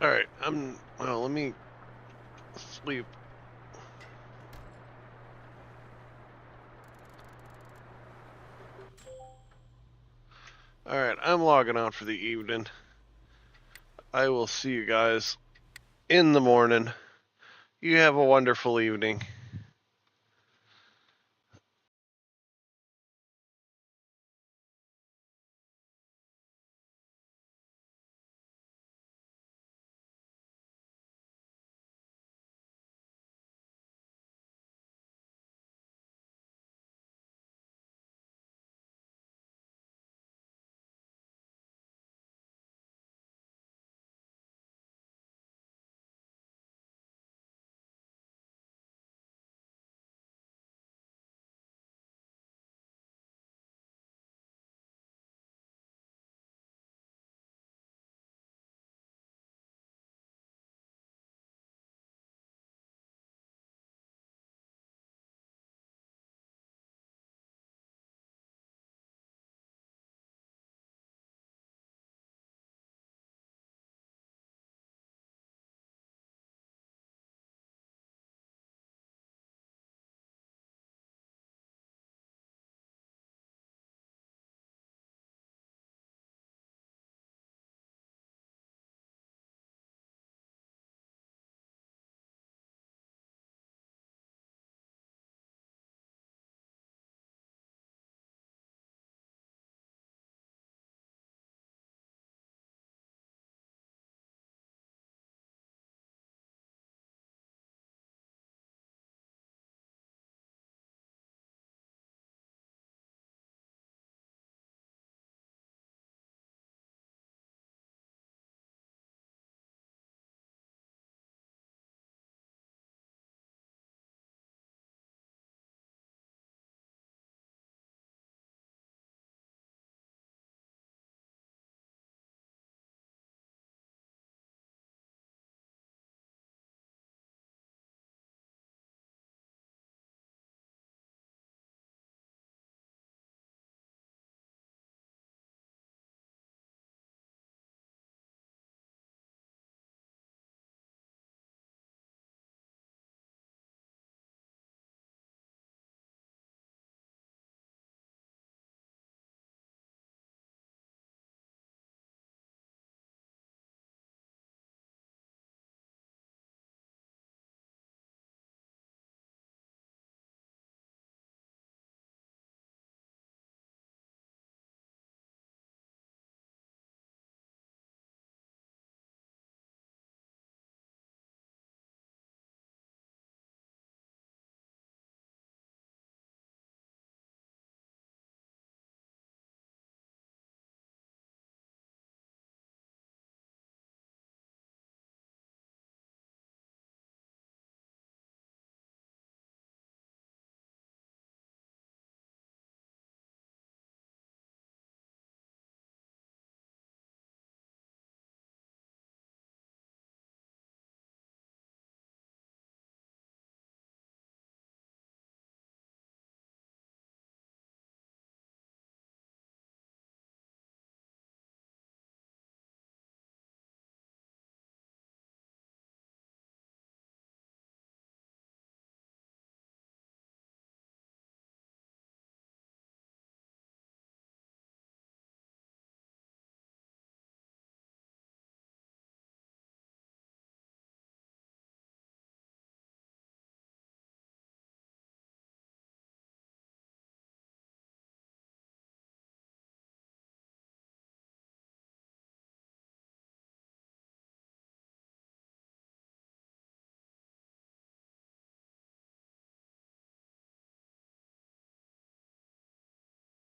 Alright, well, let me sleep. Alright, I'm logging out for the evening. I will see you guys in the morning. You have a wonderful evening.